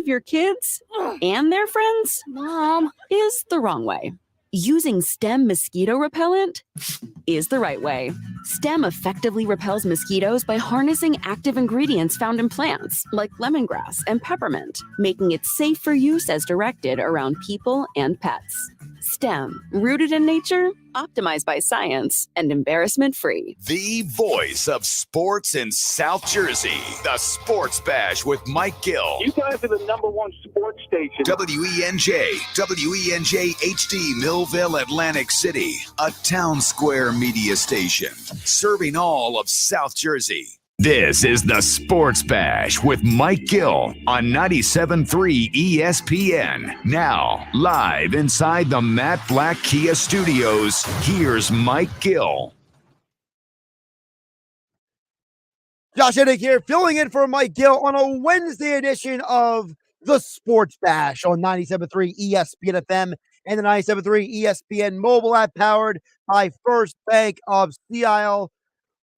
your kids and their friends, Mom, is the wrong way. Using Stem mosquito repellent is the right way. Stem effectively repels mosquitoes by harnessing active ingredients found in plants like lemongrass and peppermint, making it safe for use as directed around people and pets. Stem, rooted in nature, optimized by science, and embarrassment-free. The voice of sports in South Jersey. The Sports Bash with Mike Gill. You guys are the number one sports station. WENJ HD, Millville, Atlantic City. A town square media station. Serving all of South Jersey. This is the Sports Bash with Mike Gill on 97.3 ESPN. Now, live inside the Matt Black Kia Studios, here's Mike Gill. Josh Hennig here, filling in for Mike Gill on a Wednesday edition of the Sports Bash on 97.3 ESPN FM and the 97.3 ESPN mobile app, powered by First Bank of Sea Isle.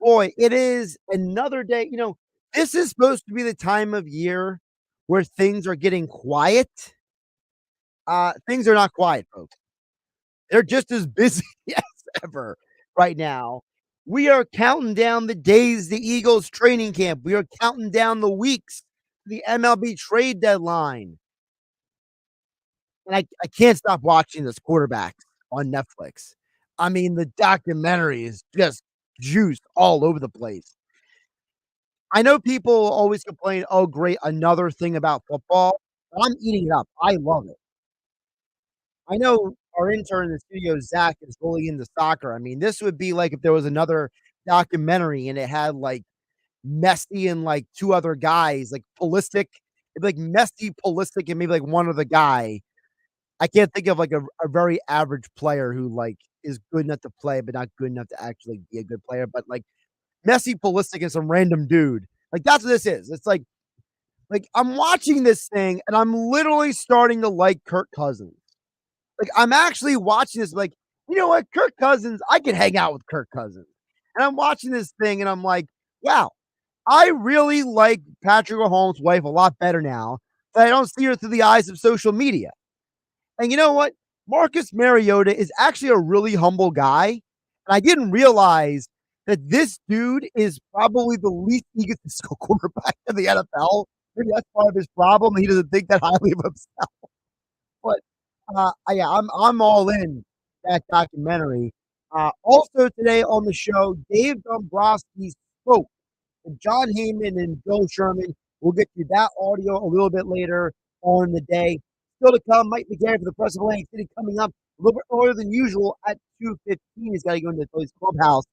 Boy, it is another day. You know, this is supposed to be the time of year where things are getting quiet. Things are not quiet, folks. They're just as busy as ever right now. We are counting down the days, the Eagles training camp. We are counting down the weeks to the MLB trade deadline. And I can't stop watching this quarterbacks on Netflix. I mean, the documentary is just juice all over the place. I know people always complain, oh, great, another thing about football. I'm eating it up. I love it. I know our intern in the studio, Zach, is really into soccer. I mean, this would be like if there was another documentary and it had like Messi and like two other guys, like Pulisic. It'd be like Messi, Pulisic, and maybe like one other guy. I can't think of like a very average player who like is good enough to play, but not good enough to actually be a good player. But like Messi, Pulisic, and some random dude. Like that's what this is. It's like I'm watching this thing and I'm literally starting to like Kirk Cousins. Like I'm actually watching this like, you know what, Kirk Cousins, I can hang out with Kirk Cousins. And I'm watching this thing and I'm like, wow, I really like Patrick Mahomes' wife a lot better now, but I don't see her through the eyes of social media. And you know what? Marcus Mariota is actually a really humble guy. And I didn't realize that this dude is probably the least egotistical quarterback in the NFL. Maybe that's part of his problem. He doesn't think that highly of himself. But yeah, I'm all in that documentary. Also today on the show, Dave Dombrowski spoke to John Heyman and Bill Sherman. We'll get you that audio a little bit later on the day. Still to come, Mike McGarry for the Press of Atlantic City coming up a little bit earlier than usual at 2:15. He's got to go into the Phillies clubhouse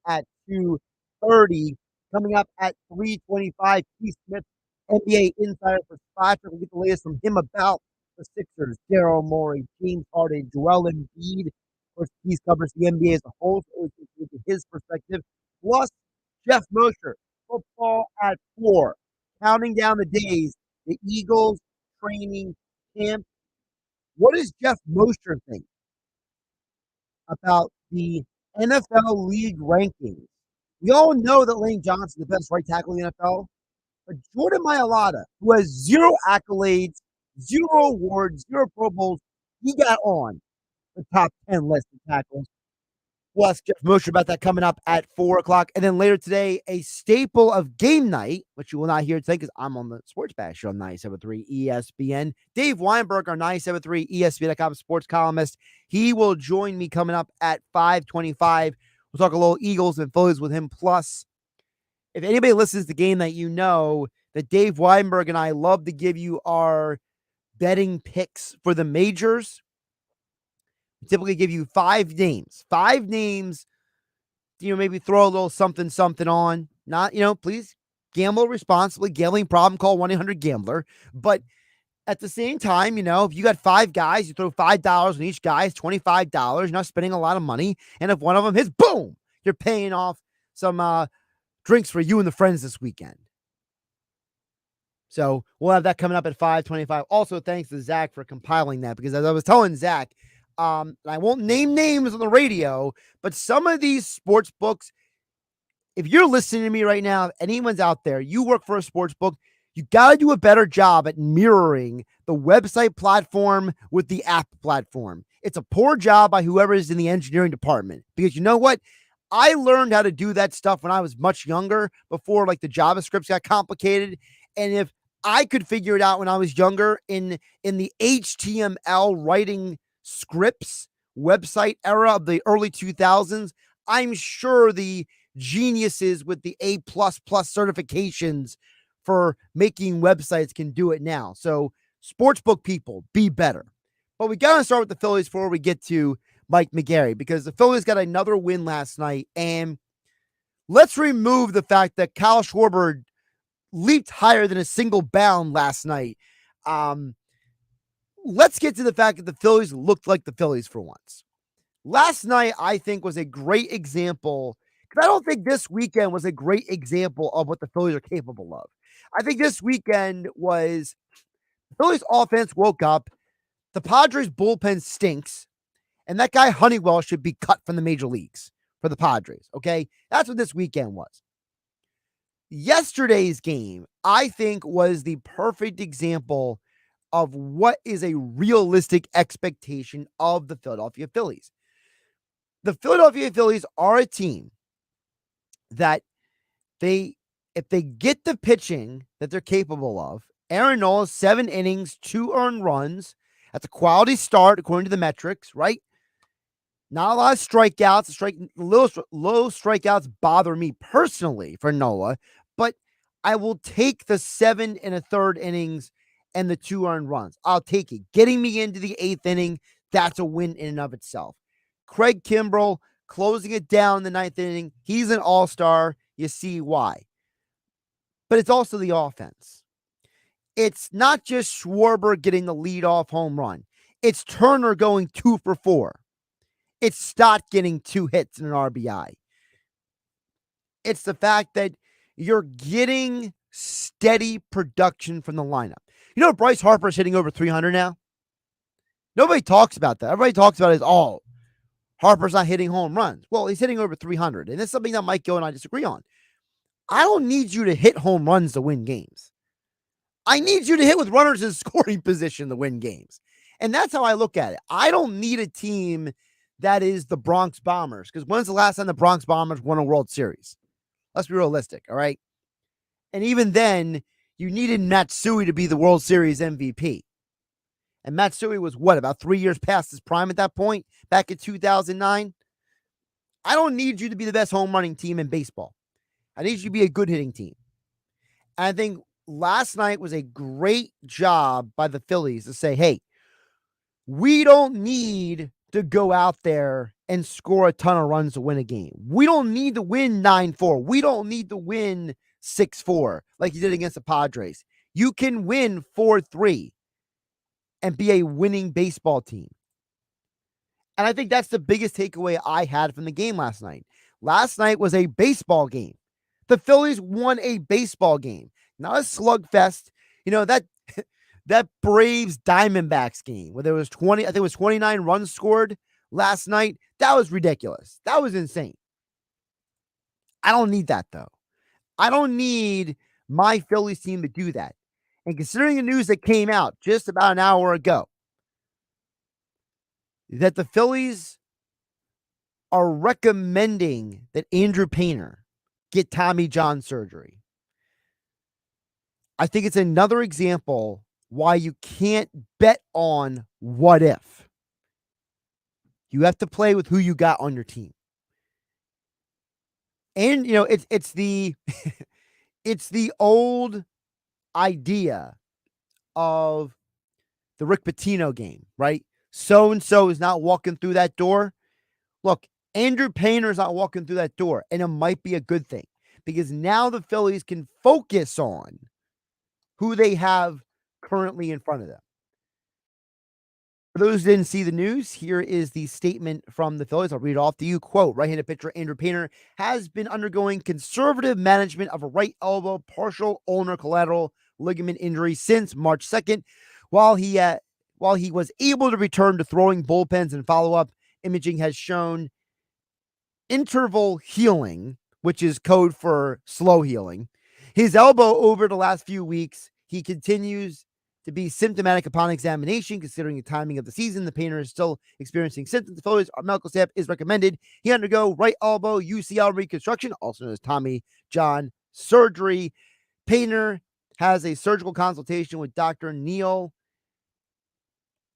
at 2:30. Coming up at 3:25, Keith Smith, NBA insider for Spotrac. We'll get the latest from him about the Sixers, Daryl Morey, James Harden, Joel Embiid. Of course, he covers the NBA as a whole, so we get his perspective. Plus, Geoff Mosher, football at 4. Counting down the days, the Eagles training camp. What does Geoff Mosher think about the NFL league rankings? We all know that Lane Johnson is the best right tackle in the NFL, but Jordan Mailata, who has 0 accolades, 0 awards, 0 Pro Bowls, he got on the top 10 list of tackles. We'll ask Geoff Mosher about that coming up at 4 o'clock. And then later today, a staple of game night, which you will not hear today because I'm on the Sports Bash on 97.3 ESPN. Dave Weinberg, our 97.3 ESPN.com sports columnist, he will join me coming up at 5:25. We'll talk a little Eagles and Phillies with him. Plus, if anybody listens to game night, you know that Dave Weinberg and I love to give you our betting picks for the majors. We typically give you 5 names. 5 names, maybe throw a little something on. Not, please gamble responsibly. Gambling problem, call 1-800-GAMBLER. But at the same time, if you got 5 guys, you throw $5 on each guy, it's $25. You're not spending a lot of money. And if one of them hits, boom, you're paying off some drinks for you and the friends this weekend. So we'll have that coming up at 5:25. Also, thanks to Zach for compiling that, because as I was telling Zach, I won't name names on the radio, but some of these sports books, if you're listening to me right now, if anyone's out there, you work for a sports book, You got to do a better job at mirroring the website platform with the app platform. It's a poor job by whoever is in the engineering department, because you know what? I learned how to do that stuff when I was much younger, before like the JavaScripts got complicated. And if I could figure it out when I was younger in the HTML writing scripts website era of the early 2000s, I'm sure the geniuses with the A++ certifications for making websites can do it now. So sportsbook people, be better. But we got to start with the Phillies before we get to Mike McGarry, because the Phillies got another win last night. And let's remove the fact that Kyle Schwarber leaped higher than a single bound last night. Let's get to the fact that the Phillies looked like the Phillies for once. Last night, I think, was a great example, because I don't think this weekend was a great example of what the Phillies are capable of. I think this weekend was the Phillies offense woke up, the Padres bullpen stinks, and that guy Honeywell should be cut from the major leagues for the Padres, okay? That's what this weekend was. Yesterday's game, I think, was the perfect example of what is a realistic expectation of the Philadelphia Phillies. The Philadelphia Phillies are a team that if they get the pitching that they're capable of, Aaron Nola, 7 innings, 2 earned runs. That's a quality start according to the metrics, right? Not a lot of strikeouts. Low strikeouts bother me personally for Nola, but I will take the 7 1/3 innings and the 2 earned runs. I'll take it. Getting me into the 8th inning, that's a win in and of itself. Craig Kimbrell closing it down in the 9th inning. He's an all-star. You see why. But it's also the offense. It's not just Schwarber getting the leadoff home run. It's Turner going 2 for 4. It's Stott getting 2 hits and an RBI. It's the fact that you're getting steady production from the lineup. You know, Bryce Harper's hitting over 300 now. Nobody talks about that. Everybody talks about it as, Harper's not hitting home runs. Well, he's hitting over 300. And that's something that Mike Gill and I disagree on. I don't need you to hit home runs to win games. I need you to hit with runners in scoring position to win games. And that's how I look at it. I don't need a team that is the Bronx Bombers, because when's the last time the Bronx Bombers won a World Series? Let's be realistic, all right? And even then, you needed Matsui to be the World Series MVP. And Matsui was about 3 years past his prime at that point, back in 2009? I don't need you to be the best home running team in baseball. I need you to be a good hitting team. And I think last night was a great job by the Phillies to say, hey, we don't need to go out there and score a ton of runs to win a game. We don't need to win 9-4. We don't need to win 6-4 like you did against the Padres. You can win 4-3 and be a winning baseball team. And I think that's the biggest takeaway I had from the game last night. Last night was a baseball game. The Phillies won a baseball game, not a slugfest. You know, that Braves Diamondbacks game where there was 29 runs scored last night. That was ridiculous. That was insane. I don't need that, though. I don't need my Phillies team to do that. And considering the news that came out just about an hour ago, that the Phillies are recommending that Andrew Painter get Tommy John surgery, I think it's another example why you can't bet on what if. You have to play with who you got on your team. And, you know, it's the it's the old idea of the Rick Pitino game, right? So-and-so is not walking through that door. Look, Andrew Painter is not walking through that door, and it might be a good thing, because now the Phillies can focus on who they have currently in front of them. For those who didn't see the news, here is the statement from the Phillies. I'll read it off to you. Quote, right-handed pitcher Andrew Painter has been undergoing conservative management of a right elbow partial ulnar collateral ligament injury since March 2nd. While he was able to return to throwing bullpens and follow-up, imaging has shown interval healing, which is code for slow healing. His elbow over the last few weeks, he continues to be symptomatic upon examination. Considering the timing of the season, the painter is still experiencing symptoms. The Phillies medical staff is recommended he undergo right elbow UCL reconstruction, also known as Tommy John surgery. Painter has a surgical consultation with Dr. Neil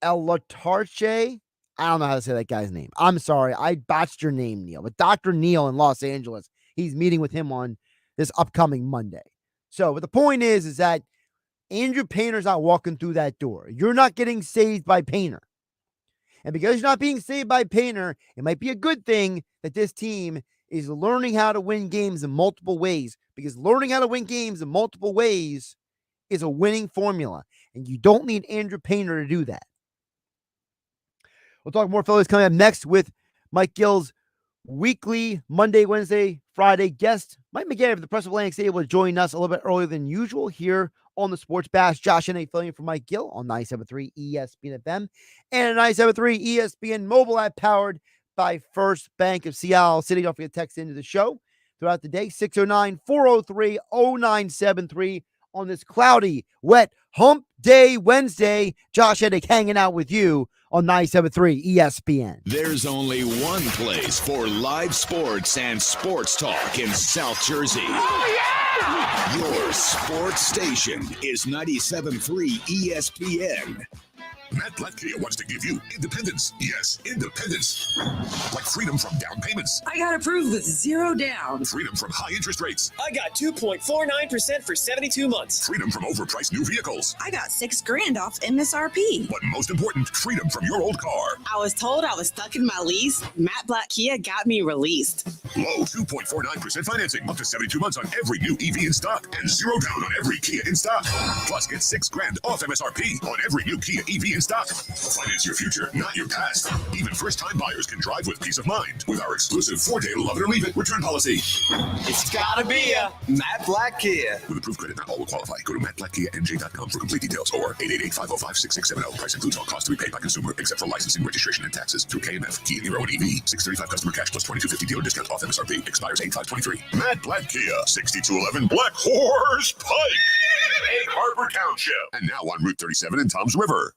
Elatarche. I don't know how to say that guy's name. I'm sorry. I botched your name, Neil. But Dr. Neil in Los Angeles, he's meeting with him on this upcoming Monday. So, but the point is that Andrew Painter's not walking through that door. You're not getting saved by Painter. And because you're not being saved by Painter, it might be a good thing that this team is learning how to win games in multiple ways. Because learning how to win games in multiple ways is a winning formula. And you don't need Andrew Painter to do that. We'll talk more Phillies coming up next with Mike Gill's weekly Monday, Wednesday, Friday guest. Mike McGarry of the Press of Atlantic is able to join us a little bit earlier than usual here on the Sports Bash. Josh Hennig filling in for Mike Gill on 97.3 ESPN FM and 97.3 ESPN mobile app powered by First Bank of Seattle City. Don't forget to text into the show throughout the day, 609-403-0973 on this cloudy, wet hump day Wednesday. Josh Hennig hanging out with you on 97.3 ESPN. There's only one place for live sports and sports talk in South Jersey. Oh, yeah! Your sports station is 97.3 ESPN. Matt Black Kia wants to give you independence. Yes, independence. Like freedom from down payments. I got approved with 0 down. Freedom from high interest rates. I got 2.49% for 72 months. Freedom from overpriced new vehicles. I got $6,000 off MSRP. But most important, freedom from your old car. I was told I was stuck in my lease. Matt Black Kia got me released. Low 2.49% financing. Up to 72 months on every new EV in stock. And 0 down on every Kia in stock. Plus, get $6,000 off MSRP on every new Kia EV in stock. Finance your future, not your past. Even first-time buyers can drive with peace of mind with our exclusive 4-day love it or leave it return policy. It's gotta be a Matt Black Kia. With approved credit, not all will qualify. Go to mattblackkianj.com for complete details or 888-505-6670. Price includes all costs to be paid by consumer except for licensing, registration, and taxes through KMF, Kia Niro, and EV. $635 customer cash plus $22.50 dealer discount off MSRP. Expires 8/5/23. Matt Black Kia, 6211 Black Horse Pike, Egg Harbor Township, and now on Route 37 in Toms River.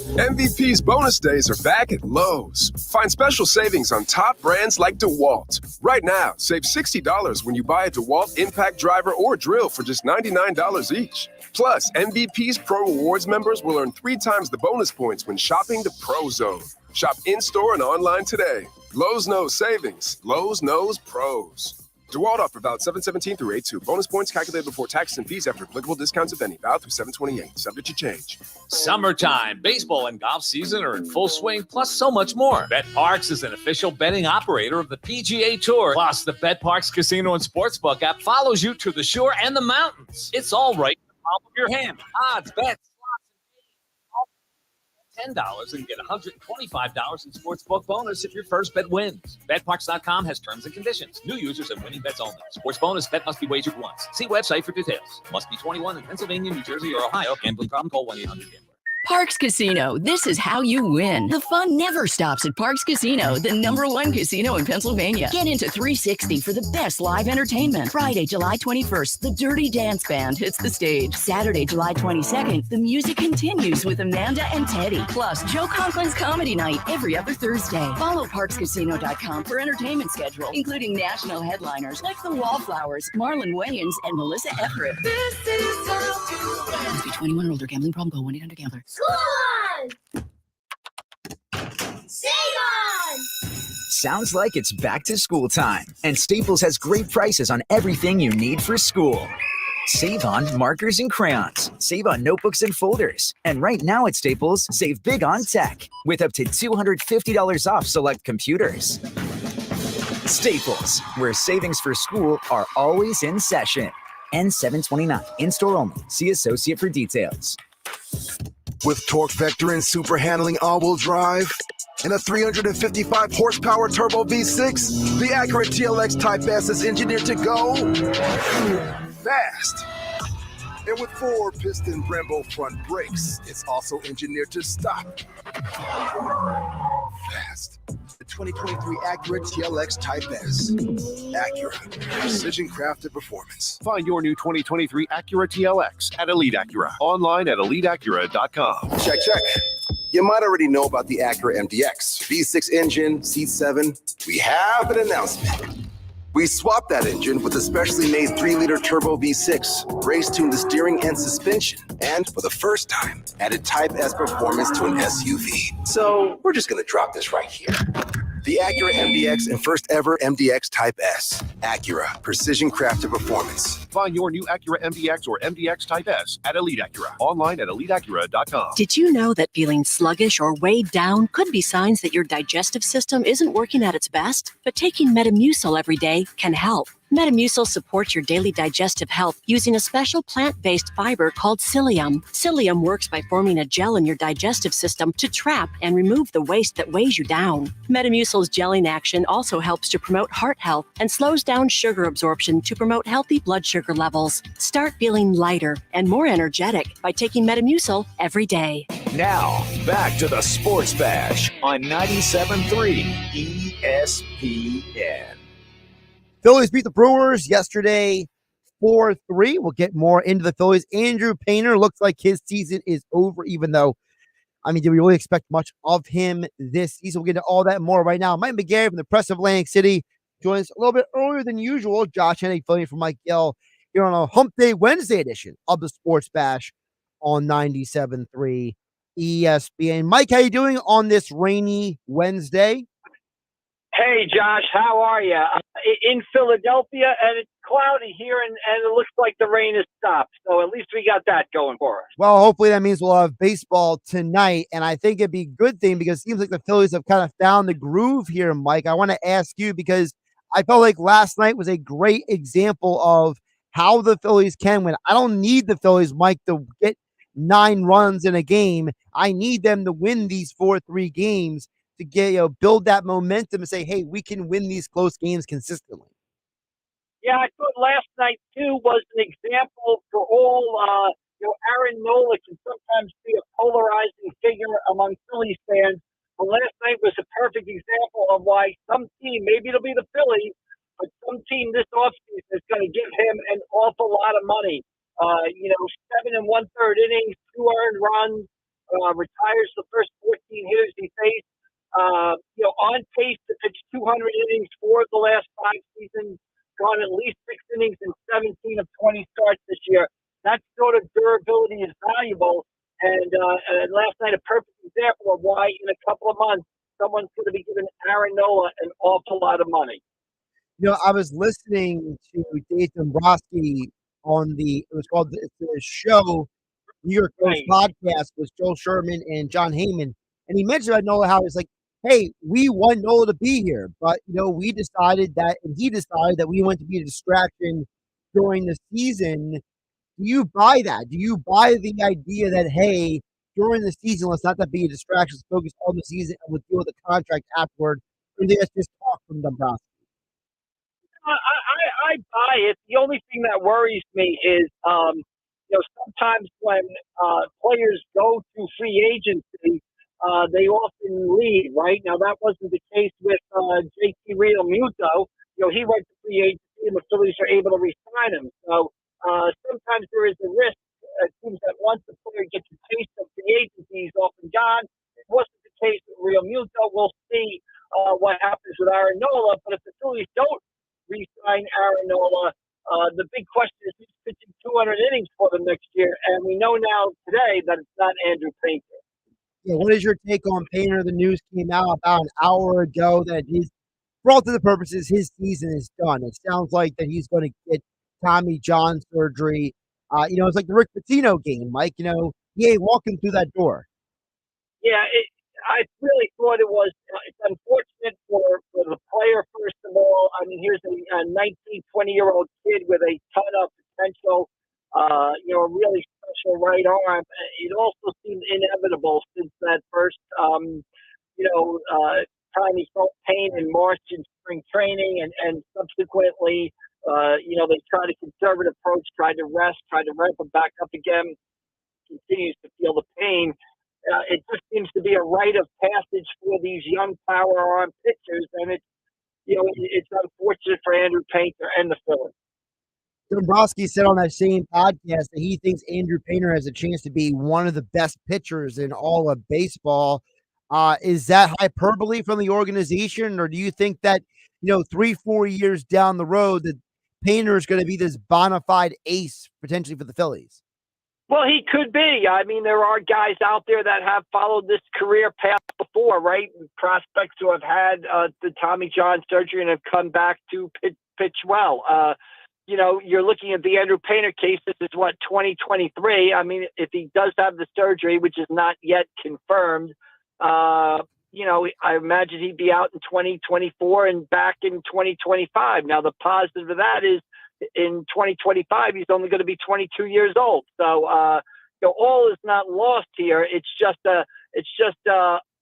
MVP's bonus days are back at Lowe's. Find special savings on top brands like DeWalt. Right now, save $60 when you buy a DeWalt impact driver or drill for just $99 each. Plus, MVP's Pro Rewards members will earn 3 times the bonus points when shopping the Pro Zone. Shop in-store and online today. Lowe's knows savings. Lowe's knows pros. DeWalt offer valid 7/17 through 8/2. Bonus points calculated before taxes and fees after applicable discounts if any. Valid through 7/28. Subject to change. Summertime, baseball and golf season are in full swing, plus so much more. BetParx is an official betting operator of the PGA Tour. Plus, the BetParx Casino and Sportsbook app follows you to the shore and the mountains. It's all right in the palm of your hand. Odds, bets, $10 and get $125 in sportsbook bonus if your first bet wins. BetParx.com has terms and conditions. New users and winning bets only. Sports bonus bet must be wagered once. See website for details. Must be 21 in Pennsylvania, New Jersey, or Ohio. Gambling problem? Call 1-800-GAMBLER. Parks Casino, this is how you win. The fun never stops at Parks Casino, the #1 casino in Pennsylvania. Get into 360 for the best live entertainment. Friday, July 21st, the Dirty Dance Band hits the stage. Saturday, July 22nd, the music continues with Amanda and Teddy. Plus, Joe Conklin's Comedy Night every other Thursday. Follow ParksCasino.com for entertainment schedule, including national headliners like the Wallflowers, Marlon Wayans, and Melissa Everett. This is how you win. Must be 21 or older. Gambling problem? Call 1-800-GAMBLER. School on! Save on! Sounds like it's back to school time, and Staples has great prices on everything you need for school. Save on markers and crayons. Save on notebooks and folders. And right now at Staples, save big on tech with up to $250 off select computers. Staples, where savings for school are always in session. N729, in-store only. See associate for details. With torque vector and super handling all-wheel drive and a 355 horsepower turbo V6, the Acura TLX Type S is engineered to go fast. And with 4-piston Brembo front brakes, it's also engineered to stop fast. The 2023 Acura TLX Type S. Acura, precision crafted performance. Find your new 2023 Acura TLX at Elite Acura. Online at EliteAcura.com. Check. You might already know about the Acura MDX. V6 engine, C7. We have an announcement. We swapped that engine with a specially made 3-liter turbo V6, race-tuned the steering and suspension, and for the first time, added Type S performance to an SUV. So we're just going to drop this right here. The Acura MDX and first ever MDX Type S. Acura, precision crafted performance. Find your new Acura MDX or MDX Type S at Elite Acura. Online at EliteAcura.com. Did you know that feeling sluggish or weighed down could be signs that your digestive system isn't working at its best? But taking Metamucil every day can help. Metamucil supports your daily digestive health using a special plant-based fiber called psyllium. Psyllium works by forming a gel in your digestive system to trap and remove the waste that weighs you down. Metamucil's gelling action also helps to promote heart health and slows down sugar absorption to promote healthy blood sugar levels. Start feeling lighter and more energetic by taking Metamucil every day. Now, back to the Sports Bash on 97.3 ESPN. Phillies beat the Brewers yesterday 4-3. We'll get more into the Phillies. Andrew Painter looks like his season is over, even though, did we really expect much of him this season? We'll get into all that and more right now. Mike McGarry from the Press of Atlantic City joins us a little bit earlier than usual. Josh Hennig filling in for Mike Gill here on a Hump Day Wednesday edition of the Sports Bash on 97.3 ESPN. Mike, how you doing on this rainy Wednesday? Hey, Josh, how are you? In Philadelphia, and it's cloudy here, and it looks like the rain has stopped. So at least we got that going for us. Well, hopefully that means we'll have baseball tonight, and I think it'd be a good thing because it seems like the Phillies have kind of found the groove here, Mike. I want to ask you because I felt like last night was a great example of how the Phillies can win. I don't need the Phillies, Mike, to get 9 runs in a game. I need them to win these 4-3 games to get, build that momentum and say, hey, we can win these close games consistently. Yeah, I thought last night, too, was an example for all, Aaron Nola can sometimes be a polarizing figure among Phillies fans. But last night was a perfect example of why some team, maybe it'll be the Phillies, but some team this offseason is going to give him an awful lot of money. 7 1/3 innings, 2 earned runs, retires the first 14 hitters he faced. On pace to pitch 200 innings for the last 5 seasons, gone at least 6 innings in 17 of 20 starts this year. That sort of durability is valuable. And last night, a perfect example of why in a couple of months, someone's going to be giving Aaron Nola an awful lot of money. I was listening to Dave Dombrowski on the show, New York Post podcast with Joel Sherman and John Heyman. And he mentioned about Nola, how he's like, hey, we want Nola to be here, but, we decided that, and he decided that we want to be a distraction during the season. Do you buy that? Do you buy the idea that, hey, during the season, let's not that be a distraction, let's focus on the season and we'll deal with the contract afterward? Or that's just talk from Dombrowski? I buy it. The only thing that worries me is, sometimes when players go to free agency, they often leave, right? Now, that wasn't the case with JT Realmuto. He went to free agency, and the Phillies are able to re-sign him. So sometimes there is a risk. It seems that once the player gets a taste of free agency, he's off and gone. It wasn't the case with Realmuto. We'll see what happens with Aaron Nola. But if the Phillies don't re-sign Aaron Nola, the big question is who's pitching 200 innings for them next year. And we know now today that it's not Andrew Painter. Yeah, what is your take on Painter? The news came out about an hour ago that he's, for all intents and purposes, his season is done. It sounds like that he's going to get Tommy John surgery. It's like the Rick Pitino game, Mike. He ain't walking through that door. Yeah, I really thought it was it's unfortunate for the player, first of all. Here's a 19, 20-year-old kid with a ton of potential, a really special right arm. It also seemed inevitable since that first, time he felt pain in March in spring training and subsequently, they tried a conservative approach, tried to rest, tried to ramp him back up again, continues to feel the pain. It just seems to be a rite of passage for of these young power arm pitchers, and it's unfortunate for Andrew Painter and the Phillies. Dombrowski said on that same podcast that he thinks Andrew Painter has a chance to be one of the best pitchers in all of baseball. Is that hyperbole from the organization, or do you think that 3-4 years down the road that Painter is going to be this bona fide ace potentially for the Phillies? Well, he could be. I mean, there are guys out there that have followed this career path before, right? Prospects who have had the Tommy John surgery and have come back to pitch well. You're looking at the Andrew Painter case. This is 2023. I mean, if he does have the surgery, which is not yet confirmed, I imagine he'd be out in 2024 and back in 2025. Now, the positive of that is in 2025, he's only going to be 22 years old. So, all is not lost here. It's just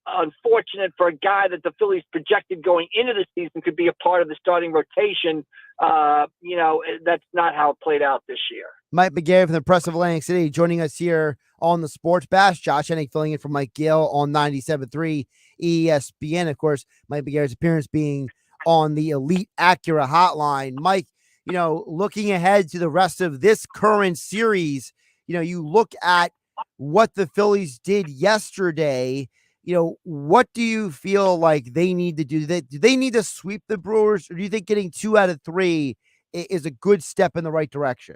unfortunate for a guy that the Phillies projected going into the season could be a part of the starting rotation. That's not how it played out this year. Mike McGarry from the Press of Atlantic City joining us here on the Sports Bash. Josh Hennig filling in for Mike Gill on 97.3 ESPN. Of course, Mike McGarry's appearance being on the Elite Acura hotline. Mike, looking ahead to the rest of this current series, you look at what the Phillies did yesterday. What do you feel like they need to do? Do they need to sweep the Brewers, or do you think getting 2 out of 3 is a good step in the right direction?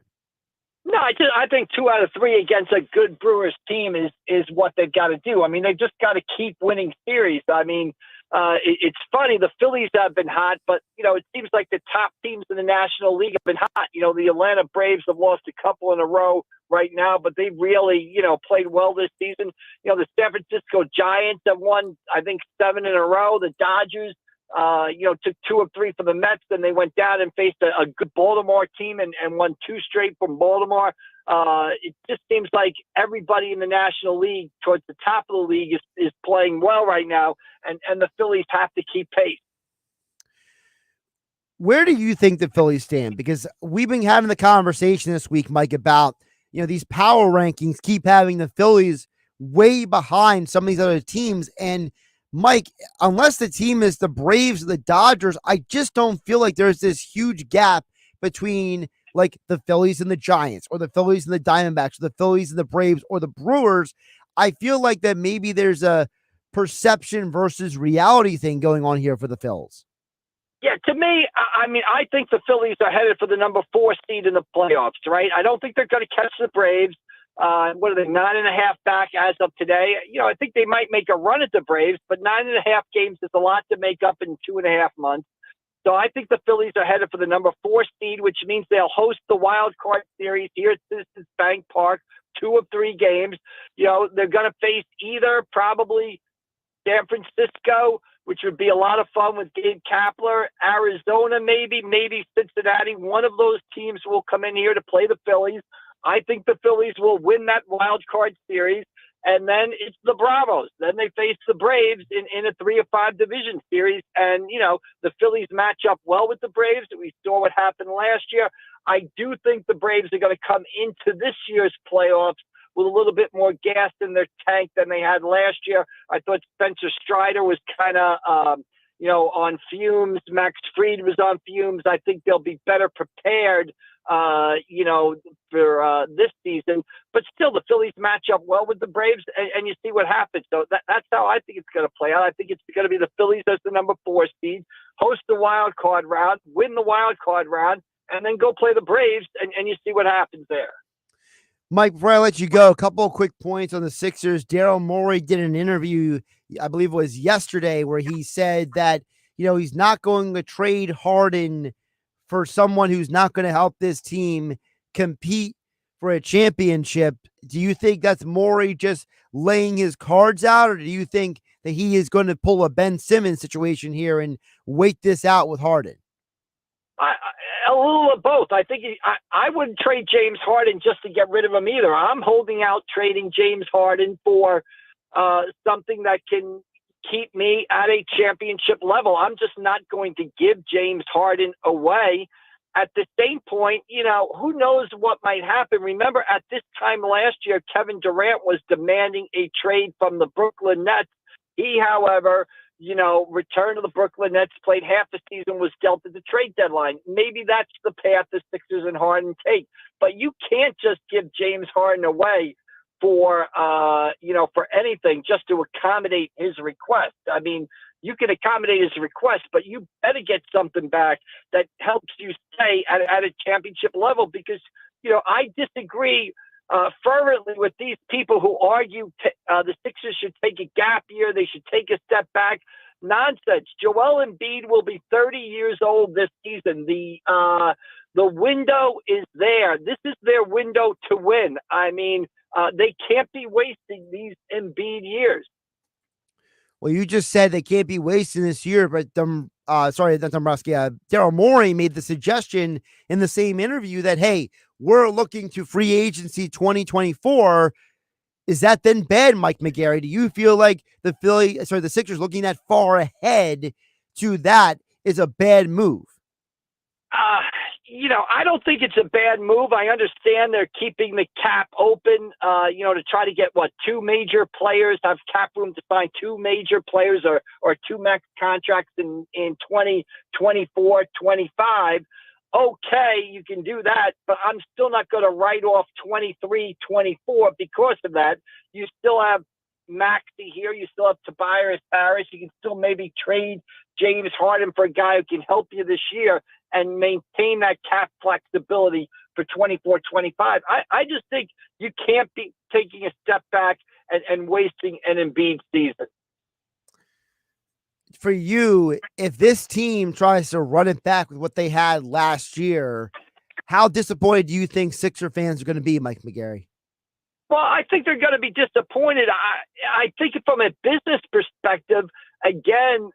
No, I think 2 out of 3 against a good Brewers team is what they've got to do. I mean, they've just got to keep winning series. I mean, it's funny. The Phillies have been hot, but, it seems like the top teams in the National League have been hot. The Atlanta Braves have lost a couple in a row right now, but they really, played well this season. The San Francisco Giants have won, I think, 7 in a row. The Dodgers, took 2 of 3 for the Mets. Then they went down and faced a good Baltimore team and won 2 straight from Baltimore. It just seems like everybody in the National League towards the top of the league is playing well right now, and the Phillies have to keep pace. Where do you think the Phillies stand? Because we've been having the conversation this week, Mike, about, these power rankings keep having the Phillies way behind some of these other teams. And Mike, unless the team is the Braves or the Dodgers, I just don't feel like there's this huge gap between like the Phillies and the Giants, or the Phillies and the Diamondbacks, or the Phillies and the Braves, or the Brewers. I feel like that maybe there's a perception versus reality thing going on here for the Phils. Yeah, to me, I think the Phillies are headed for the number 4 seed in the playoffs, right? I don't think they're going to catch the Braves. What are they, 9.5 back as of today? I think they might make a run at the Braves, but 9.5 games is a lot to make up in 2.5 months. So I think the Phillies are headed for the number 4 seed, which means they'll host the wild card series here at Citizens Bank Park, 2 of 3 games. They're going to face either probably San Francisco, which would be a lot of fun with Gabe Kapler, Arizona maybe Cincinnati. One of those teams will come in here to play the Phillies. I think the Phillies will win that wild card series, and then it's the Bravos. Then they face the Braves in a 3 of 5 division series, and the Phillies match up well with the Braves. We saw what happened last year. I do think the Braves are going to come into this year's playoffs with a little bit more gas in their tank than they had last year. I thought Spencer Strider was kind of on fumes. Max Fried was on fumes. I think they'll be better prepared for this season, but still the Phillies match up well with the Braves, and you see what happens. So that's how I think it's going to play out. I think it's going to be the Phillies as the number 4 seed, host the wild card round, win the wild card round, and then go play the Braves, and you see what happens there. Mike, before I let you go, a couple of quick points on the Sixers. Daryl Morey did an interview, I believe it was yesterday, where he said that, he's not going to trade Harden for someone who's not going to help this team compete for a championship. Do you think that's Morey just laying his cards out, or do you think that he is going to pull a Ben Simmons situation here and wait this out with Harden? A little of both. I think I wouldn't trade James Harden just to get rid of him either. I'm holding out trading James Harden for something that can keep me at a championship level. I'm just not going to give James Harden away. At the same point, who knows what might happen. Remember, at this time last year, Kevin Durant was demanding a trade from the Brooklyn Nets. He, however, return to the Brooklyn Nets, played half the season, was dealt at the trade deadline. Maybe that's the path the Sixers and Harden take. But you can't just give James Harden away for anything just to accommodate his request. I mean, you can accommodate his request, but you better get something back that helps you stay at a championship level, because, I disagree fervently with these people who argue the Sixers should take a gap year. They should take a step back. Nonsense. Joel Embiid will be 30 years old this season. The window is there. This is their window to win. I mean, they can't be wasting these Embiid years. Well, you just said they can't be wasting this year, but Daryl Morey made the suggestion in the same interview that, hey, we're looking to free agency 2024. Is that then bad, Mike McGarry? Do you feel like the Sixers looking that far ahead to that is a bad move? I don't think it's a bad move. I understand they're keeping the cap open, to try to get two major players, have cap room to sign two major players or two max contracts in 2024, 25. Okay, you can do that, but I'm still not going to write off 23, 24 because of that. You still have Maxey here. You still have Tobias Harris. You can still maybe trade James Harden for a guy who can help you this year and maintain that cap flexibility for 24, 25. I just think you can't be taking a step back and wasting an Embiid season. For you, if this team tries to run it back with what they had last year, how disappointed do you think Sixer fans are going to be, Mike McGarry? Well, I think they're going to be disappointed. I think from a business perspective, again,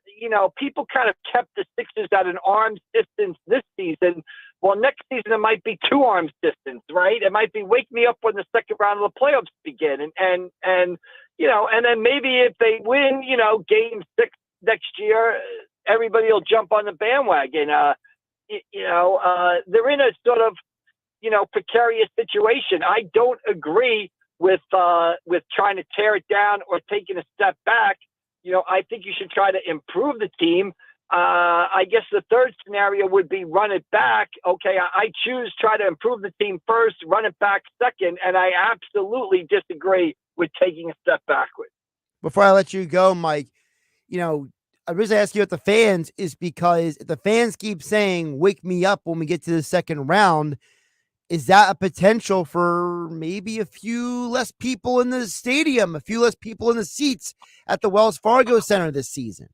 people kind of kept the Sixers at an arm's distance this season. Well, next season it might be 2 arms distance, right? It might be wake me up when the second round of the playoffs begin, and then maybe if they win, Game 6 next year, everybody will jump on the bandwagon. They're in a sort of precarious situation. I don't agree with trying to tear it down or taking a step back. I think you should try to improve the team. I guess the third scenario would be run it back. Okay, I choose try to improve the team first, run it back second, and I absolutely disagree with taking a step backward. Before I let you go, Mike, I was asking you about the fans is because the fans keep saying, wake me up when we get to the second round. Is that a potential for maybe a few less people in the stadium, a few less people in the seats at the Wells Fargo Center this season?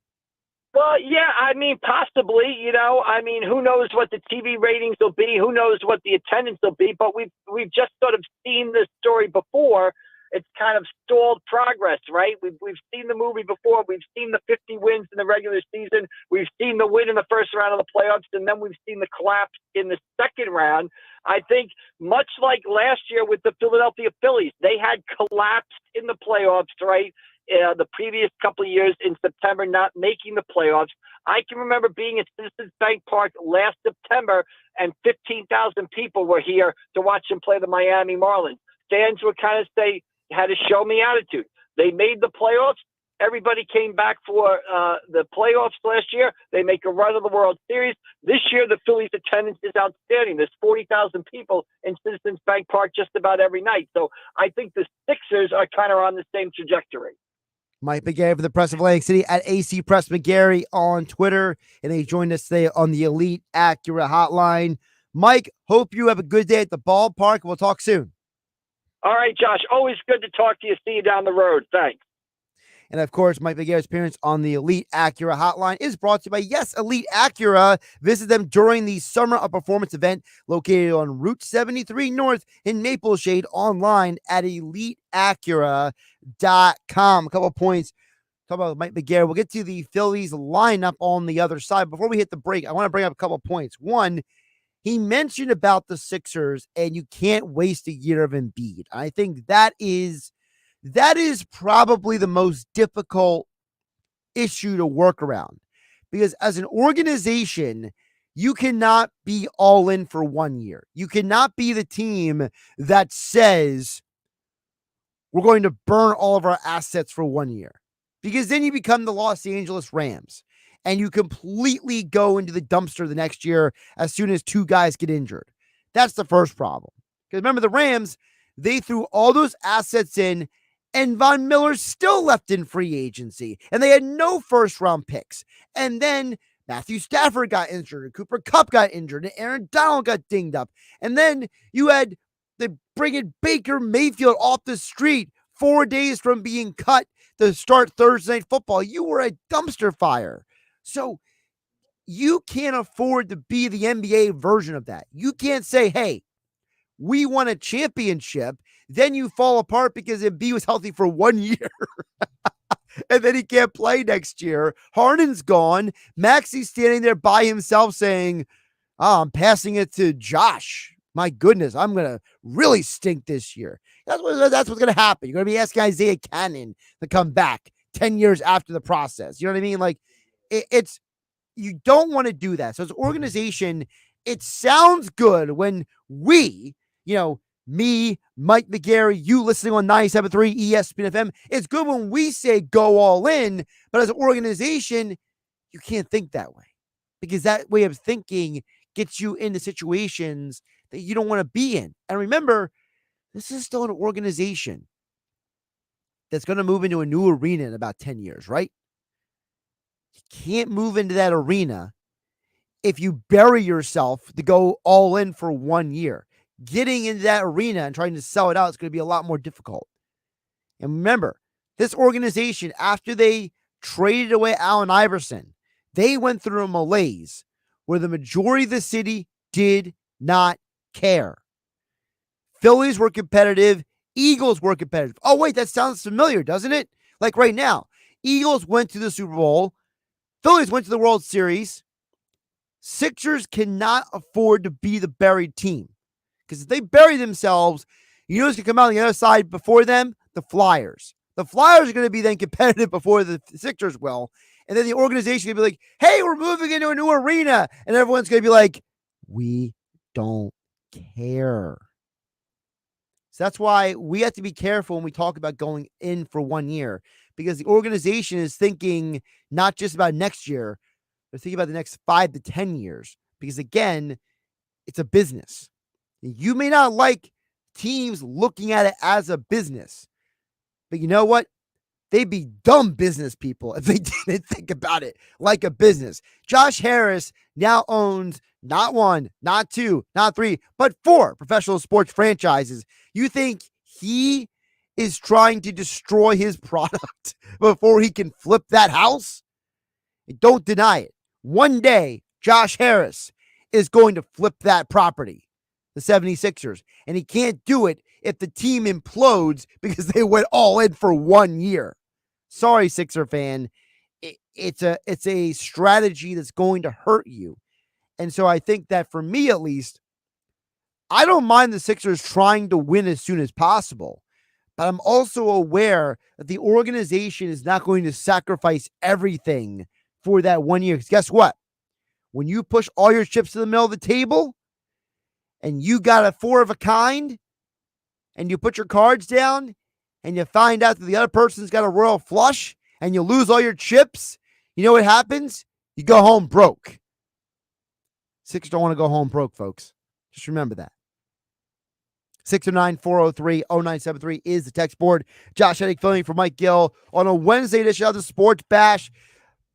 Well, yeah, I mean, possibly, who knows what the TV ratings will be? Who knows what the attendance will be? But we've just sort of seen this story before. It's kind of stalled progress, right? We've seen the movie before. We've seen the 50 wins in the regular season. We've seen the win in the first round of the playoffs, and then we've seen the collapse in the second round. I think much like last year with the Philadelphia Phillies, they had collapsed in the playoffs, right? The previous couple of years in September, not making the playoffs. I can remember being at Citizens Bank Park last September, and 15,000 people were here to watch them play the Miami Marlins. Fans would kind of say, had a show me attitude. They made the playoffs. Everybody came back for the playoffs last year. They make a run of the World Series. This year, the Phillies' attendance is outstanding. There's 40,000 people in Citizens Bank Park just about every night. So I think the Sixers are kind of on the same trajectory. Mike McGarry for the Press of Atlantic City at AC Press McGarry on Twitter. And he joined us today on the Elite Acura Hotline. Mike, hope you have a good day at the ballpark. We'll talk soon. All right, Josh. Always good to talk to you. See you down the road. Thanks. And of course, Mike McGarry's appearance on the Elite Acura Hotline is brought to you by, yes, Elite Acura. Visit them during the Summer of Performance event located on Route 73 North in Maple Shade, online at EliteAcura.com. A couple of points. Talk about Mike McGarry. We'll get to the Phillies lineup on the other side. Before we hit the break, I want to bring up a couple of points. One, he mentioned about the Sixers, and you can't waste a year of Embiid. I think that is probably the most difficult issue to work around, because as an organization, you cannot be all in for 1 year. You cannot be the team that says we're going to burn all of our assets for 1 year. because then you become the Los Angeles Rams and you completely go into the dumpster the next year as soon as two guys get injured. That's the first problem. Because remember, the Rams, they threw all those assets in, and Von Miller still left in free agency, and they had no first-round picks. And then Matthew Stafford got injured, and Cooper Kupp got injured, and Aaron Donald got dinged up. And then you had the bringing Baker Mayfield off the street 4 days from being cut to start Thursday Night Football. You were a dumpster fire. So you can't afford to be the NBA version of that. You can't say, hey, we won a championship, then you fall apart because Embiid was healthy for 1 year. And then he can't play next year. Harden's gone. Maxi's standing there by himself saying, I'm passing it to Josh. My goodness, I'm going to really stink this year. That's what's going to happen. You're going to be asking Isaiah Cannon to come back 10 years after the process. You know what I mean? Like, it's you don't want to do that. So as an organization, it sounds good when we, me, Mike McGarry, you listening on 97.3 ESPN FM. It's good when we say go all in, but as an organization, you can't think that way because that way of thinking gets you into situations that you don't want to be in. And remember, this is still an organization that's going to move into a new arena in about 10 years, right? You can't move into that arena if you bury yourself to go all in for 1 year. Getting into that arena and trying to sell it out is going to be a lot more difficult. And remember, this organization, after they traded away Allen Iverson, they went through a malaise where the majority of the city did not care. Phillies were competitive. Eagles were competitive. Oh, wait, that sounds familiar, doesn't it? Like right now, Eagles went to the Super Bowl. Phillies went to the World Series. Sixers cannot afford to be the buried team. Because if they bury themselves, you know who's going to come out on the other side before them? The Flyers. The Flyers are going to be then competitive before the Sixers will. And then the organization is going to be like, hey, we're moving into a new arena. And everyone's going to be like, we don't care. So that's why we have to be careful when we talk about going in for 1 year. Because the organization is thinking not just about next year, they're thinking about the next 5 to 10 years. Because again, it's a business. You may not like teams looking at it as a business, but you know what? They'd be dumb business people if they didn't think about it like a business. Josh Harris now owns not 1, not 2, not 3, but 4 professional sports franchises. You think he is trying to destroy his product before he can flip that house? Don't deny it. One day, Josh Harris is going to flip that property. The 76ers, and he can't do it if the team implodes because they went all in for 1 year. Sorry, Sixer fan. It's a strategy that's going to hurt you. And so I think that for me, at least, I don't mind the Sixers trying to win as soon as possible, but I'm also aware that the organization is not going to sacrifice everything for that 1 year. Because guess what? When you push all your chips to the middle of the table, and you got a 4 of a kind, and you put your cards down, and you find out that the other person's got a royal flush, and you lose all your chips, you know what happens? You go home broke. Sixers don't want to go home broke, folks. Just remember that. 609-403-0973 is the text board. Josh Hennig filling for Mike Gill on a Wednesday edition of the Sports Bash.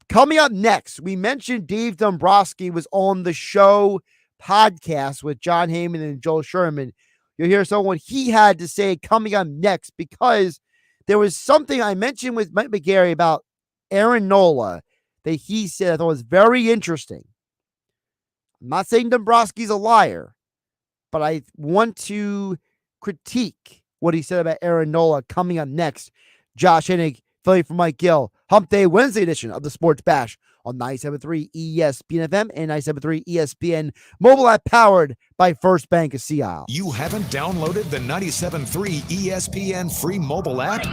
Coming up next, we mentioned Dave Dombrowski was on the show podcast with John Heyman and Joel Sherman. You'll hear someone he had to say coming up next because there was something I mentioned with Mike McGarry about Aaron Nola that he said I thought was very interesting. I'm not saying Dombrowski's a liar, but I want to critique what he said about Aaron Nola coming up next. Josh Hennig filling for Mike Gill. Hump Day Wednesday edition of the Sports Bash on 97.3 ESPN FM and 97.3 ESPN mobile app powered by First Bank of Sea Isle. You haven't downloaded the 97.3 ESPN free mobile app?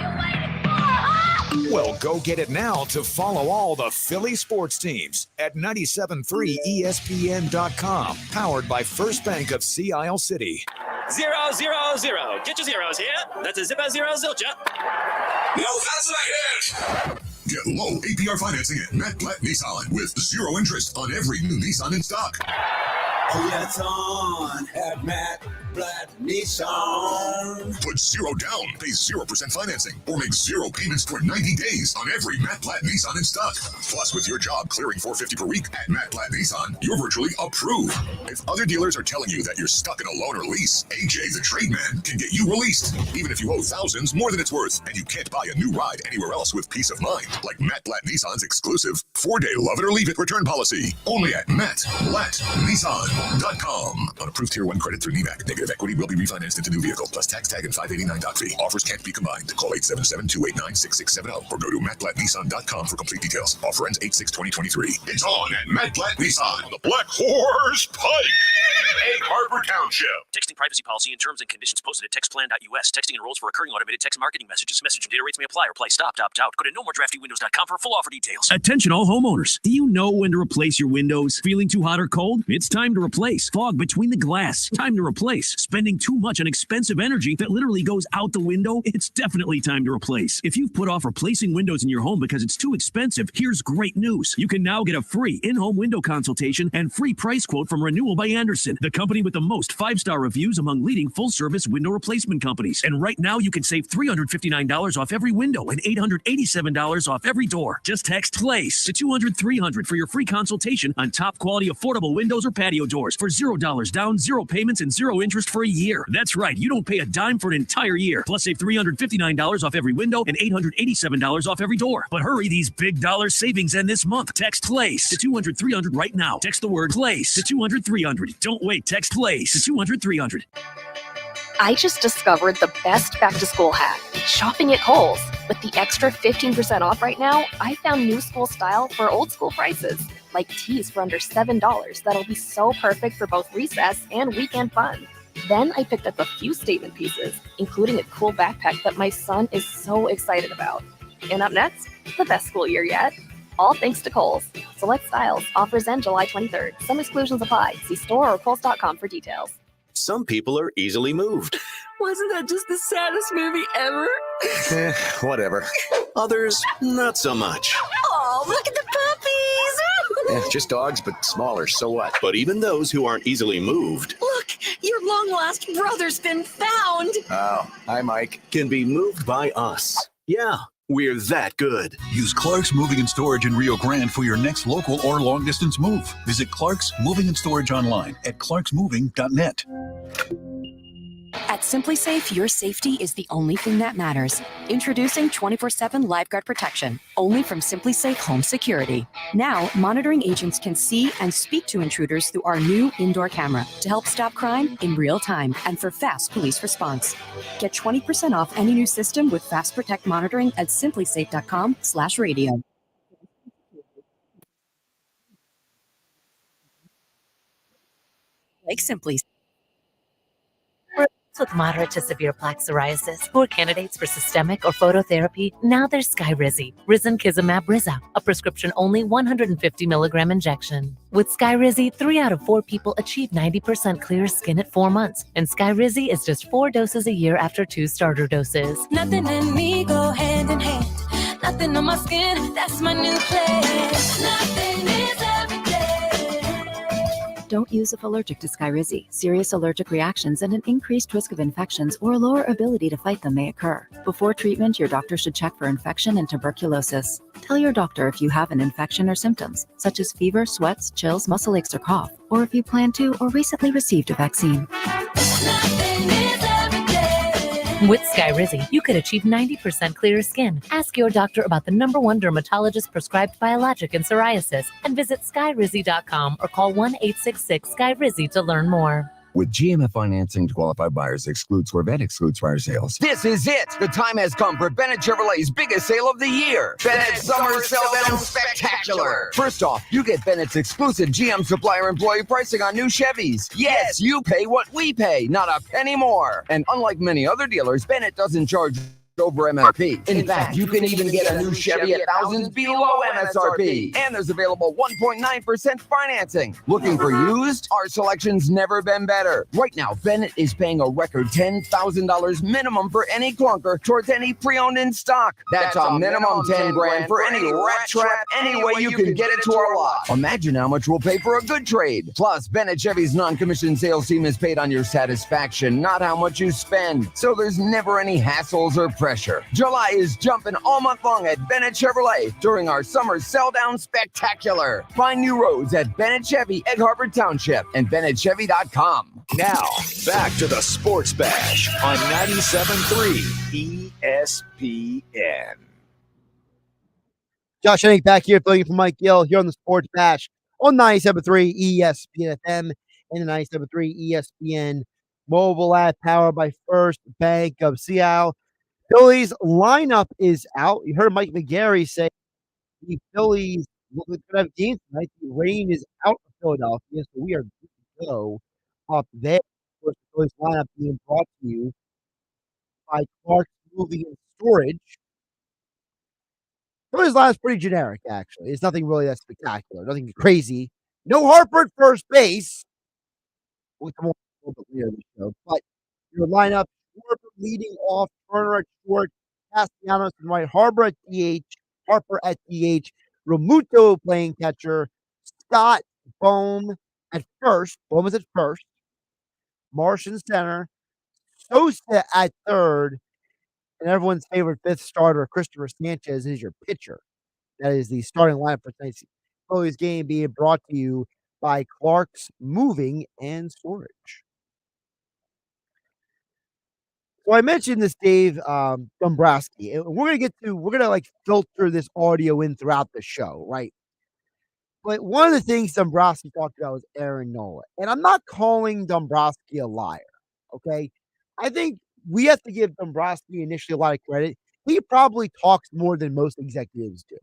Well, go get it now to follow all the Philly sports teams at 97.3ESPN.com, powered by First Bank of Sea Isle City. 0, 0, 0. Get your zeros here. That's a zipper 0 zilcher. No, that's not it. Get low APR financing at Matt Blatt Nissan with 0 interest on every new Nissan in stock. Oh, yeah, it's on at Matt Blatt Nissan. Put 0 down, pay 0% financing, or make 0 payments for 90 days on every Matt Blatt Nissan in stock. Plus, with your job clearing $450 per week at Matt Blatt Nissan, you're virtually approved. If other dealers are telling you that you're stuck in a loan or lease, AJ the Trademan can get you released, even if you owe thousands more than it's worth, and you can't buy a new ride anywhere else with peace of mind, like Matt Blatt Nissan's exclusive 4-day love it or leave it return policy. Only at MattBlattNissan.com. On approved Tier 1 credit through NEMAC. Negative equity will be refinanced into new vehicle plus tax tag and $589 doc fee. Offers can't be combined. Call 877-289-6670 or go to MattBlattNissan.com for complete details. Offer ends 8/6/2023. It's on at Matt Blatt Nissan, the Black Horse Pike, Egg Harbor Township. Texting privacy policy and terms and conditions posted at textplan.us. Texting enrolls for recurring automated text marketing messages. Message and data rates may apply or apply stopped, opt out. Go to nomoredraftywindows.com for full offer details. Attention all homeowners. Do you know when to replace your windows? Feeling too hot or cold? It's time to replace. Fog between the glass. Time to replace. Spending too much on expensive energy that literally goes out the window? It's definitely time to replace. If you've put off replacing windows in your home because it's too expensive, here's great news. You can now get a free in-home window consultation and free price quote from Renewal by Andersen, the company with the most 5-star reviews among leading full-service window replacement companies. And right now you can save $359 off every window and $887 off every door. Just text PLACE to 200-300 for your free consultation on top quality affordable windows or patio doors for $0 down, 0 payments, and 0 interest for a year. That's right, you don't pay a dime for an entire year. Plus save $359 off every window and $887 off every door. But hurry, these big dollar savings end this month. Text PLACE to 200-300 right now. Text the word PLACE to 200-300. Don't wait, text PLACE to 200-300. I just discovered the best back-to-school hack, shopping at Kohl's. With the extra 15% off right now, I found new school style for old school prices, like tees for under $7 that'll be so perfect for both recess and weekend fun. Then I picked up a few statement pieces, including a cool backpack that my son is so excited about. And up next, the best school year yet. All thanks to Kohl's. Select styles. Offers end July 23rd. Some exclusions apply. See store or Kohl's.com for details. Some people are easily moved. Wasn't that just the saddest movie ever? Whatever. Others, not so much. Oh, look at the puppies! Just dogs, but smaller, so what? But even those who aren't easily moved. Look, your long-lost brother's been found! Oh, hi, Mike. Can be moved by us. Yeah, we're that good. Use Clark's Moving and Storage in Rio Grande for your next local or long-distance move. Visit Clark's Moving and Storage online at clarksmoving.net. At SimpliSafe, your safety is the only thing that matters. Introducing 24/7 LiveGuard protection, only from SimpliSafe Home Security. Now, monitoring agents can see and speak to intruders through our new indoor camera to help stop crime in real time and for fast police response. Get 20% off any new system with Fast Protect monitoring at simplisafe.com/radio. Like SimpliSafe. With moderate to severe plaque psoriasis, poor candidates for systemic or phototherapy, now there's Skyrizi, Risankizumab Riza, a prescription-only 150 milligram injection. With Skyrizi, 3 out of 4 people achieve 90% clear skin at 4 months, and Skyrizi is just 4 doses a year after 2 starter doses. Nothing and me go hand in hand. Nothing on my skin, that's my new place. Nothing is every day. Don't use if allergic to Skyrizi. Serious allergic reactions and an increased risk of infections or lower ability to fight them may occur. Before treatment, your doctor should check for infection and tuberculosis. Tell your doctor if you have an infection or symptoms, such as fever, sweats, chills, muscle aches, or cough, or if you plan to or recently received a vaccine. With Skyrizi, you could achieve 90% clearer skin. Ask your doctor about the #1 dermatologist prescribed biologic in psoriasis and visit skyrizi.com or call 1-866-SKYRIZI to learn more. With GMF financing to qualified buyers, excludes Corvette, excludes fire sales. This is it. The time has come for Bennett Chevrolet's biggest sale of the year. Bennett's Summer Sell Down Spectacular. First off, you get Bennett's exclusive GM supplier employee pricing on new Chevys. Yes, you pay what we pay, not a penny more. And unlike many other dealers, Bennett doesn't charge over MSRP. In fact, you can even get a new Chevy at thousands below MSRP. And there's available 1.9% financing. Looking for used? Our selection's never been better. Right now, Bennett is paying a record $10,000 minimum for any clunker towards any pre-owned in stock. That's a minimum 10 grand for any rat trap, any way you can get it to our lot. Imagine how much we'll pay for a good trade. Plus, Bennett Chevy's non-commissioned sales team is paid on your satisfaction, not how much you spend. So there's never any hassles or pressure. July is jumping all month long at Bennett Chevrolet during our summer sell-down spectacular. Find new roads at Bennett Chevy, Egg Harbor Township, and BennettChevy.com. Now, back to the Sports Bash on 97.3 ESPN. Josh Hennig back here filling in for Mike Gill here on the Sports Bash on 97.3 ESPN FM and the 97.3 ESPN mobile app powered by First Bank of Seattle. Phillies lineup is out. You heard Mike McGarry say the Phillies look like they're going to have games tonight. The rain is out of Philadelphia, so we are good to go up there. Of course, the Phillies lineup being brought to you by Clark's Moving and Storage. Phillies lineup's pretty generic, actually. It's nothing really that spectacular, nothing crazy. No Harper at first base. We'll come on a little bit later in the show, but your lineup: Harper leading off, Turner at short, Castellanos and right, Harper at DH, Romuto playing catcher, Scott Bohm at first. Bohm is at first. Marsh in center, Sosa at third, and everyone's favorite fifth starter, Christopher Sanchez, is your pitcher. That is the starting lineup for tonight's Phillies game, being brought to you by Clark's Moving and Storage. So I mentioned this, Dave Dombrowski, and we're gonna like filter this audio in throughout the show, right? But one of the things Dombrowski talked about was Aaron Nola, and I'm not calling Dombrowski a liar. Okay, I think we have to give Dombrowski initially a lot of credit. He probably talks more than most executives do.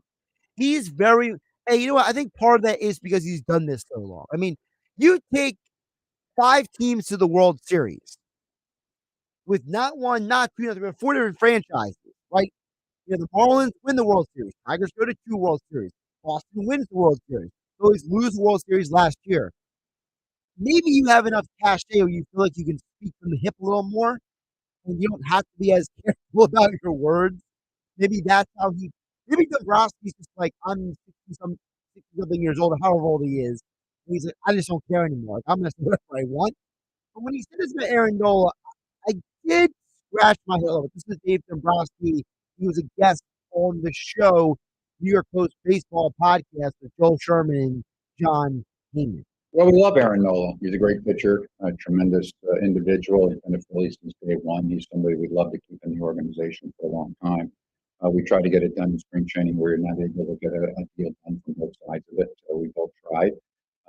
He's very, hey, you know what? I think part of that is because he's done this so long. I mean, you take 5 teams to the World Series with not one, not two, not three, but 4 different franchises, right? You know, the Marlins win the World Series. Tigers go to 2 World Series. Boston wins the World Series. Phillies lose the World Series last year. Maybe you have enough cachet where you feel like you can speak from the hip a little more, and you don't have to be as careful about your words. Maybe that's how maybe Dombrowski's just like, I'm 60-something years old, or however old he is. And he's like, I just don't care anymore. Like, I'm going to say whatever I want. But when he said this about Aaron Nola, I did scratch my head a little bit. This is Dave Dombrowski. He was a guest on the show, New York Post Baseball Podcast with Joel Sherman and John Heyman. Well, we love Aaron Nola. He's a great pitcher, a tremendous individual. He's been a Philly since day one. He's somebody we'd love to keep in the organization for a long time. We tried to get it done in spring training where you're not able to get a deal done from both sides of it. So we both tried.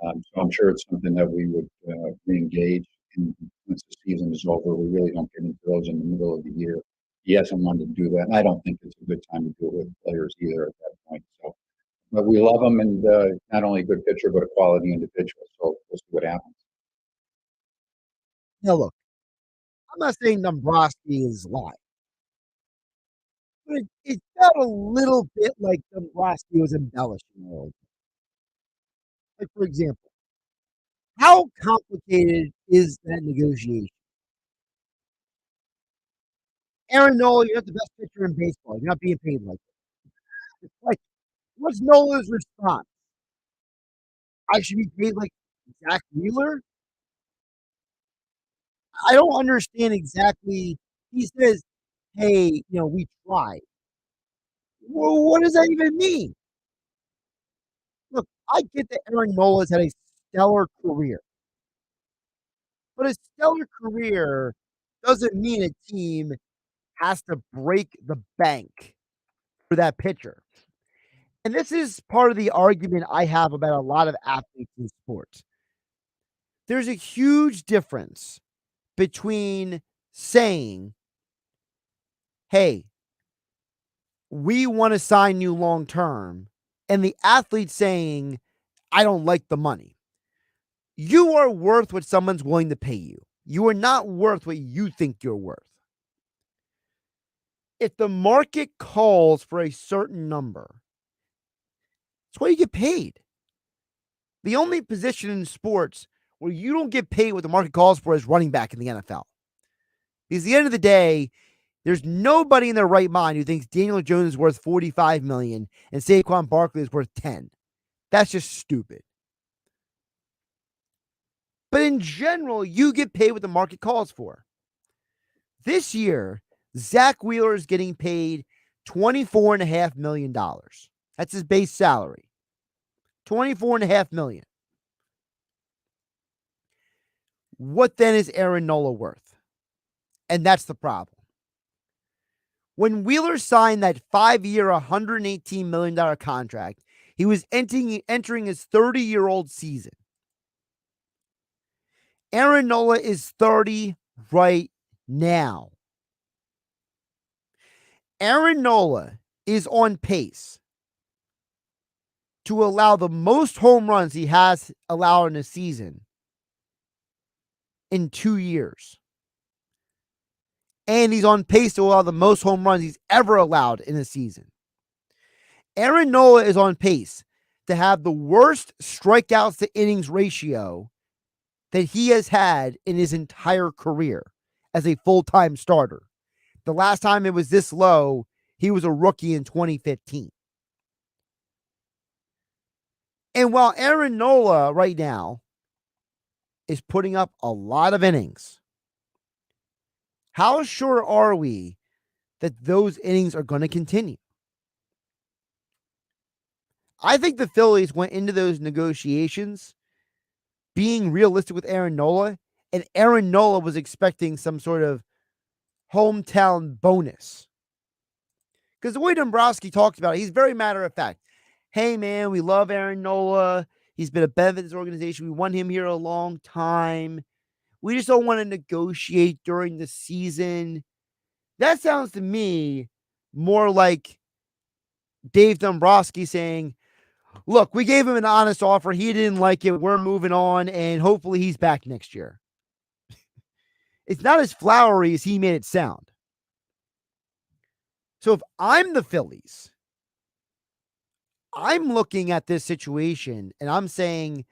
So I'm sure it's something that we would re-engage in once the season is over. We really don't get into those in the middle of the year. He hasn't wanted to do that. And I don't think it's a good time to do it with players either at that point. So, but we love him, and not only a good pitcher, but a quality individual. So we'll see what happens. Now, look, I'm not saying Dombrowski is lying. But it felt a little bit like Dombrowski was embellishing a little bit. Like, for example, how complicated is that negotiation? Aaron Nola, you're not the best pitcher in baseball. You're not being paid like that. It's like, what's Nola's response? I should be paid like Zach Wheeler? I don't understand exactly. He says, hey, we tried. Well, what does that even mean? Look, I get that Aaron Nola's had a stellar career. But a stellar career doesn't mean a team has to break the bank for that pitcher. And this is part of the argument I have about a lot of athletes in sports. There's a huge difference between saying, hey, we want to sign you long term, and the athlete saying, I don't like the money. You are worth what someone's willing to pay you. You are not worth what you think you're worth. if the market calls for a certain number, that's why you get paid. The only position in sports where you don't get paid what the market calls for is running back in the NFL. Because at the end of the day, there's nobody in their right mind who thinks Daniel Jones is worth $45 million and Saquon Barkley is worth 10. That's just stupid. But in general, you get paid what the market calls for. This year, Zach Wheeler is getting paid $24.5 million. That's his base salary. $24.5 million. What then is Aaron Nola worth? And that's the problem. When Wheeler signed that 5-year, $118 million contract, he was entering his 30-year-old season. Aaron Nola is 30 right now. Aaron Nola is on pace to allow the most home runs he has allowed in a season in 2 years. And he's on pace to allow the most home runs he's ever allowed in a season. Aaron Nola is on pace to have the worst strikeouts to innings ratio that he has had in his entire career as a full-time starter. The last time it was this low, he was a rookie in 2015. And while Aaron Nola right now is putting up a lot of innings, how sure are we that those innings are going to continue? I think the Phillies went into those negotiations being realistic with Aaron Nola, and Aaron Nola was expecting some sort of hometown bonus. Because the way Dombrowski talked about it, he's very matter of fact. Hey, man, we love Aaron Nola. He's been a benefit to this organization. We want him here a long time. We just don't want to negotiate during the season. That sounds to me more like Dave Dombrowski saying, look, we gave him an honest offer. He didn't like it. We're moving on, and hopefully he's back next year. It's not as flowery as he made it sound. So if I'm the Phillies, I'm looking at this situation, and I'm saying,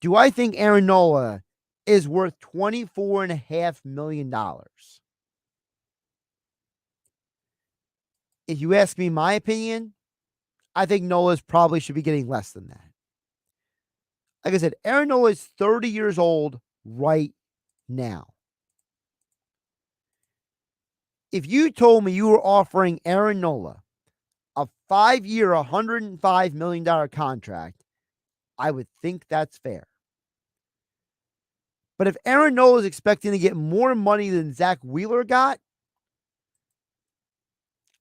do I think Aaron Nola is worth $24.5 million? If you ask me my opinion, I think Nola's probably should be getting less than that. Like I said, Aaron Nola is 30 years old right now. If you told me you were offering Aaron Nola a 5-year, $105 million contract, I would think that's fair. But if Aaron Nola is expecting to get more money than Zach Wheeler got,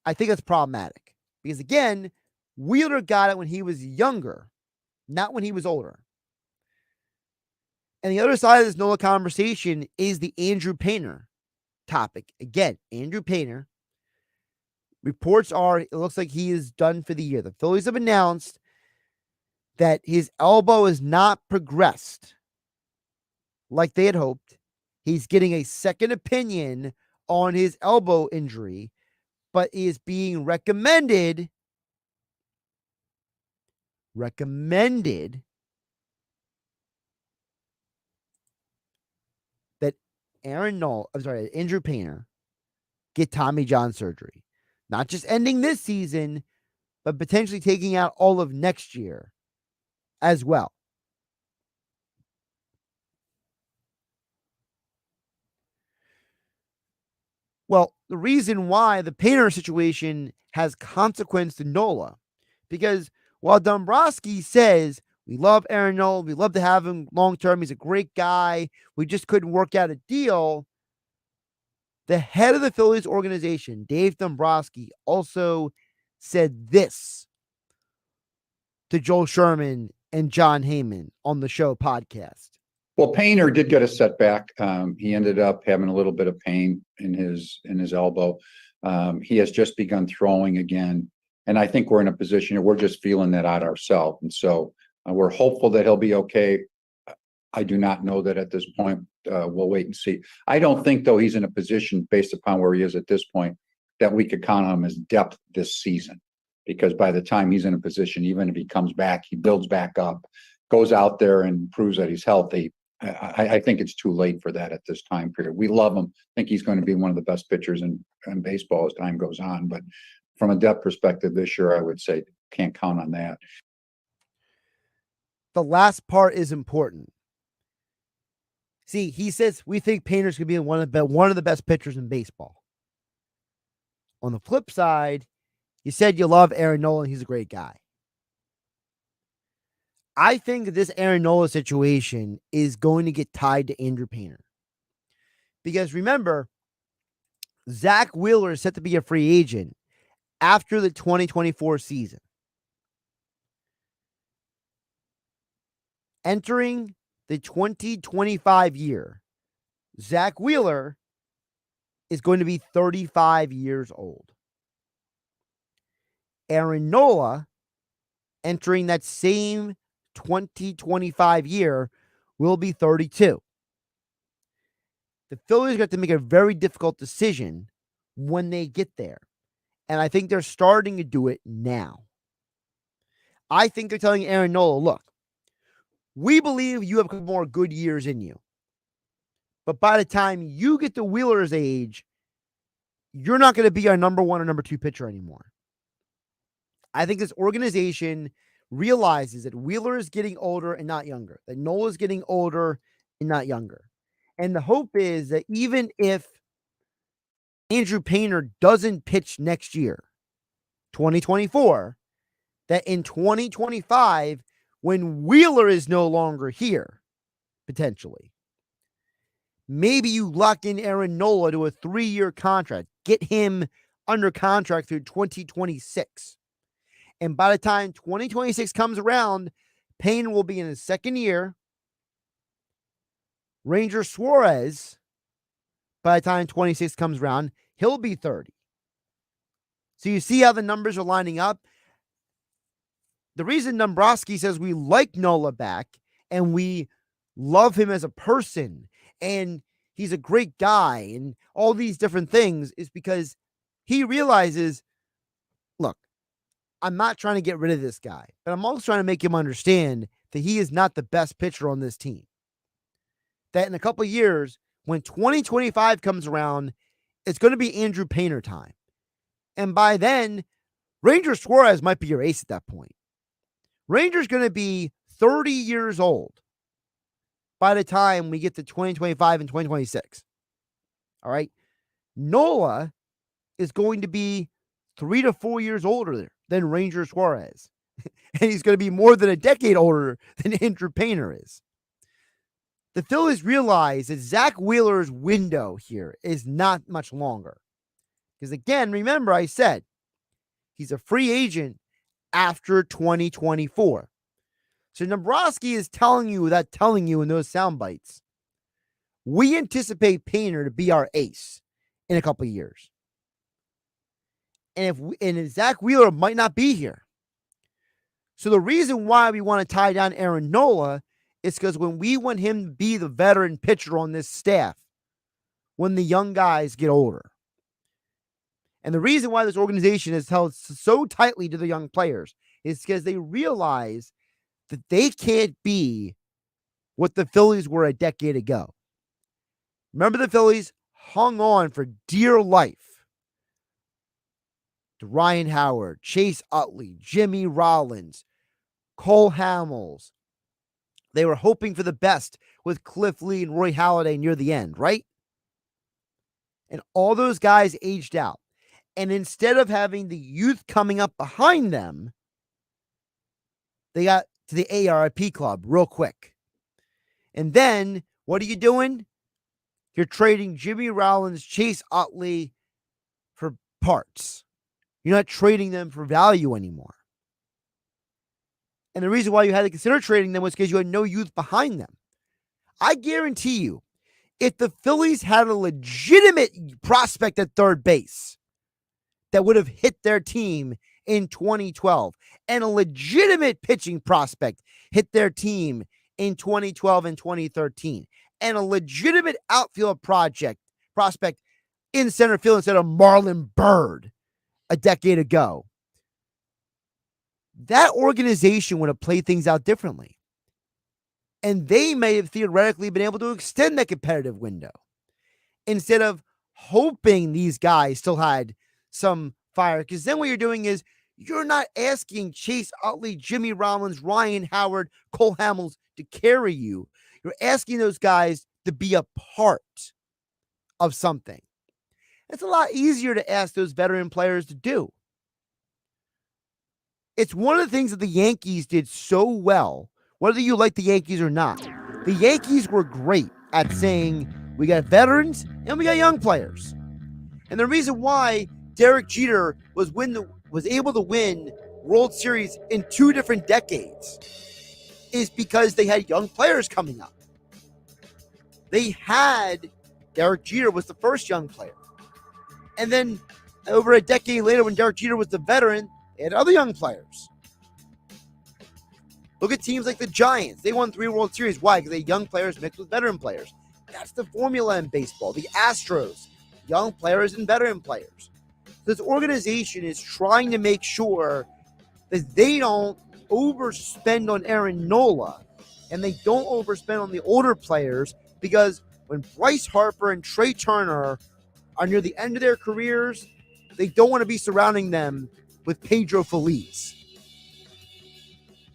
I think that's problematic. Because again, Wheeler got it when he was younger, not when he was older. And the other side of this Nola conversation is the Andrew Painter topic. Again, Andrew Painter, reports are it looks like he is done for the year. The Phillies have announced that his elbow has not progressed like they had hoped. He's getting a second opinion on his elbow injury, but is being recommended that Andrew Painter get Tommy John surgery. Not just ending this season, but potentially taking out all of next year as well. Well, the reason why the Painter situation has consequence to Nola, because while Dombrowski says, we love Aaron Nola, we love to have him long-term, he's a great guy, we just couldn't work out a deal, the head of the Phillies organization, Dave Dombrowski, also said this to Joel Sherman and John Heyman on the show podcast. Well, Painter did get a setback. He ended up having a little bit of pain in his elbow. He has just begun throwing again. And I think we're in a position where we're just feeling that out ourselves. And so we're hopeful that he'll be okay. I do not know that at this point. We'll wait and see. I don't think, though, he's in a position based upon where he is at this point that we could count on him as depth this season, because by the time he's in a position, even if he comes back, he builds back up, goes out there and proves that he's healthy. I think it's too late for that at this time period. We love him. I think he's going to be one of the best pitchers in baseball as time goes on. But from a depth perspective this year, I would say can't count on that. The last part is important. See, he says we think Painter's going to be one of the best pitchers in baseball. On the flip side, you said you love Aaron Nola. He's a great guy. I think that this Aaron Nola situation is going to get tied to Andrew Painter. Because remember, Zach Wheeler is set to be a free agent after the 2024 season. Entering the 2025 year, Zach Wheeler is going to be 35 years old. Aaron Nola, entering that same 2025 year, will be 32. The Phillies got to make a very difficult decision when they get there. And I think they're starting to do it now. I think they're telling Aaron Nola, look, we believe you have a couple more good years in you. But by the time you get to Wheeler's age, you're not going to be our number one or number two pitcher anymore. I think this organization realizes that Wheeler is getting older and not younger, that Nola is getting older and not younger. And the hope is that even if Andrew Painter doesn't pitch next year, 2024, that in 2025, when Wheeler is no longer here, potentially, maybe you lock in Aaron Nola to a 3-year contract, get him under contract through 2026. And by the time 2026 comes around, Painter will be in his second year. Ranger Suarez, by the time 26 comes around, he'll be 30. So you see how the numbers are lining up? The reason Dombrowski says we like Nola back and we love him as a person and he's a great guy and all these different things is because he realizes, look, I'm not trying to get rid of this guy, but I'm also trying to make him understand that he is not the best pitcher on this team. That in a couple of years, when 2025 comes around, it's going to be Andrew Painter time. And by then, Ranger Suarez might be your ace at that point. Ranger's going to be 30 years old by the time we get to 2025 and 2026. All right. Nola is going to be 3 to 4 years older than Ranger Suarez. And he's going to be more than a decade older than Andrew Painter is. The Phillies realize that Zach Wheeler's window here is not much longer. Because again, remember I said, he's a free agent after 2024. So Dombrowski is telling you in those sound bites, we anticipate Painter to be our ace in a couple of years. And if Zach Wheeler might not be here. So the reason why we want to tie down Aaron Nola is because when we want him to be the veteran pitcher on this staff, when the young guys get older. And the reason why this organization is held so tightly to the young players is because they realize that they can't be what the Phillies were a decade ago. Remember, the Phillies hung on for dear life to Ryan Howard, Chase Utley, Jimmy Rollins, Cole Hamels. They were hoping for the best with Cliff Lee and Roy Halladay near the end, right? And all those guys aged out. And instead of having the youth coming up behind them, they got to the ARP club real quick. And then what are you doing? You're trading Jimmy Rollins, Chase Utley for parts. You're not trading them for value anymore. And the reason why you had to consider trading them was because you had no youth behind them. I guarantee you, if the Phillies had a legitimate prospect at third base that would have hit their team in 2012, and a legitimate pitching prospect hit their team in 2012 and 2013, and a legitimate outfield prospect in center field instead of Marlon Byrd a decade ago, that organization would have played things out differently. And they may have theoretically been able to extend that competitive window instead of hoping these guys still had some fire. Because then what you're doing is you're not asking Chase Utley, Jimmy Rollins, Ryan Howard, Cole Hamels to carry you. You're asking those guys to be a part of something. It's a lot easier to ask those veteran players to do. It's one of the things that the Yankees did so well, whether you like the Yankees or not. The Yankees were great at saying, we got veterans and we got young players. And the reason why Derek Jeter was able to win World Series in 2 different decades is because they had young players coming up. Derek Jeter was the first young player. And then over a decade later, when Derek Jeter was the veteran, they had other young players. Look at teams like the Giants. They won 3 World Series. Why? Because they had young players mixed with veteran players. That's the formula in baseball. The Astros, young players and veteran players. This organization is trying to make sure that they don't overspend on Aaron Nola and they don't overspend on the older players, because when Bryce Harper and Trey Turner are near the end of their careers, they don't want to be surrounding them with Pedro Feliz.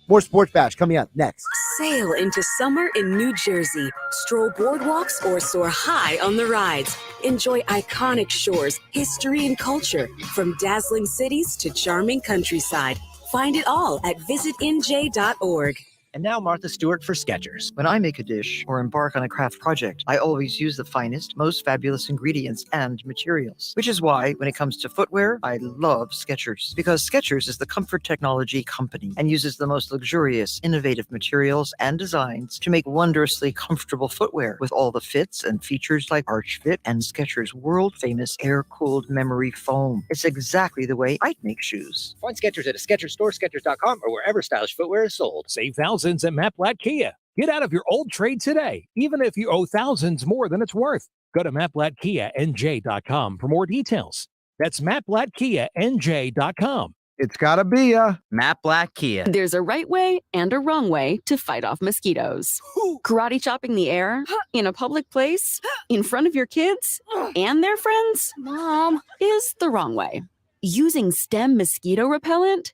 More Sports Bash coming up next. Sail into summer in New Jersey. Stroll boardwalks or soar high on the rides. Enjoy iconic shores, history, and culture, from dazzling cities to charming countryside. Find it all at visitnj.org. And now Martha Stewart for Skechers. When I make a dish or embark on a craft project, I always use the finest, most fabulous ingredients and materials. Which is why, when it comes to footwear, I love Skechers. Because Skechers is the comfort technology company and uses the most luxurious, innovative materials and designs to make wondrously comfortable footwear with all the fits and features like Arch Fit and Skechers' world-famous air-cooled memory foam. It's exactly the way I'd make shoes. Find Skechers at a Skechers store, Skechers.com, or wherever stylish footwear is sold. Save thousands at Matt Blatt Kia. Get out of your old trade today, even if you owe thousands more than it's worth. Go to mattblattkianj.com for more details. That's mattblattkianj.com. It's gotta be a Matt Blatt Kia. There's a right way and a wrong way to fight off mosquitoes. Karate chopping the air, in a public place, in front of your kids and their friends, Mom, is the wrong way. Using Stem mosquito repellent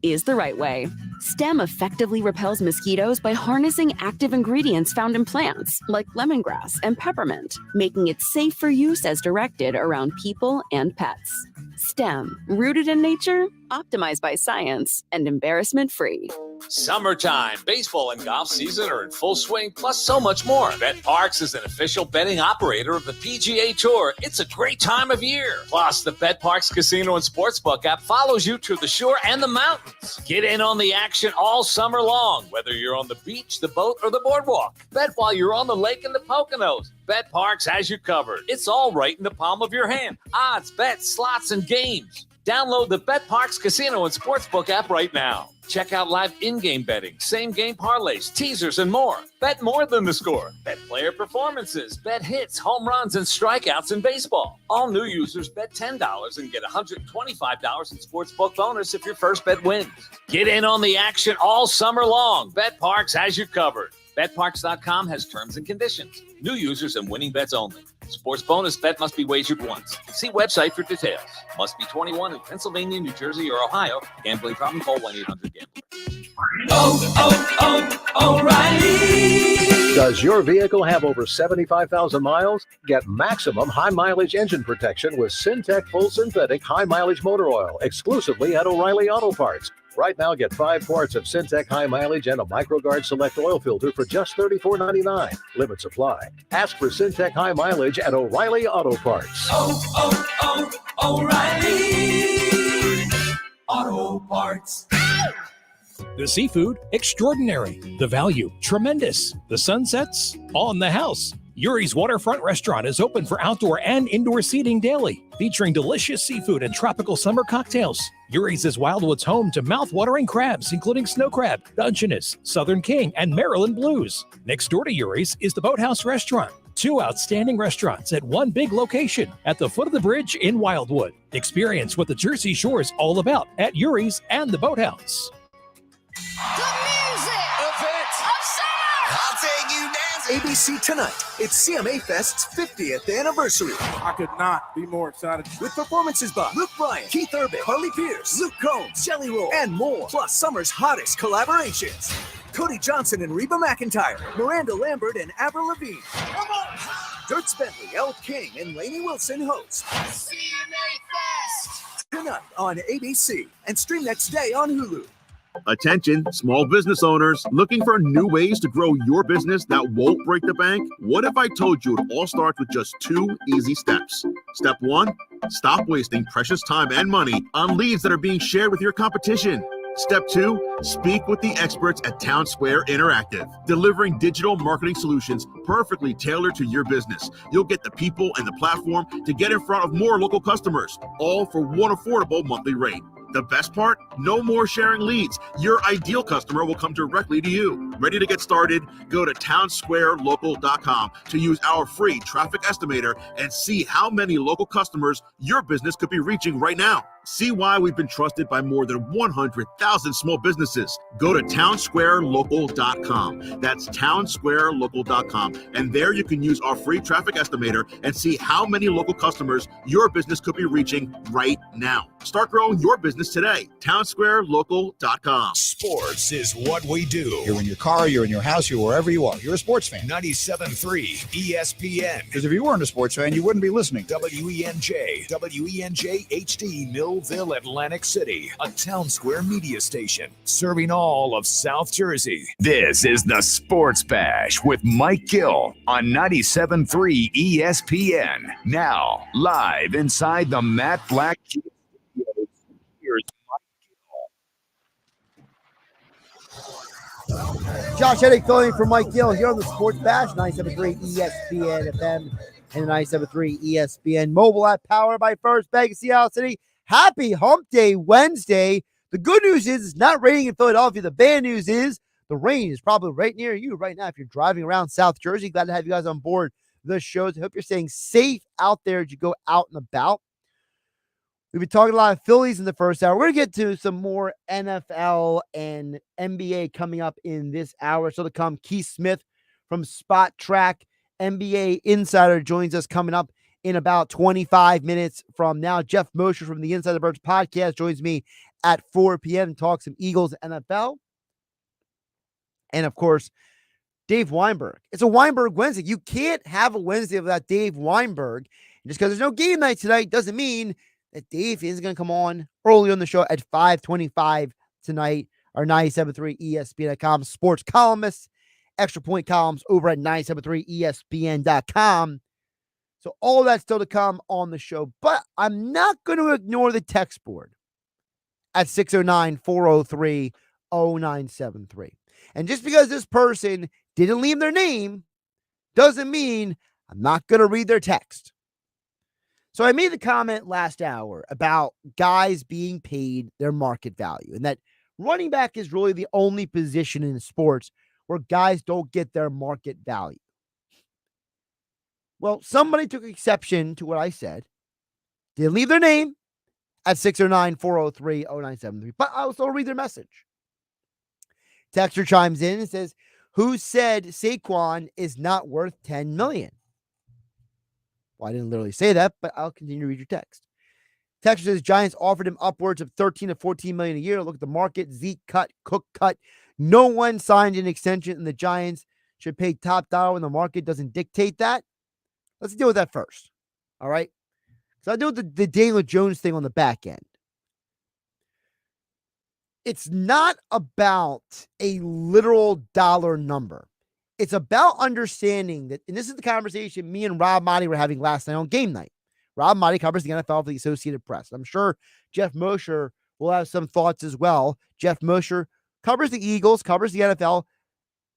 is the right way. Stem effectively repels mosquitoes by harnessing active ingredients found in plants, like lemongrass and peppermint, making it safe for use as directed around people and pets. Stem, rooted in nature, optimized by science, and embarrassment-free. Summertime, baseball and golf season are in full swing, plus so much more. BetParx is an official betting operator of the PGA Tour. It's a great time of year. Plus, the BetParx Casino and Sportsbook app follows you to the shore and the mountains. Get in on the action all summer long, whether you're on the beach, the boat, or the boardwalk. Bet while you're on the lake and the Poconos. BetParx has you covered. It's all right in the palm of your hand. Odds, bets, slots, and games. Download the BetParx Casino and Sportsbook app right now. Check out live in-game betting, same-game parlays, teasers, and more. Bet more than the score. Bet player performances. Bet hits, home runs, and strikeouts in baseball. All new users bet $10 and get $125 in Sportsbook bonus if your first bet wins. Get in on the action all summer long. BetParx has you covered. BetParx.com has terms and conditions. New users and winning bets only. Sports bonus bet must be wagered once. See website for details. Must be 21 in Pennsylvania, New Jersey, or Ohio. Gambling problem? Call 1-800-GAMBLER. O'Reilly. Does your vehicle have over 75,000 miles? Get maximum high mileage engine protection with Syntec Full Synthetic High Mileage Motor Oil exclusively at O'Reilly Auto Parts. Right now, get 5 quarts of Syntec High Mileage and a MicroGuard Select Oil Filter for just $34.99. Limit supply. Ask for Syntec High Mileage at O'Reilly Auto Parts. O'Reilly Auto Parts. The seafood, extraordinary. The value, tremendous. The sunsets, on the house. Yuri's Waterfront Restaurant is open for outdoor and indoor seating daily, featuring delicious seafood and tropical summer cocktails. Yuri's is Wildwood's home to mouth-watering crabs, including snow crab, Dungeness, Southern King, and Maryland Blues. Next door to Yuri's is the Boathouse Restaurant, 2 outstanding restaurants at one big location at the foot of the bridge in Wildwood. Experience what the Jersey Shore is all about at Yuri's and the Boathouse. I'll take you dancing. ABC tonight. It's CMA Fest's 50th anniversary. I could not be more excited. With performances by Luke Bryan, Keith Urban, Harley Pierce, Luke Combs, Jelly Roll, and more. Plus summer's hottest collaborations. Cody Johnson and Reba McEntire, Miranda Lambert and Avril Lavigne. Come on! Dirk Bentley, Elle King, and Lainey Wilson host. CMA Fest! Tonight on ABC and stream next day on Hulu. Attention, small business owners looking for new ways to grow your business that won't break the bank? What if I told you it all starts with just 2 easy steps? Step 1, stop wasting precious time and money on leads that are being shared with your competition. Step 2, speak with the experts at Town Square Interactive, delivering digital marketing solutions perfectly tailored to your business. You'll get the people and the platform to get in front of more local customers, all for one affordable monthly rate. The best part? No more sharing leads. Your ideal customer will come directly to you. Ready to get started? Go to townsquarelocal.com to use our free traffic estimator and see how many local customers your business could be reaching right now. See why we've been trusted by more than 100,000 small businesses. Go to townsquarelocal.com. That's townsquarelocal.com. And there you can use our free traffic estimator and see how many local customers your business could be reaching right now. Start growing your business today. townsquarelocal.com. Sports is what we do. You're in your car, you're in your house, you're wherever you are. You're a sports fan. 97.3 ESPN. Because if you weren't a sports fan, you wouldn't be listening. WENJ HD, Millville, Atlantic City, a Town Square media station, serving all of South Jersey. This is the Sports Bash with Mike Gill on 97.3 ESPN. Now, live inside the Matt Black Studios. Here's Josh Hennig filling in for Mike Gill here on the Sports Bash, 97.3 ESPN FM and the 97.3 ESPN mobile app powered by First Bank of Seattle City. Happy Hump Day Wednesday. The good news is it's not raining in Philadelphia. The bad news is the rain is probably right near you right now if you're driving around South Jersey. Glad to have you guys on board the shows. I hope you're staying safe out there as you go out and about. We've been talking a lot of Phillies in the first hour. We're going to get to some more NFL and NBA coming up in this hour. So to come, Keith Smith from Spotrac, NBA Insider, joins us coming up in about 25 minutes from now. Geoff Mosher from the Inside the Birds podcast joins me at 4 p.m. and talks some Eagles NFL. And, of course, Dave Weinberg. It's a Weinberg Wednesday. You can't have a Wednesday without Dave Weinberg. And just because there's no game night tonight doesn't mean that Dave is going to come on early on the show at 5:25 tonight. Our 97.3 ESPN.com sports columnist, extra point columns over at 97.3 ESPN.com. So all that's still to come on the show, but I'm not going to ignore the text board at 609-403-0973. And just because this person didn't leave their name doesn't mean I'm not going to read their text. So I made the comment last hour about guys being paid their market value and that running back is really the only position in sports where guys don't get their market value. Well, somebody took exception to what I said. Didn't leave their name at 609-403-0973, but I'll still read their message. Texter chimes in and says, who said Saquon is not worth $10 million? Well, I didn't literally say that, but I'll continue to read your text. Texter says Giants offered him upwards of $13 to $14 million a year. Look at the market. Zeke cut, Cook cut. No one signed an extension, and the Giants should pay top dollar when the market doesn't dictate that. Let's deal with that first. All right? So I deal with the Daniel Jones thing on the back end. It's not about a literal dollar number. It's about understanding that, and this is the conversation me and Rob Motti were having last night on game night. Rob Motti covers the NFL for the Associated Press. I'm sure Geoff Mosher will have some thoughts as well. Geoff Mosher covers the Eagles, covers the NFL,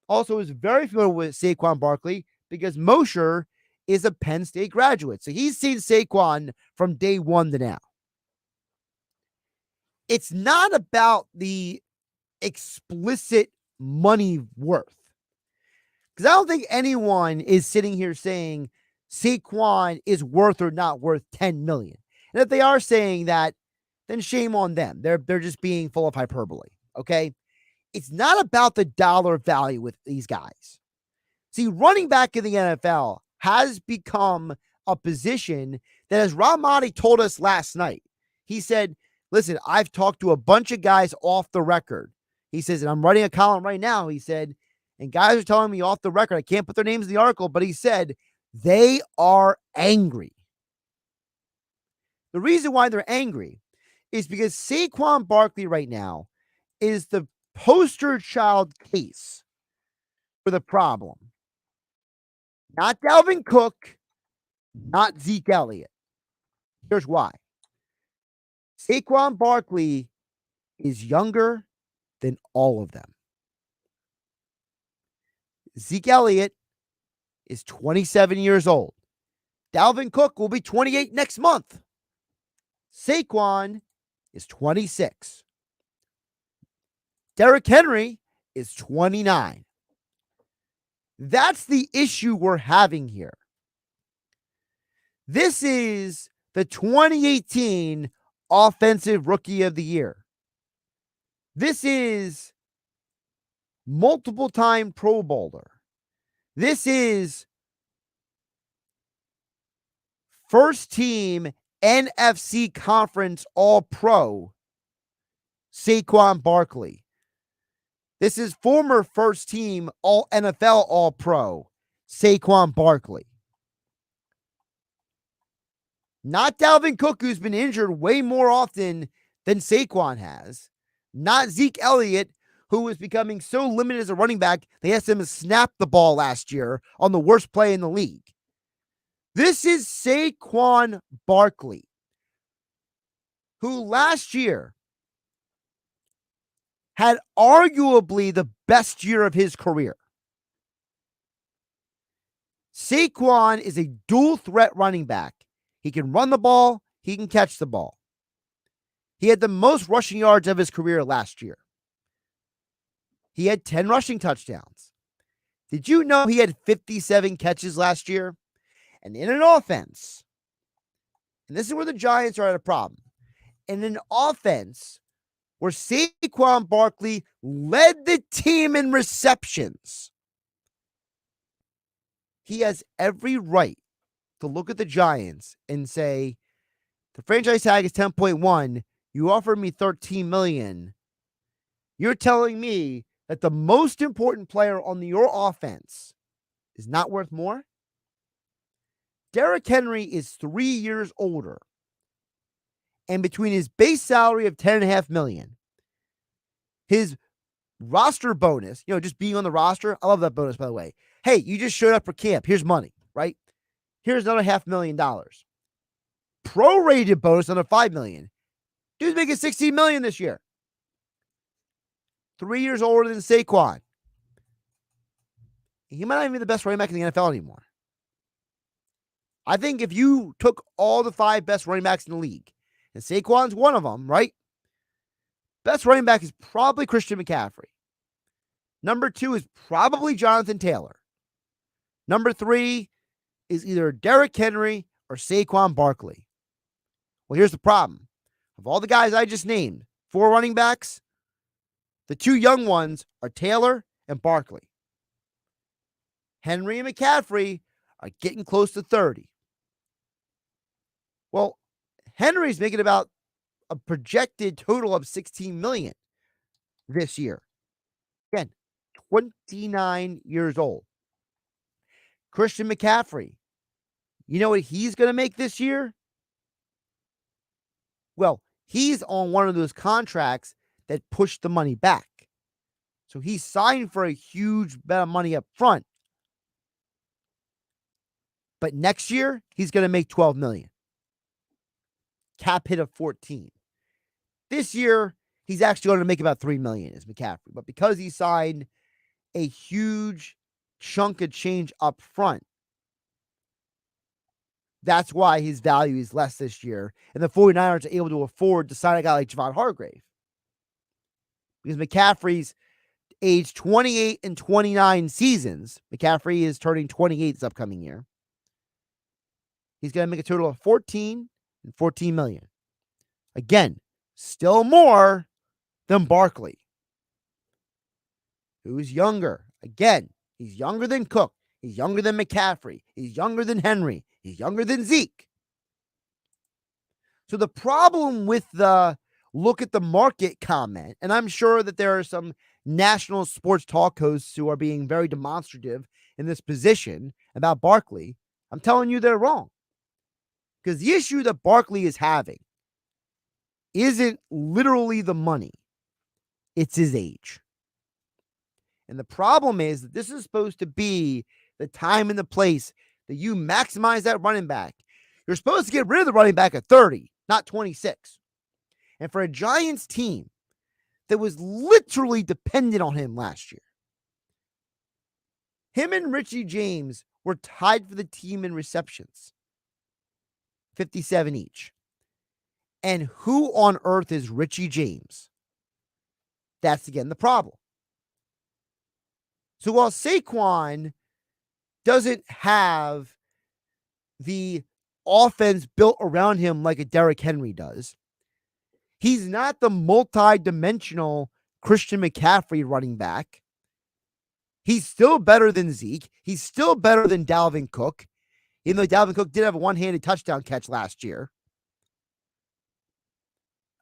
also is very familiar with Saquon Barkley because Mosher is a Penn State graduate. So he's seen Saquon from day one to now. It's not about the explicit money worth. Because I don't think anyone is sitting here saying Saquon is worth or not worth $10 million. And if they are saying that, then shame on them. They're just being full of hyperbole. Okay. It's not about the dollar value with these guys. See, running back in the NFL has become a position that, as Ramadi told us last night, he said, listen, I've talked to a bunch of guys off the record. He says, and I'm writing a column right now. He said, and guys are telling me off the record, I can't put their names in the article, but he said they are angry. The reason why they're angry is because Saquon Barkley right now is the poster child case for the problem. Not Dalvin Cook, not Zeke Elliott. Here's why. Saquon Barkley is younger than all of them. Zeke Elliott is 27 years old. Dalvin Cook will be 28 next month. Saquon is 26. Derrick Henry is 29. That's the issue we're having here. This is the 2018 Offensive Rookie of the Year. This is multiple-time Pro Bowler. This is first-team NFC Conference All-Pro Saquon Barkley. This is former first-team All-NFL All-Pro Saquon Barkley. Not Dalvin Cook, who's been injured way more often than Saquon has. Not Zeke Elliott, who is becoming so limited as a running back, they asked him to snap the ball last year on the worst play in the league. This is Saquon Barkley, who last year had arguably the best year of his career. Saquon is a dual threat running back. He can run the ball, he can catch the ball. He had the most rushing yards of his career last year. He had 10 rushing touchdowns. Did you know he had 57 catches last year? And in an offense, and this is where the Giants are at a problem, in an offense where Saquon Barkley led the team in receptions, he has every right to look at the Giants and say, the franchise tag is 10.1. You offered me $13 million. You're telling me that the most important player on your offense is not worth more? Derrick Henry is 3 years older. And between his base salary of $10.5 million, his roster bonus, just being on the roster, I love that bonus, by the way. Hey, you just showed up for camp. Here's money, right? Here's another $500,000. Prorated bonus on a $5 million. Dude's making $16 million this year. 3 years older than Saquon. He might not even be the best running back in the NFL anymore. I think if you took all the 5 best running backs in the league, and Saquon's one of them, right? Best running back is probably Christian McCaffrey. Number 2 is probably Jonathan Taylor. Number 3 is either Derrick Henry or Saquon Barkley. Well, here's the problem. Of all the guys I just named, 4 running backs, the 2 young ones are Taylor and Barkley. Henry and McCaffrey are getting close to 30. Well, Henry's making about a projected total of $16 million this year. Again, 29 years old. Christian McCaffrey, you know what he's going to make this year? Well, he's on one of those contracts that push the money back. So he's signed for a huge amount of money up front. But next year, he's going to make $12 million. Cap hit of 14. This year, he's actually going to make about $3 million as McCaffrey. But because he signed a huge chunk of change up front, that's why his value is less this year. And the 49ers are able to afford to sign a guy like Javon Hargrave. Because McCaffrey's age 28 and 29 seasons. McCaffrey is turning 28 this upcoming year. He's going to make a total of 14 and 14 million. Again, still more than Barkley, who's younger. Again, he's younger than Cook. He's younger than McCaffrey. He's younger than Henry. He's younger than Zeke. So the problem with the look at the market comment, and I'm sure that there are some national sports talk hosts who are being very demonstrative in this position about Barkley, I'm telling you they're wrong. Because the issue that Barkley is having isn't literally the money. It's his age. And the problem is that this is supposed to be the time and the place that you maximize that running back. You're supposed to get rid of the running back at 30, not 26. And for a Giants team that was literally dependent on him last year, him and Richie James were tied for the team in receptions, 57 each. And who on earth is Richie James? That's again the problem. So while Saquon doesn't have the offense built around him like a Derrick Henry does, he's not the multi-dimensional Christian McCaffrey running back. He's still better than Zeke. He's still better than Dalvin Cook, even though Dalvin Cook did have a one-handed touchdown catch last year.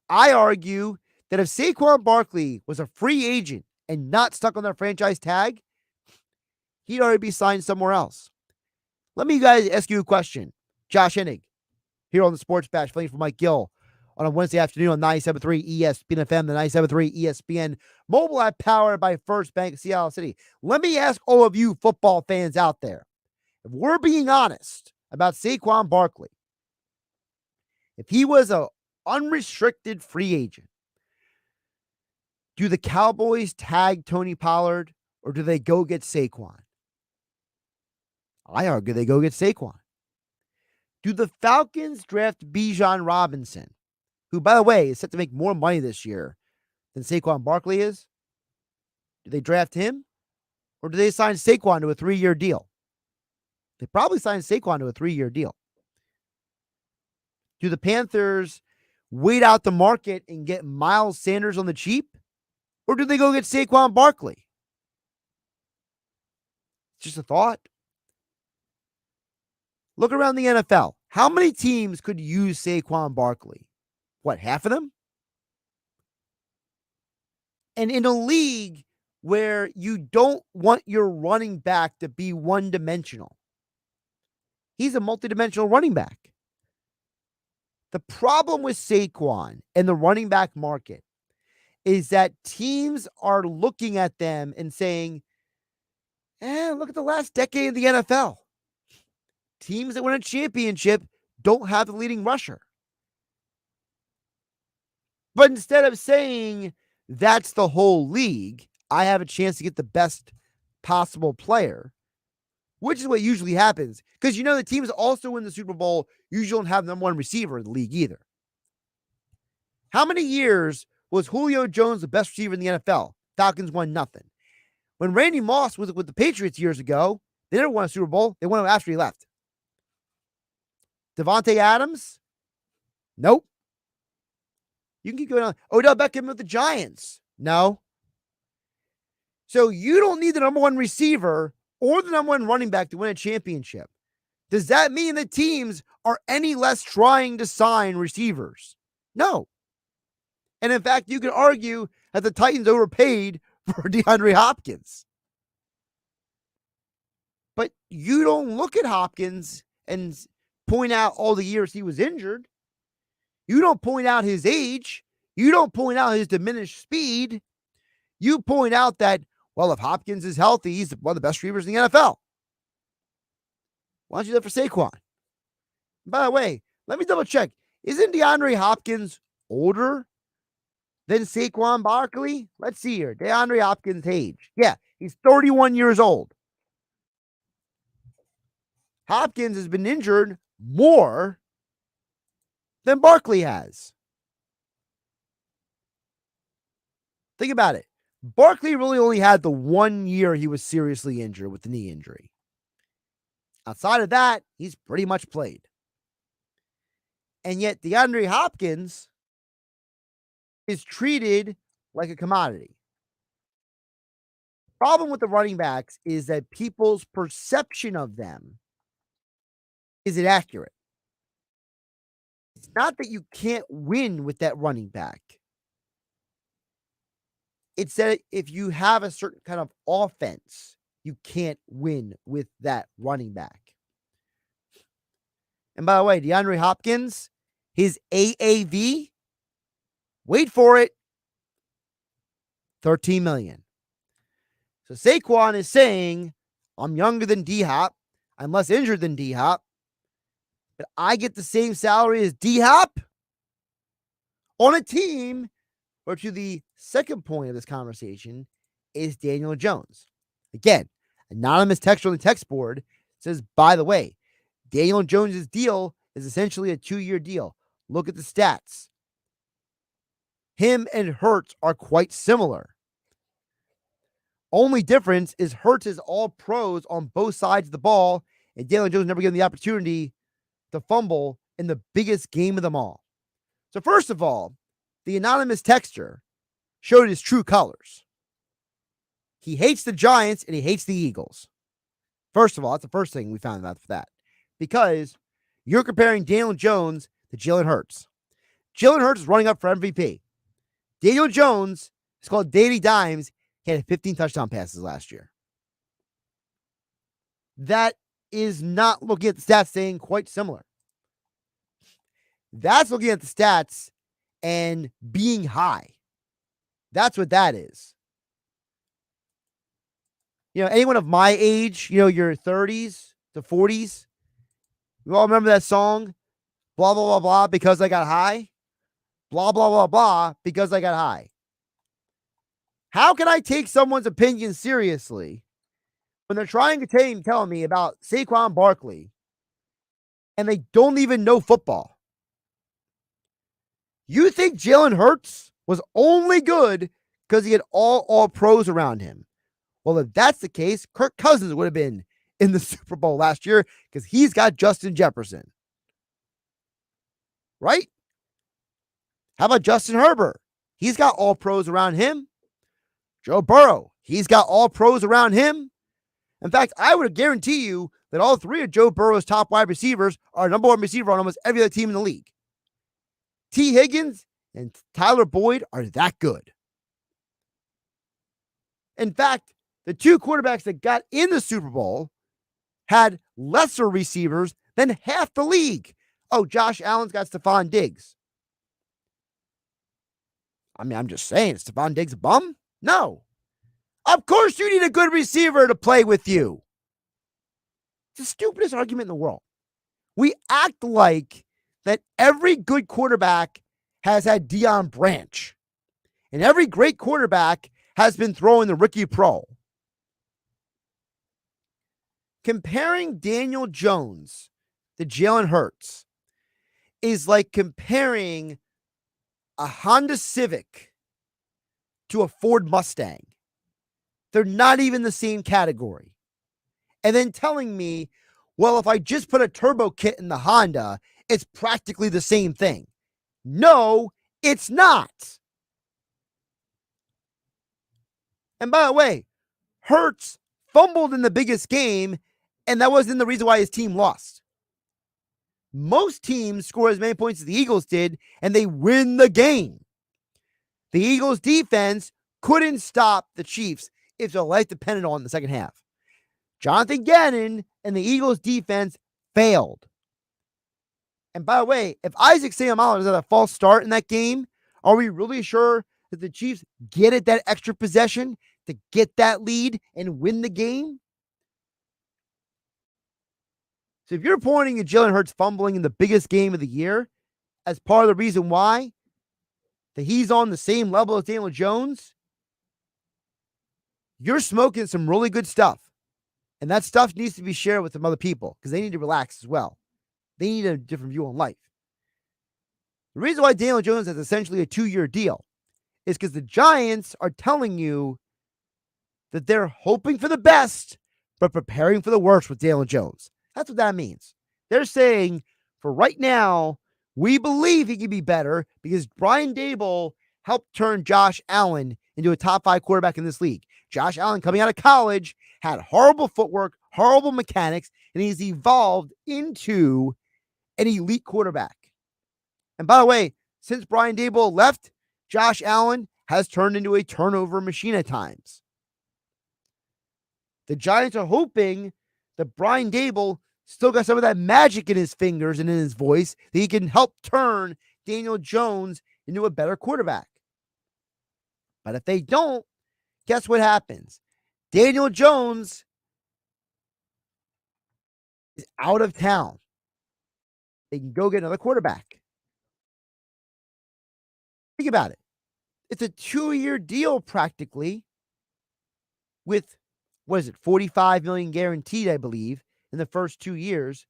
I argue that if Saquon Barkley was a free agent and not stuck on their franchise tag, he'd already be signed somewhere else. Let me guys ask you a question. Josh Hennig, here on the Sports Bash, playing for Mike Gill on a Wednesday afternoon on 97.3 ESPN FM, the 97.3 ESPN mobile app powered by First Bank of Seattle City. Let me ask all of you football fans out there, if we're being honest about Saquon Barkley, if he was an unrestricted free agent, do the Cowboys tag Tony Pollard or do they go get Saquon? I argue they go get Saquon. Do the Falcons draft Bijan Robinson, who, by the way, is set to make more money this year than Saquon Barkley is? Do they draft him or do they sign Saquon to a 3-year deal? They probably sign Saquon to a 3-year deal. Do the Panthers wait out the market and get Miles Sanders on the cheap? Or do they go get Saquon Barkley? It's just a thought. Look around the NFL. How many teams could use Saquon Barkley? What, half of them? And in a league where you don't want your running back to be one-dimensional, he's a multidimensional running back. The problem with Saquon and the running back market is that teams are looking at them and saying, look at the last decade of the NFL. Teams that win a championship don't have the leading rusher. But instead of saying that's the whole league, I have a chance to get the best possible player, which is what usually happens. Because the teams also win the Super Bowl usually don't have the number one receiver in the league either. How many years was Julio Jones the best receiver in the NFL? Falcons won nothing. When Randy Moss was with the Patriots years ago, they never won a Super Bowl. They won it after he left. Devontae Adams? Nope. You can keep going on. Odell Beckham with the Giants? No. So you don't need the number one receiver or the number one running back to win a championship. Does that mean that teams are any less trying to sign receivers? No. And in fact, you could argue that the Titans overpaid for DeAndre Hopkins. But you don't look at Hopkins and point out all the years he was injured. You don't point out his age. You don't point out his diminished speed. You point out that, well, if Hopkins is healthy, he's one of the best receivers in the NFL. Why don't you do that for Saquon? By the way, let me double check. Isn't DeAndre Hopkins older than Saquon Barkley? Let's see here. DeAndre Hopkins' age. Yeah, he's 31 years old. Hopkins has been injured more than Barkley has. Think about it. Barkley really only had the 1 year he was seriously injured with the knee injury. Outside of that, he's pretty much played. And yet DeAndre Hopkins is treated like a commodity. The problem with the running backs is that people's perception of them is inaccurate. It's not that you can't win with that running back. It's that if you have a certain kind of offense, you can't win with that running back. And by the way, DeAndre Hopkins, his AAV, wait for it, $13 million. So Saquon is saying, I'm younger than D-Hop, I'm less injured than D-Hop, but I get the same salary as D-Hop on a team where, to the second point of this conversation, is Daniel Jones. Again, anonymous texter on the text board says, by the way, Daniel Jones' deal is essentially a 2-year deal. Look at the stats. Him and Hurts are quite similar. Only difference is Hurts is all pros on both sides of the ball, and Daniel Jones never given the opportunity to fumble in the biggest game of them all. So first of all, the anonymous texter showed his true colors. He hates the Giants and he hates the Eagles. First of all, that's the first thing we found out for that. Because you're comparing Daniel Jones to Jalen Hurts. Jalen Hurts is running up for MVP. Daniel Jones is called Danny Dimes. He had 15 touchdown passes last year. That is not looking at the stats saying quite similar. That's looking at the stats and being high. That's what that is. Anyone of my age, your 30s to 40s, you all remember that song? Blah, blah, blah, blah, because I got high. Blah, blah, blah, blah, because I got high. How can I take someone's opinion seriously when they're trying to tell me about Saquon Barkley and they don't even know football? You think Jalen Hurts was only good because he had all pros around him? Well, if that's the case, Kirk Cousins would have been in the Super Bowl last year because he's got Justin Jefferson. Right? How about Justin Herbert? He's got all pros around him. Joe Burrow, he's got all pros around him. In fact, I would guarantee you that all three of Joe Burrow's top wide receivers are number one receiver on almost every other team in the league. T. Higgins and Tyler Boyd are that good. In fact, the two quarterbacks that got in the Super Bowl had lesser receivers than half the league. Oh, Josh Allen's got Stephon Diggs. I'm just saying, is Stephon Diggs a bum? No. Of course you need a good receiver to play with you. It's the stupidest argument in the world. We act like that every good quarterback has had Deion Branch. And every great quarterback has been throwing the rookie pro. Comparing Daniel Jones to Jalen Hurts is like comparing a Honda Civic to a Ford Mustang. They're not even the same category. And then telling me, well, if I just put a turbo kit in the Honda, it's practically the same thing. No, it's not. And by the way, Hurts fumbled in the biggest game, and that wasn't the reason why his team lost. Most teams score as many points as the Eagles did, and they win the game. The Eagles' defense couldn't stop the Chiefs if their life depended on the second half. Jonathan Gannon and the Eagles' defense failed. And by the way, if Isaac Seumalo is at a false start in that game, are we really sure that the Chiefs get it that extra possession to get that lead and win the game? So if you're pointing at Jalen Hurts fumbling in the biggest game of the year as part of the reason why that he's on the same level as Daniel Jones, you're smoking some really good stuff. And that stuff needs to be shared with some other people because they need to relax as well. They need a different view on life. The reason why Daniel Jones has essentially a 2-year deal is because the Giants are telling you that they're hoping for the best, but preparing for the worst with Daniel Jones. That's what that means. They're saying, for right now, we believe he can be better because Brian Daboll helped turn Josh Allen into a top 5 quarterback in this league. Josh Allen, coming out of college, had horrible footwork, horrible mechanics, and he's evolved into an elite quarterback. And by the way, since Brian Daboll left, Josh Allen has turned into a turnover machine at times. The Giants are hoping that Brian Daboll still got some of that magic in his fingers and in his voice that he can help turn Daniel Jones into a better quarterback. But if they don't, guess what happens? Daniel Jones is out of town. They can go get another quarterback. Think about it. It's a 2-year deal practically with, what is it, $45 million guaranteed, I believe, in the first 2 years.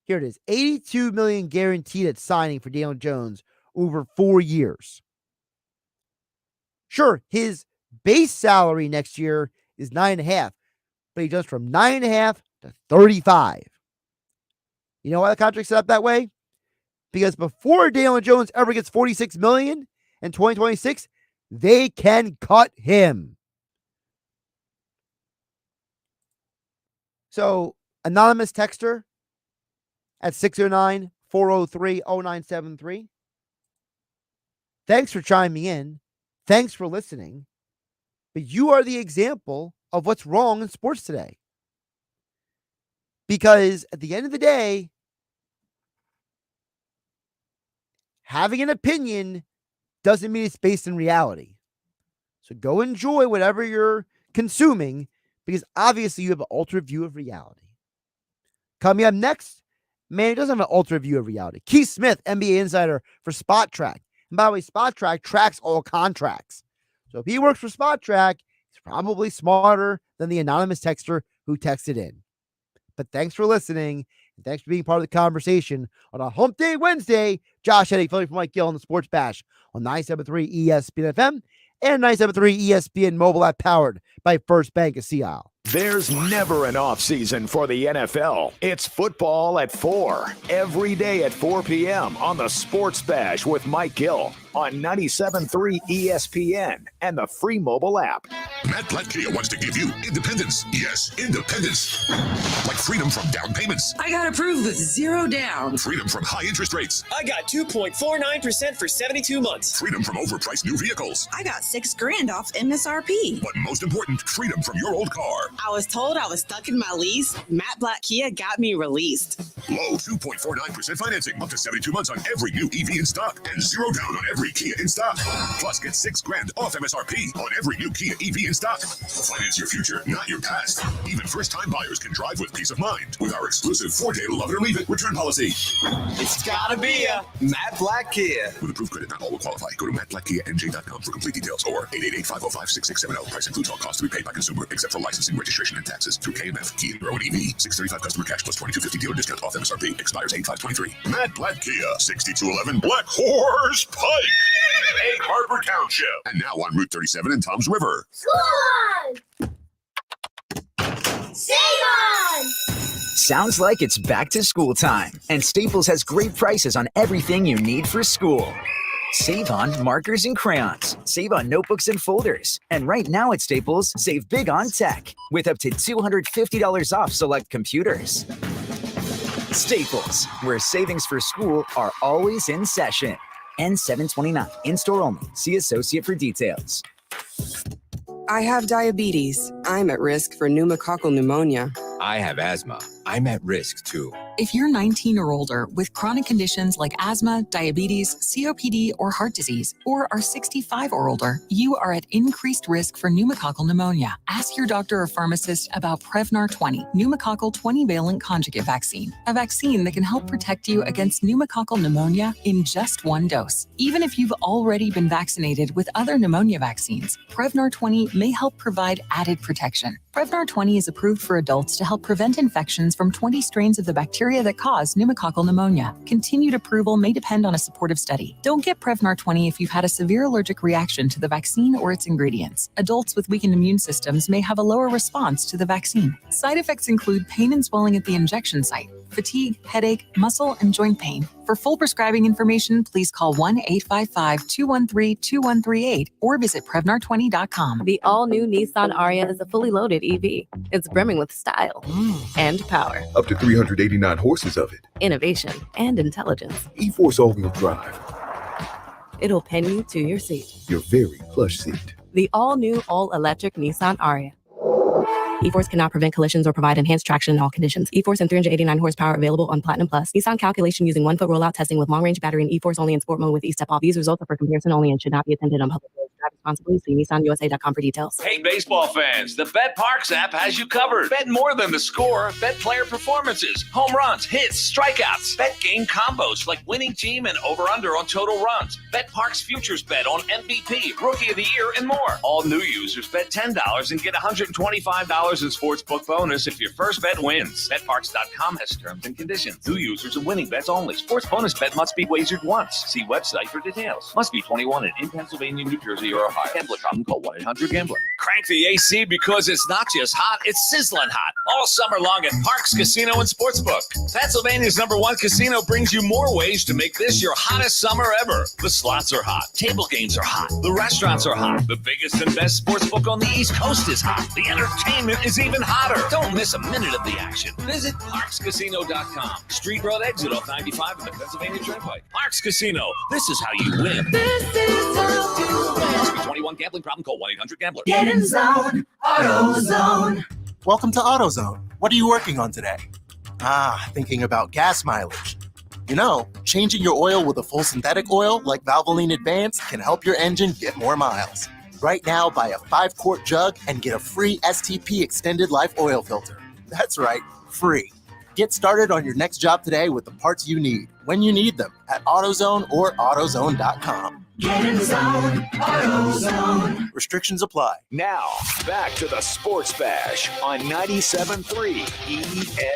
Here it is, $82 million guaranteed at signing for Daniel Jones over 4 years. Sure, his base salary next year is 9.5, but he jumps from 9.5 to 35. You know why the contract's set up that way? Because before Daniel Jones ever gets $46 million in 2026, they can cut him. So, anonymous texter at 609-403-0973. Thanks for chiming in. Thanks for listening. But you are the example of what's wrong in sports today. Because at the end of the day, having an opinion doesn't mean it's based in reality. So go enjoy whatever you're consuming, because obviously you have an alternate view of reality. Coming up next, man, he doesn't have an alternate view of reality. Keith Smith, NBA insider for Spotrac. And by the way, Spotrac tracks all contracts. So if he works for Spotrac, he's probably smarter than the anonymous texter who texted in. But thanks for listening, and thanks for being part of the conversation on a Hump Day Wednesday. Josh Hennig, filling for Mike Gill on the Sports Bash on 97.3 ESPN FM and 97.3 ESPN mobile app, powered by First Bank of Sea Isle. There's never an offseason for the NFL. It's football at 4, every day at 4 p.m. on the Sports Bash with Mike Gill on 97.3 ESPN and the free mobile app. Matt Blatt Kia wants to give you independence. Yes, independence. Like freedom from down payments. I got approved with 0 down. Freedom from high interest rates. I got 2.49% for 72 months. Freedom from overpriced new vehicles. I got $6,000 off MSRP. But most important, freedom from your old car. I was told I was stuck in my lease. Matt Blatt Kia got me released. Low 2.49% financing, up to 72 months on every new EV in stock, and 0 down on every Kia in stock. Plus, get $6,000 off MSRP on every new Kia EV in stock. Finance your future, not your past. Even first-time buyers can drive with peace of mind with our exclusive 4-day love it or leave it return policy. It's gotta be a Matt Blatt Kia. With approved credit, not all will qualify. Go to mattblackkianj.com for complete details, or 888-505-6670. Price includes all costs to be paid by consumer, except for licensing, registration, and taxes through KMF, Kia, Rowan EV. $635 customer cash plus $22.50 dealer discount off MSRP. Expires 8/5/23. Matt Blatt Kia, 6211 Black Horse Pike, Egg Harbor Township, and now on Route 37 in Toms River. School on! Save on! Sounds like it's back to school time, and Staples has great prices on everything you need for school. Save on markers and crayons. Save on notebooks and folders. And right now at Staples, save big on tech with up to $250 off select computers. Staples, where savings for school are always in session. N729, in-store only. See associate for details. I have diabetes. I'm at risk for pneumococcal pneumonia. I have asthma. I'm at risk too. If you're 19 or older with chronic conditions like asthma, diabetes, COPD, or heart disease, or are 65 or older, you are at increased risk for pneumococcal pneumonia. Ask your doctor or pharmacist about Prevnar 20, pneumococcal 20-valent conjugate vaccine, a vaccine that can help protect you against pneumococcal pneumonia in just 1 dose. Even if you've already been vaccinated with other pneumonia vaccines, Prevnar 20 may help provide added protection. Prevnar 20 is approved for adults to help prevent infections from 20 strains of the bacteria that cause pneumococcal pneumonia. Continued approval may depend on a supportive study. Don't get Prevnar 20 if you've had a severe allergic reaction to the vaccine or its ingredients. Adults with weakened immune systems may have a lower response to the vaccine. Side effects include pain and swelling at the injection site, fatigue, headache, muscle, and joint pain. For full prescribing information, please call 1-855-213-2138 or visit Prevnar20.com. The all-new Nissan Ariya is a fully loaded EV. It's brimming with style and power, Up to 389 horses of it. innovation, and intelligence. E-Force all-wheel drive. It'll pin you to your seat. Your very plush seat. The all-new, all-electric Nissan Ariya. E-Force cannot prevent collisions or provide enhanced traction in all conditions. E-Force and 389 horsepower available on Platinum Plus. Nissan calculation using 1-foot rollout testing with long-range battery and E-Force only in sport mode with E-Step off. These results are for comparison only and should not be attended on public roads. Drive responsibly. See NissanUSA.com for details. Hey, baseball fans, the Bet Parks app has you covered. Bet more than the score. Bet player performances, home runs, hits, strikeouts. Bet game combos like winning team and over-under on total runs. Bet Parks futures bet on MVP, Rookie of the Year, and more. All new users bet $10 and get $125 in sportsbook bonus if your first bet wins. BetParks.com has terms and conditions. New users and winning bets only. Sports bonus bet must be wagered once. See website for details. Must be 21 and in Pennsylvania, New Jersey, or Ohio. Gambler problem, call 1-800-GAMBLER. Crank the AC because it's not just hot, it's sizzling hot. All summer long at Parks Casino and Sportsbook. Pennsylvania's #1 casino brings you more ways to make this your hottest summer ever. The slots are hot. Table games are hot. The restaurants are hot. The biggest and best sportsbook on the East Coast is hot. The entertainment is even hotter. Don't miss a minute of the action. Visit ParksCasino.com. Street Road exit off 95 in the Pennsylvania Turnpike. Parks Casino. This is how you win. This is how you win. Must be 21. Gambling problem? Call 1-800-GAMBLER. Get in zone, AutoZone. Welcome to AutoZone. What are you working on today? Thinking about gas mileage. You know, changing your oil with a full synthetic oil like Valvoline Advanced can help your engine get more miles. Right now, buy a 5-quart jug and get a free STP Extended Life Oil Filter. That's right, free. Get started on your next job today with the parts you need, when you need them, at AutoZone or AutoZone.com. Get in zone, AutoZone. Restrictions apply. Now, back to the Sports Bash on 97.3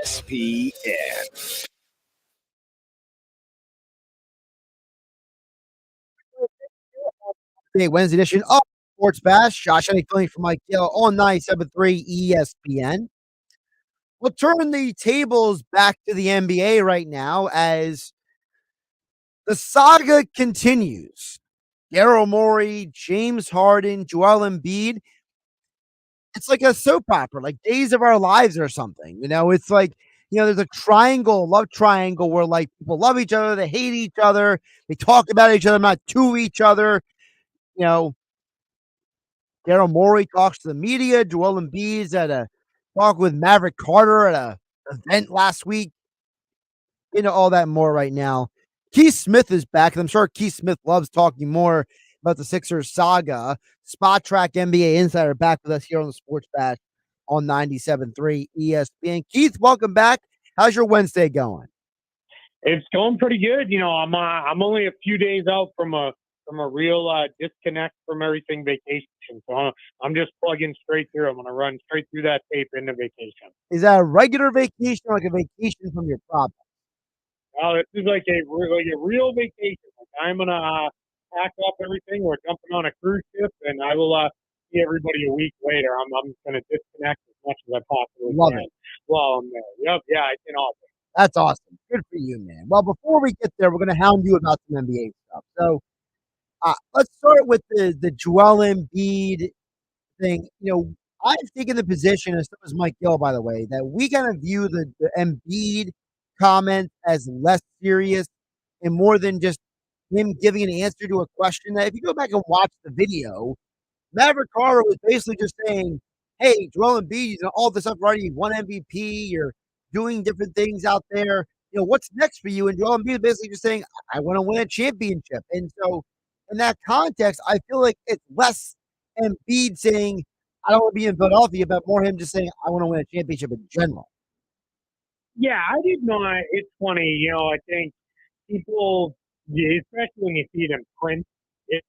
ESPN. Wednesday edition of Sports Bash. Josh Hennig filling for Mike Gill on 97.3 ESPN. We'll turn the tables back to the NBA right now as the saga continues. Daryl Morey, James Harden, Joel Embiid. It's like a soap opera, like Days of Our Lives or something. You know, it's like, there's a love triangle where like people love each other, they hate each other, they talk about each other, not to each other. Daryl Morey talks to the media. Joel Embiid's at a talk with Maverick Carter at an event last week. All that and more right now. Keith Smith is back, and I'm sure Keith Smith loves talking more about the Sixers saga. Spotrac NBA Insider back with us here on the Sports Bash on 97.3 ESPN. Keith, welcome back. How's your Wednesday going? It's going pretty good. I'm only a few days out from a real disconnect from everything vacation. So I'm just plugging straight through. I'm going to run straight through that tape into vacation. Is that a regular vacation or like a vacation from your problem? Well, this is like a real vacation. I'm going to pack up everything. We're jumping on a cruise ship, and I will see everybody a week later. I'm going to disconnect as much as I possibly Love can it. while I'm there. Yep, yeah, I can all. That's awesome. Good for you, man. Well, before we get there, we're going to hound you about some NBA stuff. So let's start with the Joel Embiid thing. I've taken the position, as so as Mike Gill, by the way, that we got to view the Embiid comment as less serious and more than just him giving an answer to a question. That if you go back and watch the video, Maverick Carter was basically just saying, hey, Joel Embiid, all this stuff already, you've won MVP, you're doing different things out there. What's next for you? And Joel Embiid is basically just saying, I want to win a championship. And so in that context, I feel like it's less Embiid saying, I don't want to be in Philadelphia, but more him just saying, I want to win a championship in general. Yeah, I did not. It's funny, I think people, especially when you see it in print, it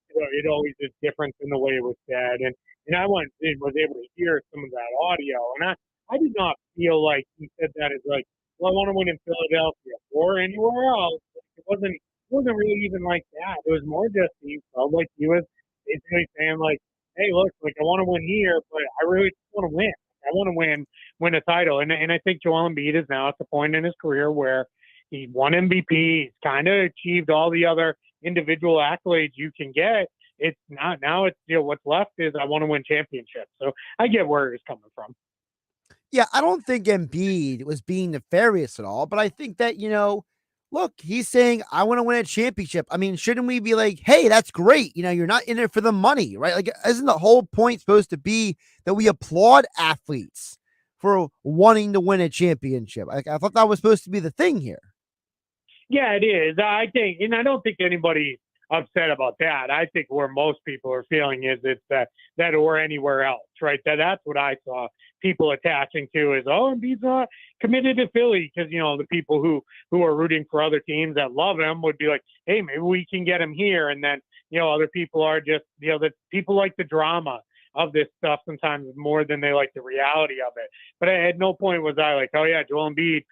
always is different than the way it was said. And I was able to hear some of that audio. And I did not feel like he said that as like, well, I want to win in Philadelphia or anywhere else. It wasn't really even like that. It was more just he felt like he was basically saying like, hey, look, like I want to win here, but I really just want to win. I want to win a title. And I think Joel Embiid is now at the point in his career where he won MVP. He's kind of achieved all the other individual accolades you can get. It's not now. It's what's left is I want to win championships. So I get where he's coming from. Yeah, I don't think Embiid was being nefarious at all, but I think that, look, he's saying, I want to win a championship. I mean, shouldn't we be like, hey, that's great. You're not in it for the money, right? Like, isn't the whole point supposed to be that we applaud athletes for wanting to win a championship? I thought that was supposed to be the thing here. Yeah, it is. I think, and I don't think anybody's upset about that. I think where most people are feeling is it's that or anywhere else, right? That's what I saw people attaching to is, oh, Embiid's not committed to Philly because, the people who are rooting for other teams that love him would be like, hey, maybe we can get him here. And then, other people are just, that people like the drama of this stuff sometimes more than they like the reality of it. But at no point was I like, oh yeah, Joel Embiid,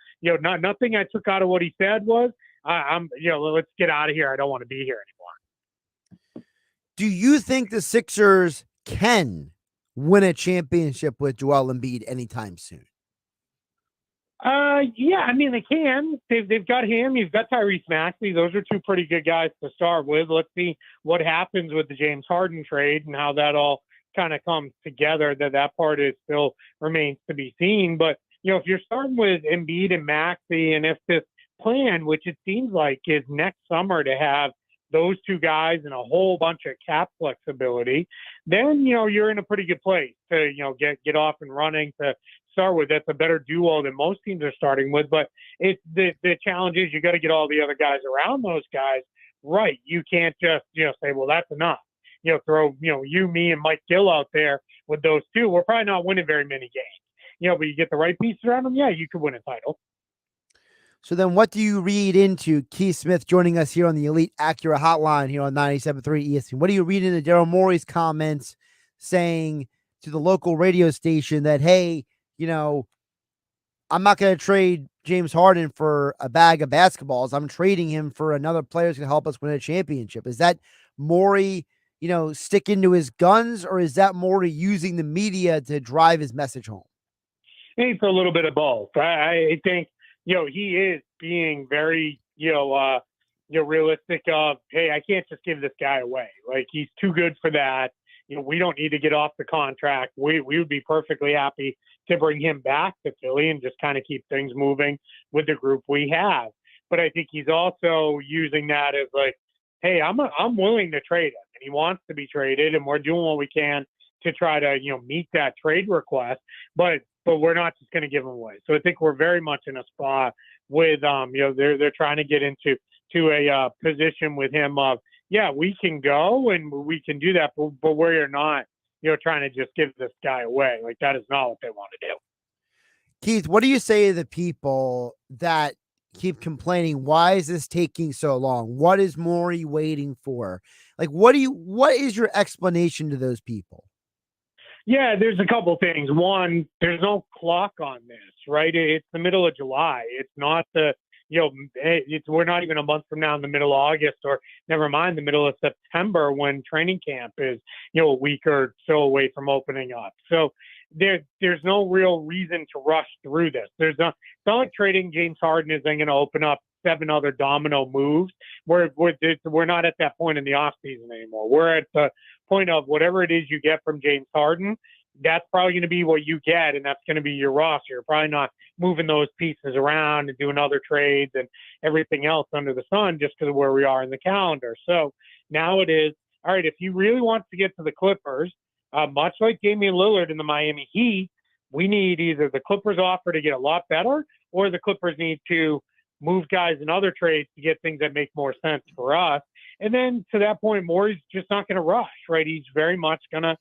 nothing I took out of what he said was, let's get out of here. I don't want to be here anymore. Do you think the Sixers can win a championship with Joel Embiid anytime soon? Yeah, I mean, they can. They've got him. You've got Tyrese Maxey. Those are two pretty good guys to start with. Let's see what happens with the James Harden trade and how that all kind of comes together. That part is still remains to be seen. But, if you're starting with Embiid and Maxey, and if this plan, which it seems like is next summer to have those two guys and a whole bunch of cap flexibility, then, you're in a pretty good place to, get off and running to start with. That's a better duo than most teams are starting with. But it's the challenge is you got to get all the other guys around those guys right. You can't just, say, well, that's enough. Throw, you, me, and Mike Gill out there with those two. We're probably not winning very many games. But you get the right pieces around them, yeah, you could win a title. So then what do you read into Keith Smith joining us here on the Elite Acura Hotline here on 97.3 ESPN? What do you read into Daryl Morey's comments saying to the local radio station that, hey, I'm not going to trade James Harden for a bag of basketballs. I'm trading him for another player who's going to help us win a championship. Is that Morey, sticking to his guns, or is that Morey using the media to drive his message home? I think it's a little bit of both. I think, he is being very, realistic of, hey, I can't just give this guy away. Like, he's too good for that. We don't need to get off the contract. We would be perfectly happy to bring him back to Philly and just kind of keep things moving with the group we have. But I think he's also using that as like, hey, I'm willing to trade him, and he wants to be traded, and we're doing what we can to try to, meet that trade request. But we're not just going to give him away. So I think we're very much in a spot with, they're trying to get into a position with him of, yeah, we can go and we can do that, but we're not, trying to just give this guy away. Like, that is not what they want to do. Keith, what do you say to the people that keep complaining? Why is this taking so long? What is Morey waiting for? Like, what is your explanation to those people? Yeah, there's a couple things. One, there's no clock on this, right? It's the middle of July. It's not we're not even a month from now in the middle of August, or never mind the middle of September when training camp is, a week or so away from opening up. So there's no real reason to rush through this. It's not like trading James Harden is then going to open up 7 other domino moves. We're not at that point in the offseason anymore. We're at the point of whatever it is you get from James Harden, that's probably going to be what you get, and that's going to be your roster. You're probably not moving those pieces around and doing other trades and everything else under the sun just because of where we are in the calendar. So now it is, all right, if you really want to get to the Clippers, much like Damian Lillard in the Miami Heat, we need either the Clippers offer to get a lot better, or the Clippers need to move guys in other trades to get things that make more sense for us. And then to that point, Morey's just not going to rush, right? He's very much going to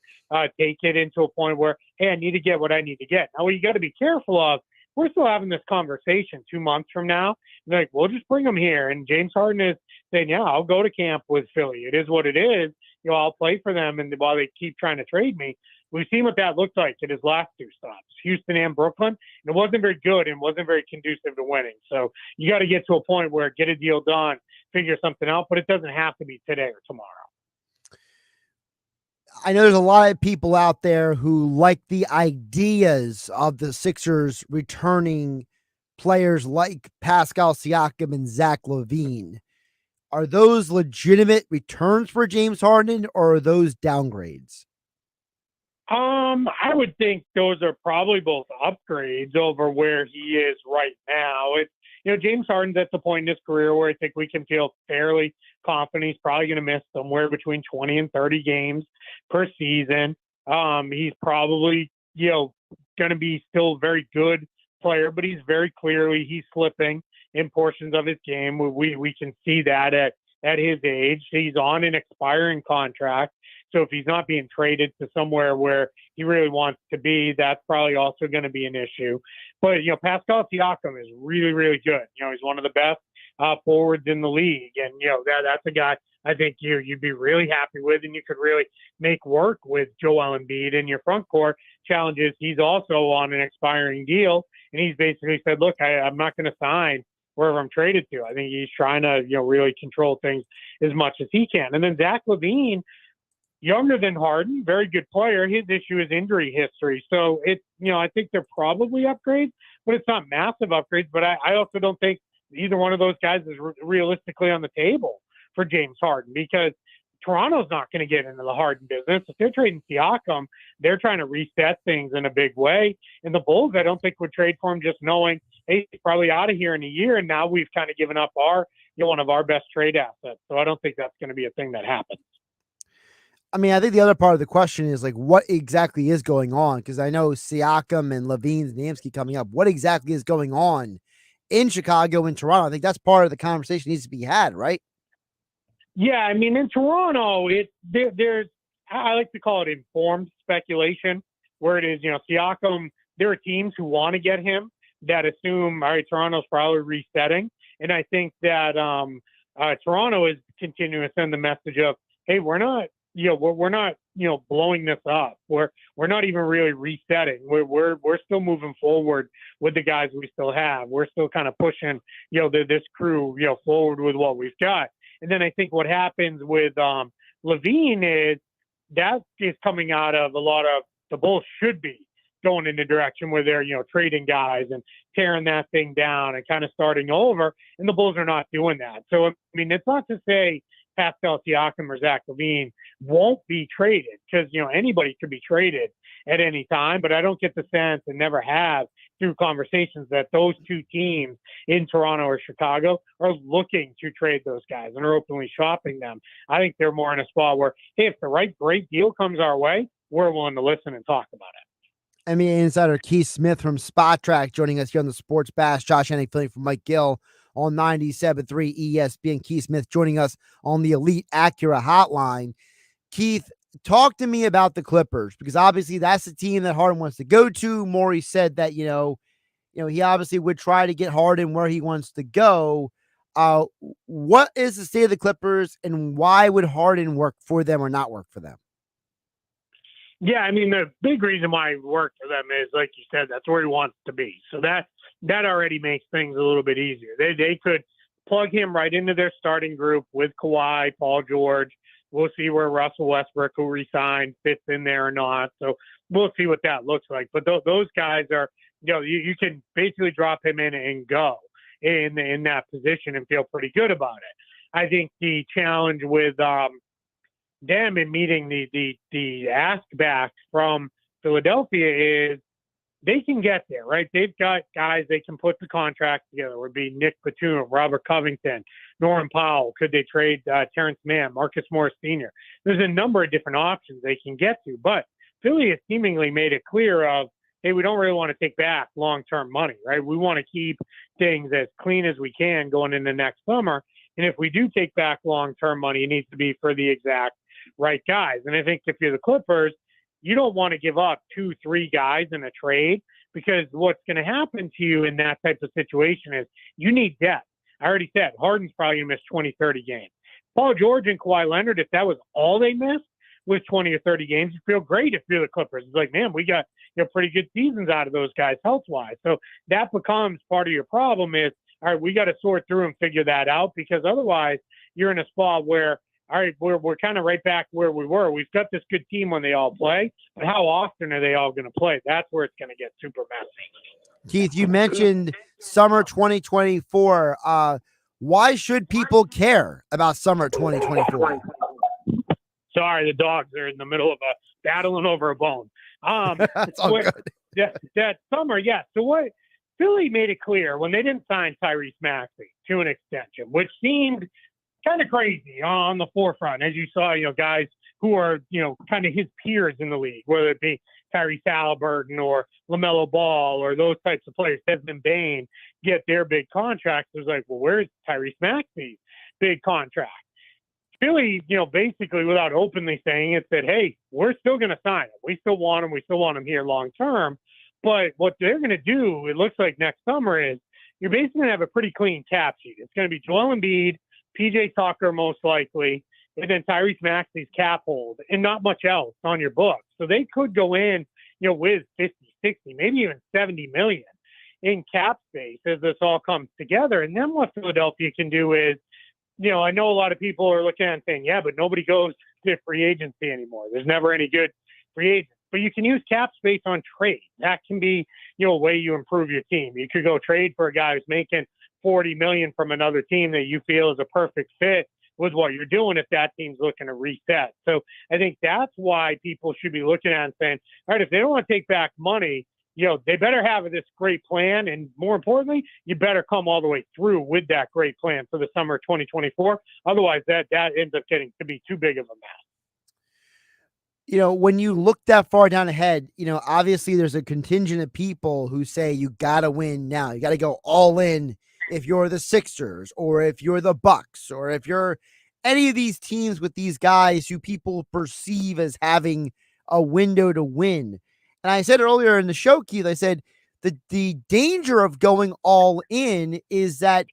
take it into a point where, hey, I need to get what I need to get. Now, what you got to be careful of, we're still having this conversation 2 months from now. Like, we'll just bring him here. And James Harden is saying, yeah, I'll go to camp with Philly. It is what it is. I'll play for them, and while they keep trying to trade me. We've seen what that looked like at his last two stops, Houston and Brooklyn, and it wasn't very good and wasn't very conducive to winning. So you got to get to a point where get a deal done, figure something out, but it doesn't have to be today or tomorrow. I know there's a lot of people out there who like the ideas of the Sixers returning players like Pascal Siakam and Zach LaVine. Are those legitimate returns for James Harden, or are those downgrades? I would think those are probably both upgrades over where he is right now. It's, James Harden's at the point in his career where I think we can feel fairly confident he's probably going to miss somewhere between 20 and 30 games per season. He's probably, going to be still a very good player, but he's slipping in portions of his game. We can see that at his age. He's on an expiring contract. So if he's not being traded to somewhere where he really wants to be, that's probably also going to be an issue. But, Pascal Siakam is really, really good. He's one of the best forwards in the league. And, that's a guy I think you'd be really happy with, and you could really make work with Joel Embiid in your front court. Challenge is he's also on an expiring deal, and he's basically said, look, I'm not going to sign wherever I'm traded to. I think he's trying to, really control things as much as he can. And then Zach LaVine, younger than Harden, very good player. His issue is injury history. So I think they're probably upgrades, but it's not massive upgrades. But I also don't think either one of those guys is realistically on the table for James Harden, because Toronto's not going to get into the Harden business. If they're trading Siakam, they're trying to reset things in a big way. And the Bulls, I don't think would trade for him just knowing, hey, he's probably out of here in a year, and now we've kind of given up one of our best trade assets. So I don't think that's going to be a thing that happens. I mean, I think the other part of the question is like, what exactly is going on? Because I know Siakam and Levine's names keep coming up. What exactly is going on in Chicago and Toronto? I think that's part of the conversation needs to be had, right? Yeah, I mean, in Toronto, there's I like to call it informed speculation, where it is, Siakam, there are teams who want to get him that assume, all right, Toronto's probably resetting. And I think that Toronto is continuing to send the message of, hey, we're not blowing this up. We're not even really resetting. We're still moving forward with the guys we still have. We're still kind of pushing, this crew, forward with what we've got. And then I think what happens with LaVine is that is coming out of a lot of the Bulls should be going in the direction where they're, trading guys and tearing that thing down and kind of starting over. And the Bulls are not doing that. So, I mean, it's not to say Pascal Siakam or Zach LaVine won't be traded, because, anybody could be traded at any time, but I don't get the sense, and never have through conversations, that those two teams in Toronto or Chicago are looking to trade those guys and are openly shopping them. I think they're more in a spot where, hey, if the right great deal comes our way, we're willing to listen and talk about it. NBA insider Keith Smith from Spotrac joining us here on the Sports Bash. Josh Hennig filling for Mike Gill on 97.3 ESPN. Keith Smith joining us on the Elite Acura hotline. Keith, talk to me about the Clippers, because obviously that's the team that Harden wants to go to. Morey said that, he obviously would try to get Harden where he wants to go. What is the state of the Clippers, and why would Harden work for them or not work for them? Yeah, I mean, the big reason why it worked for them is, like you said, that's where he wants to be. So that already makes things a little bit easier. They could plug him right into their starting group with Kawhi, Paul George. We'll see where Russell Westbrook, who resigned, fits in there or not. So we'll see what that looks like. But those guys are, you can basically drop him in and go in that position and feel pretty good about it. I think the challenge with them in meeting the ask back from Philadelphia is they can get there, right? They've got guys they can put the contract together. It would be Nick Batum, Robert Covington, Norman Powell. Could they trade Terrence Mann, Marcus Morris Sr.? There's a number of different options they can get to, but Philly has seemingly made it clear of, hey, we don't really want to take back long-term money, right? We want to keep things as clean as we can going into next summer. And if we do take back long-term money, it needs to be for the exact right guys. And I think if you're the Clippers, you don't want to give up 2-3 guys in a trade, because what's going to happen to you in that type of situation is you need depth. I already said Harden's probably going to miss 20, 30 games. Paul George and Kawhi Leonard, if that was all they missed with 20 or 30 games, you feel great if you're the Clippers. It's like, man, we got pretty good seasons out of those guys health-wise. So that becomes part of your problem is, all right, we got to sort through and figure that out, because otherwise you're in a spot where, all right, we're kind of right back where we were. We've got this good team when they all play, but how often are they all going to play? That's where it's going to get super messy. Keith, you mentioned summer 2024. Why should people care about summer 2024? Sorry, the dogs are in the middle of battling over a bone. That's all good. That summer, yeah. So what Philly made it clear when they didn't sign Tyrese Maxey to an extension, which seemed kind of crazy on the forefront, as you saw, guys who are, kind of his peers in the league, whether it be Tyrese Halliburton or LaMelo Ball or those types of players, Desmond Bane, get their big contracts. It was like, well, where's Tyrese Maxey's big contract? Philly, basically without openly saying it, said, hey, we're still going to sign him. We still want him. We still want him here long term. But what they're going to do, it looks like next summer, is you're basically going to have a pretty clean cap sheet. It's going to be Joel Embiid, PJ Tucker most likely, and then Tyrese Maxey's cap hold, and not much else on your books. So they could go in, with 50, 60, maybe even 70 million in cap space as this all comes together. And then what Philadelphia can do is, I know a lot of people are looking at it and saying, yeah, but nobody goes to free agency anymore. There's never any good free agents. But you can use cap space on trade. That can be, a way you improve your team. You could go trade for a guy who's making $40 million from another team that you feel is a perfect fit with what you're doing if that team's looking to reset. So I think that's why people should be looking at it and saying, all right, if they don't want to take back money, they better have this great plan. And more importantly, you better come all the way through with that great plan for the summer of 2024. Otherwise, that ends up getting to be too big of a mess. When you look that far down ahead, obviously there's a contingent of people who say you got to win now. You got to go all in if you're the Sixers or if you're the Bucks or if you're any of these teams with these guys who people perceive as having a window to win. And I said earlier in the show, Keith, I said the danger of going all in is that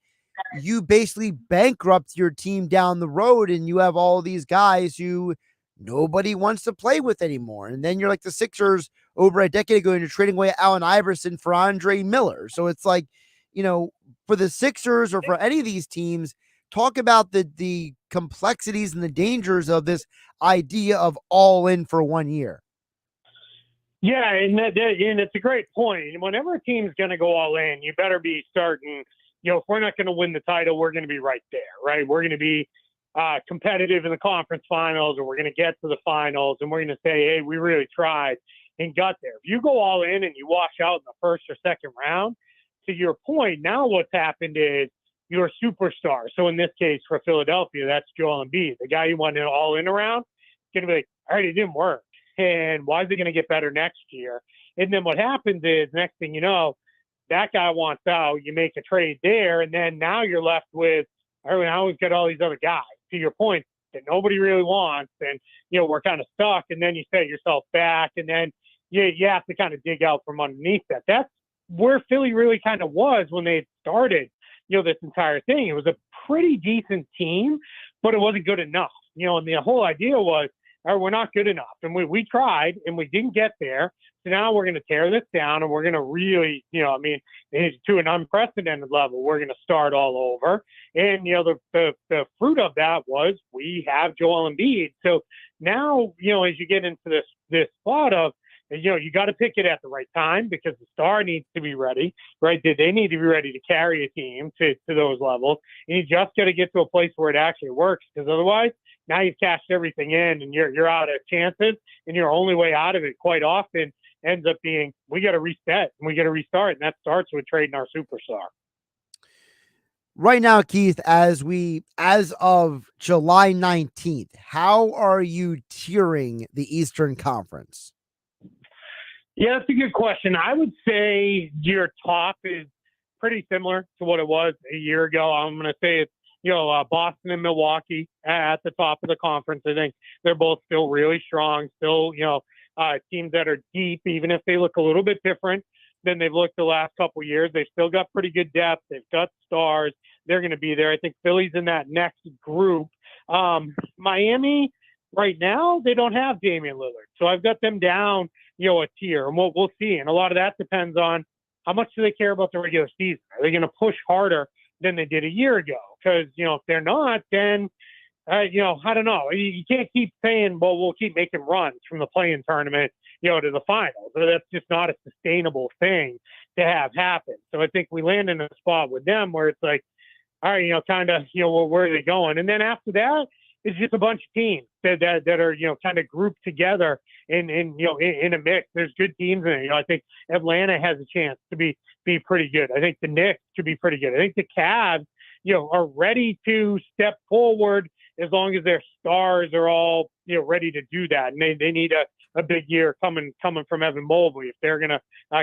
you basically bankrupt your team down the road and you have all these guys who nobody wants to play with anymore. And then you're like the Sixers over a decade ago and you're trading away Allen Iverson for Andre Miller. So it's like, for the Sixers or for any of these teams, talk about the complexities and the dangers of this idea of all in for 1 year. Yeah, and it's a great point. Whenever a team's going to go all in, you better be starting, if we're not going to win the title, we're going to be right there, right? We're going to be competitive in the conference finals, or we're going to get to the finals, and we're going to say, hey, we really tried and got there. If you go all in and you wash out in the first or second round, to your point, now what's happened is you're a superstar. So in this case, for Philadelphia, that's Joel Embiid, the guy you wanted all in around. It's going to be like, all right, it didn't work. And why is it going to get better next year? And then what happens is, next thing you know, that guy wants out. You make a trade there, and then now you're left with, all right, now we've got all these other guys, to your point, that nobody really wants. And, we're kind of stuck. And then you set yourself back, and then you have to kind of dig out from underneath that. That's where Philly really kind of was when they started, this entire thing. It was a pretty decent team, but it wasn't good enough. And the whole idea was, all right, we're not good enough. And we tried and we didn't get there. So now we're going to tear this down and we're going to really, to an unprecedented level, we're going to start all over. And, the fruit of that was we have Joel Embiid. So now, as you get into this spot of, you got to pick it at the right time because the star needs to be ready, right? They need to be ready to carry a team to those levels. And you just got to get to a place where it actually works, because otherwise now you've cashed everything in and you're out of chances, and your only way out of it quite often ends up being, we got to reset and we got to restart. And that starts with trading our superstar. Right now, Keith, as of July 19th, how are you tiering the Eastern Conference? Yeah, that's a good question. I would say your top is pretty similar to what it was a year ago. I'm going to say it's, Boston and Milwaukee at the top of the conference. I think they're both still really strong, still, teams that are deep, even if they look a little bit different than they've looked the last couple of years. They've still got pretty good depth. They've got stars. They're going to be there. I think Philly's in that next group Miami, right now, they don't have Damian Lillard. So I've got them down, a tier, and we'll see. And a lot of that depends on how much do they care about the regular season. Are they going to push harder than they did a year ago? Because, if they're not, then, I don't know. You can't keep saying, well, we'll keep making runs from the play-in tournament, to the finals. That's just not a sustainable thing to have happen. So I think we land in a spot with them where it's like, all right, kind of, where are they going? And then after that, it's just a bunch of teams that are, kind of grouped together in a mix. There's good teams in it. I think Atlanta has a chance to be pretty good. I think the Knicks could be pretty good. I think the Cavs, are ready to step forward as long as their stars are all, ready to do that. And they need a big year coming from Evan Mobley if they're going to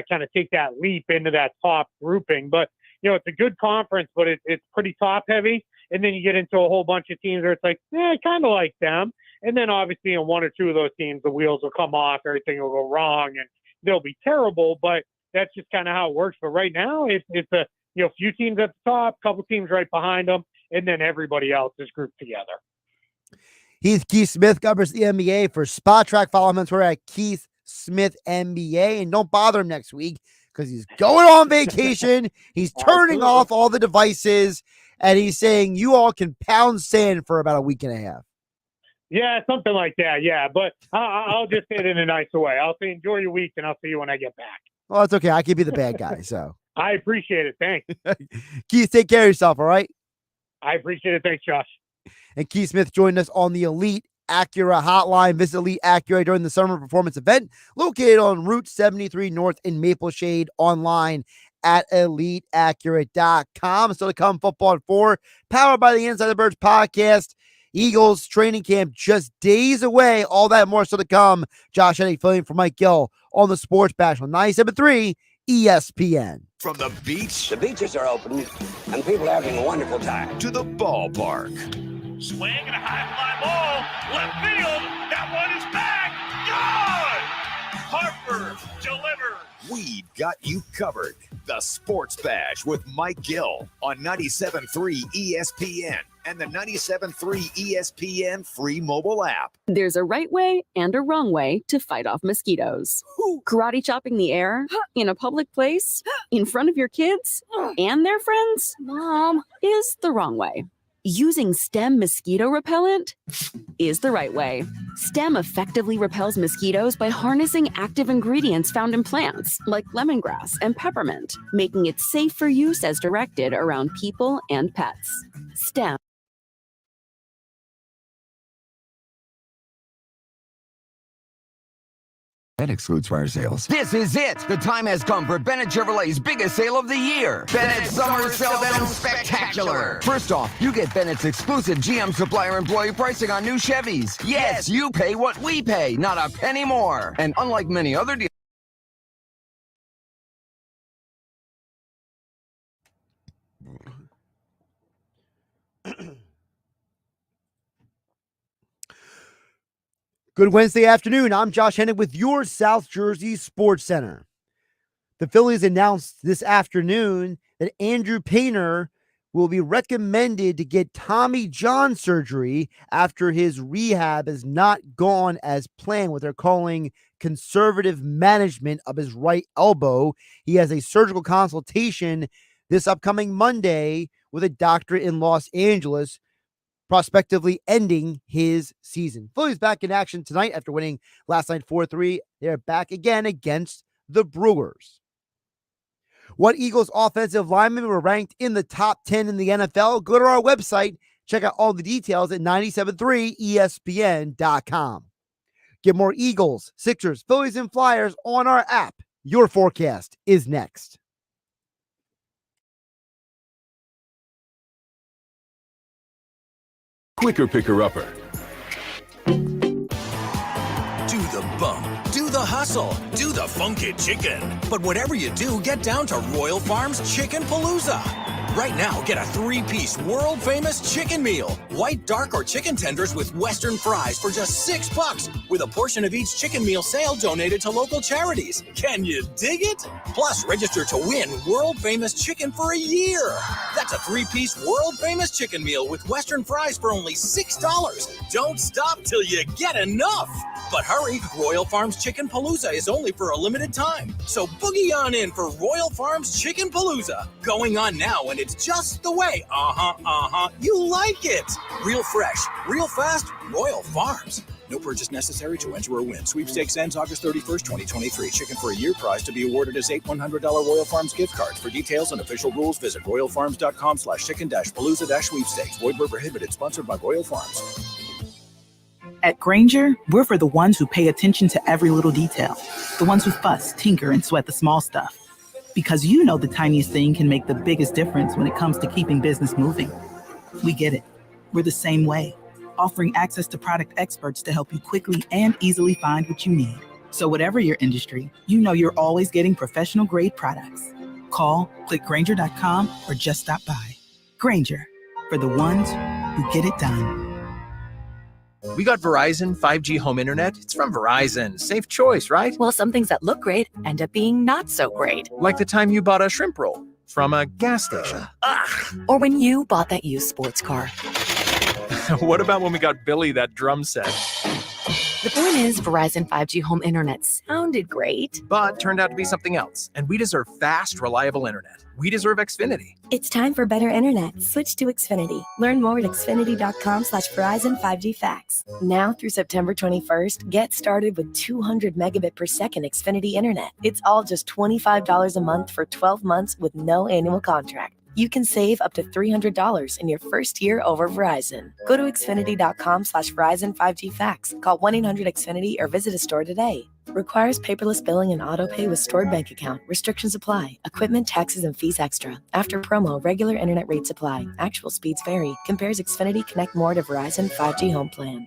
kind of take that leap into that top grouping. But, it's a good conference, but it's pretty top heavy. And then you get into a whole bunch of teams where it's like, I kind of like them. And then obviously in one or two of those teams, the wheels will come off, everything will go wrong, and they'll be terrible. But that's just kind of how it works. But right now, it's a few teams at the top, couple teams right behind them, and then everybody else is grouped together. He's Keith Smith, covers the NBA for Spotrac. Follow him on Twitter at Keith Smith NBA, and don't bother him next week because he's going on vacation. He's turning off all the devices, and he's saying you all can pound sand for about a week and a half. Yeah, something like that. Yeah, but I'll just say it in a nicer way. I'll say enjoy your week, and I'll see you when I get back. Well, it's okay. I can be the bad guy, so. I appreciate it. Thanks. Keith, take care of yourself, all right? I appreciate it. Thanks, Josh. And Keith Smith joined us on the Elite Acura hotline. Visit Elite Acura during the summer performance event located on Route 73 North in Maple Shade, online at eliteacura.com. Still to come, Football at 4, powered by the Inside the Birds podcast. Eagles training camp just days away. All that more still to come. Josh Hennig filling for Mike Gill on the Sports Bash on 97.3 ESPN. From the beach, the beaches are open and people are having a wonderful time, to the ballpark. Swing and a high fly ball, left field, that one is back, gone! Harper delivers. We've got you covered. The Sports Bash with Mike Gill on 97.3 ESPN and the 97.3 ESPN free mobile app. There's a right way and a wrong way to fight off mosquitoes. Karate chopping the air, in a public place, in front of your kids and their friends, Mom, is the wrong way. Using Stem mosquito repellent is the right way. Stem effectively repels mosquitoes by harnessing active ingredients found in plants like lemongrass and peppermint, making it safe for use as directed around people and pets. Stem. That excludes fire sales. This is it. The time has come for Bennett Chevrolet's biggest sale of the year. Bennett's Summer Sell Down Spectacular. First off, you get Bennett's exclusive GM supplier employee pricing on new Chevys. Yes, you pay what we pay, not a penny more. And unlike many other deals, Good Wednesday afternoon. I'm Josh Hennig with your South Jersey Sports Center. The Phillies announced this afternoon that Andrew Painter will be recommended to get Tommy John surgery after his rehab has not gone as planned, what they're calling conservative management of his right elbow. He has a surgical consultation this upcoming Monday with a doctor in Los Angeles, prospectively ending his season. Phillies back in action tonight after winning last night 4-3. They're back again against the Brewers. What Eagles offensive linemen were ranked in the top 10 in the NFL? Go to our website. Check out all the details at 973ESPN.com. Get more Eagles, Sixers, Phillies, and Flyers on our app. Your forecast is next. Quicker picker-upper. Do the bump, do the hustle, do the funky chicken. But whatever you do, get down to Royal Farms Chicken Palooza. Right now, get a 3-piece world-famous chicken meal. White, dark, or chicken tenders with Western fries for just $6, with a portion of each chicken meal sale donated to local charities. Can you dig it? Plus, register to win world-famous chicken for a year. That's a 3-piece world-famous chicken meal with Western fries for only $6. Don't stop till you get enough. But hurry, Royal Farms Chicken Palooza is only for a limited time. So boogie on in for Royal Farms Chicken Palooza. Going on now, and it's just the way. You like it. Real fresh, real fast, Royal Farms. No purchase necessary to enter or win. Sweepstakes ends August 31st, 2023. Chicken for a year prize to be awarded as 8 $100 Royal Farms gift cards. For details and official rules, visit royalfarms.com/chicken-palooza-sweepstakes. Void where prohibited. Sponsored by Royal Farms. At Grainger, we're for the ones who pay attention to every little detail. The ones who fuss, tinker, and sweat the small stuff. Because you know the tiniest thing can make the biggest difference when it comes to keeping business moving. We get it. We're the same way, offering access to product experts to help you quickly and easily find what you need. So whatever your industry, you know you're always getting professional-grade products. Call, click Grainger.com, or just stop by. Grainger, for the ones who get it done. We got Verizon 5G home internet. It's from Verizon. Safe choice, right? Well, some things that look great end up being not so great. Like the time you bought a shrimp roll from a gas station. Or when you bought that used sports car. What about when we got Billy that drum set? The point is, Verizon 5G home internet sounded great, but turned out to be something else. And we deserve fast, reliable internet. We deserve Xfinity. It's time for better internet. Switch to Xfinity. Learn more at xfinity.com/Verizon 5G Facts. Now through September 21st, get started with 200 megabit per second Xfinity internet. It's all just $25 a month for 12 months with no annual contract. You can save up to $300 in your first year over Verizon. Go to xfinity.com/Verizon 5G Facts. Call 1-800-XFINITY or visit a store today. Requires paperless billing and autopay with stored bank account. Restrictions apply. Equipment, taxes, and fees extra. After promo, regular internet rates apply. Actual speeds vary. Compares Xfinity Connect More to Verizon 5G home plan.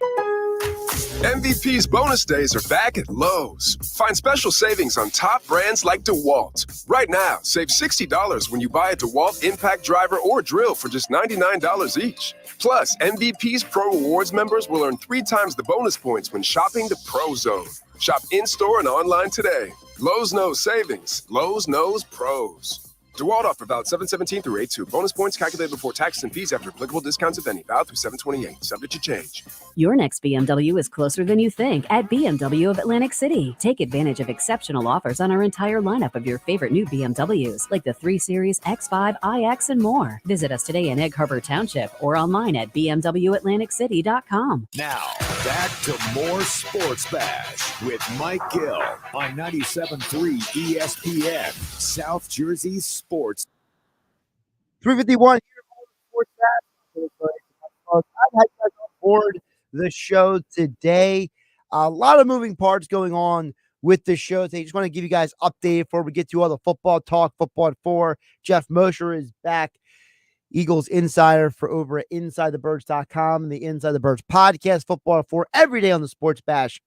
MVP's bonus days are back at Lowe's. Find special savings on top brands like DeWalt. Right now, save $60 when you buy a DeWalt impact driver or drill for just $99 each. Plus, MVP's Pro Rewards members will earn 3 times the bonus points when shopping the Pro Zone. Shop in-store and online today. Lowe's knows savings. Lowe's knows pros. DeWalt offer valid 7/17 through 8/2. Bonus points calculated before taxes and fees after applicable discounts, if any. Valid through 7/28. Subject to change. Your next BMW is closer than you think at BMW of Atlantic City. Take advantage of exceptional offers on our entire lineup of your favorite new BMWs, like the 3 Series, X5, iX, and more. Visit us today in Egg Harbor Township or online at bmwatlanticcity.com. Now, back to more Sports Bash with Mike Gill on 97.3 ESPN, South Jersey Sports. 351 here on Sports Bash. I'm happy to on board the show today. A lot of moving parts going on with the show today. Just want to give you guys an update before we get to all the football talk. Football at 4. Geoff Mosher is back. Eagles insider for over at InsideTheBirds.com and the Inside the Birds podcast. Football at 4 every day on the Sports Bash,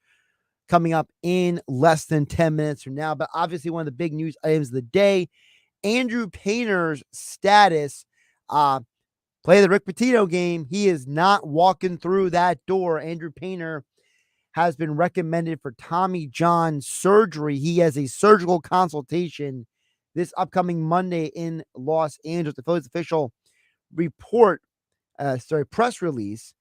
coming up in less than 10 minutes from now. But obviously one of the big news items of the day, Andrew Painter's status. Play the Rick Pitino game. He is not walking through that door. Andrew Painter has been recommended for Tommy John surgery. He has a surgical consultation this upcoming Monday in Los Angeles. The Phillies official press release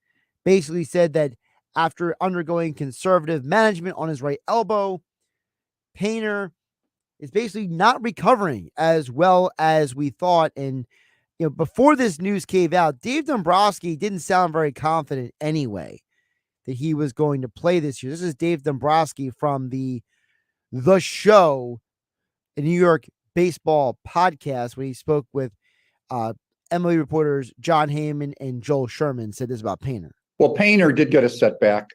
basically said that after undergoing conservative management on his right elbow, Painter is basically not recovering as well as we thought. And before this news came out, Dave Dombrowski didn't sound very confident anyway that he was going to play this year. This is Dave Dombrowski from the Show, a New York baseball podcast, when he spoke with MLB reporters John Heyman and Joel Sherman, said this about Painter. Well, Painter did get a setback.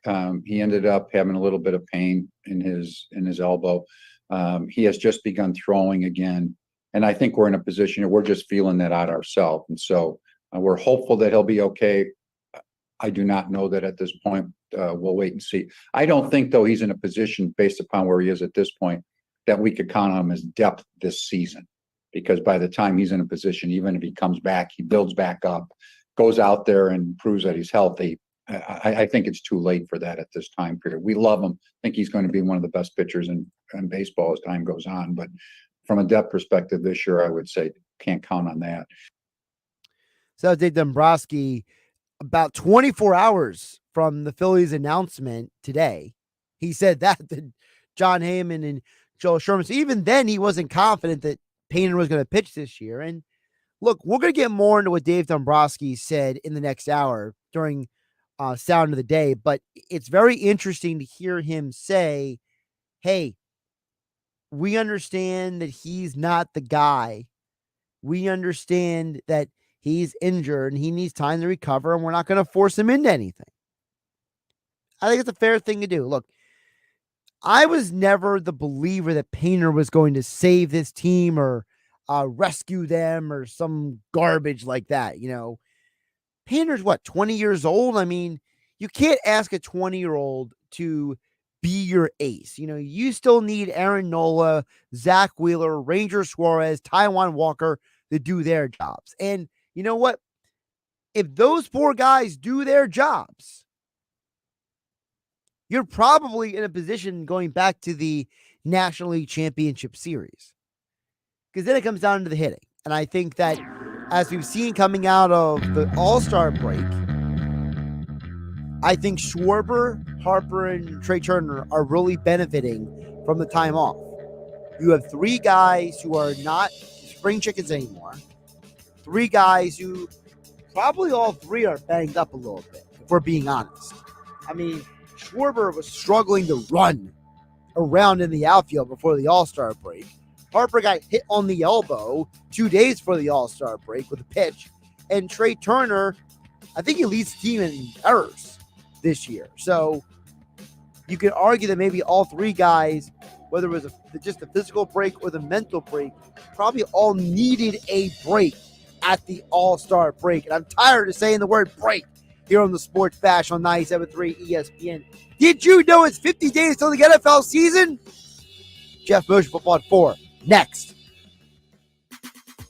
He ended up having a little bit of pain in his elbow. He has just begun throwing again. And I think we're in a position where we're just feeling that out ourselves. And so we're hopeful that he'll be okay. I do not know that at this point. We'll wait and see. I don't think, though, he's in a position, based upon where he is at this point, that we could count on him as depth this season. because by the time he's in a position, even if he comes back, he builds back up, goes out there and proves that he's healthy. I think it's too late for that at this time period. We love him. I think he's going to be one of the best pitchers in baseball as time goes on. But from a depth perspective this year, I would say can't count on that. So Dave Dombrowski, about 24 hours from the Phillies announcement today, he said that John Heyman and Joel Sherman. So even then, he wasn't confident that Painter was going to pitch this year. And look, we're going to get more into what Dave Dombrowski said in the next hour during Sound of the Day, but it's very interesting to hear him say, hey, we understand that he's not the guy. We understand that he's injured and he needs time to recover, and we're not going to force him into anything. I think it's a fair thing to do. Look, I was never the believer that Painter was going to save this team or rescue them or some garbage like that. You know, Painter's 20 years old? I mean, you can't ask a 20-year-old to be your ace. You know, you still need Aaron Nola, Zach Wheeler, Ranger Suarez, Taijuan Walker to do their jobs. And you know what? If those four guys do their jobs, you're probably in a position going back to the National League Championship Series. Because then it comes down to the hitting. And I think that as we've seen coming out of the All-Star break, I think Schwarber, Harper, and Trey Turner are really benefiting from the time off. You have three guys who are not spring chickens anymore. Three guys who probably all three are banged up a little bit, if we're being honest. I mean, Schwarber was struggling to run around in the outfield before the All-Star break. Harper got hit on the elbow 2 days before the All-Star break with a pitch. And Trey Turner, I think he leads the team in errors this year. So you could argue that maybe all three guys, whether it was just a physical break or the mental break, probably all needed a break at the All-Star break. And I'm tired of saying the word break here on the Sports Bash on 97.3 ESPN. Did you know it's 50 days till the NFL season? Geoff Mosher, Football at 4. Next.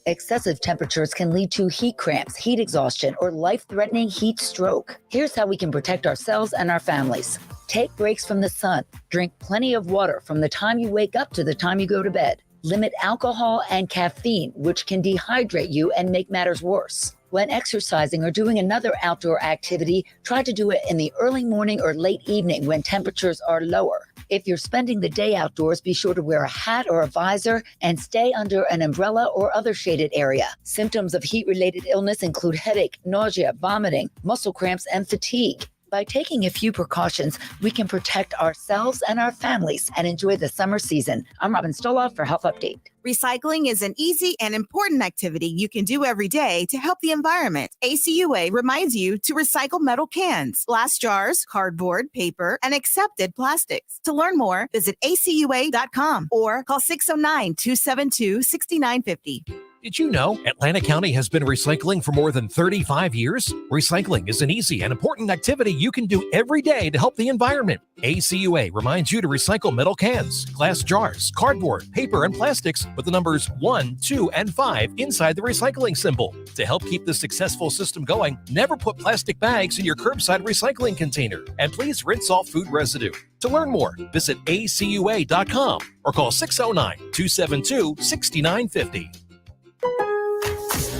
Excessive temperatures can lead to heat cramps, heat exhaustion, or life-threatening heat stroke. Here's how we can protect ourselves and our families. Take breaks from the sun. Drink plenty of water from the time you wake up to the time you go to bed. Limit alcohol and caffeine, which can dehydrate you and make matters worse. When exercising or doing another outdoor activity, try to do it in the early morning or late evening when temperatures are lower. If you're spending the day outdoors, be sure to wear a hat or a visor and stay under an umbrella or other shaded area. Symptoms of heat-related illness include headache, nausea, vomiting, muscle cramps, and fatigue. By taking a few precautions, we can protect ourselves and our families and enjoy the summer season. I'm Robin Stoloff for Health Update. Recycling is an easy and important activity you can do every day to help the environment. ACUA reminds you to recycle metal cans, glass jars, cardboard, paper, and accepted plastics. To learn more, visit acua.com or call 609-272-6950. Did you know Atlantic County has been recycling for more than 35 years? Recycling is an easy and important activity you can do every day to help the environment. ACUA reminds you to recycle metal cans, glass jars, cardboard, paper, and plastics with the numbers 1, 2, and 5 inside the recycling symbol. To help keep this successful system going, never put plastic bags in your curbside recycling container. And please rinse off food residue. To learn more, visit acua.com or call 609-272-6950.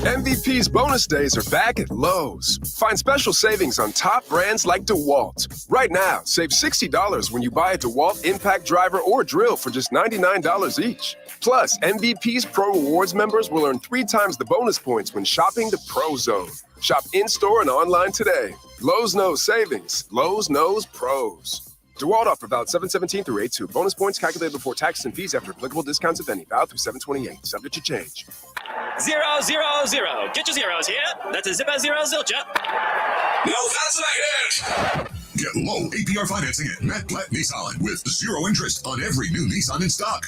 MVP's bonus days are back at Lowe's. Find special savings on top brands like DeWalt. Right now, save $60 when you buy a DeWalt impact driver or drill for just $99 each. Plus, MVP's Pro Rewards members will earn 3 times the bonus points when shopping the Pro Zone. Shop in-store and online today. Lowe's knows savings. Lowe's knows pros. DeWalt offer valid 7/17 through 8/2. Bonus points calculated before taxes and fees after applicable discounts, if any. Valid through 7/28. Subject to change. 0, 0, 0. Get your zeros here. That's a zipper 0 zilcher. No, that's not it. Get low APR financing at Matt Platt Nissan with 0 interest on every new Nissan in stock.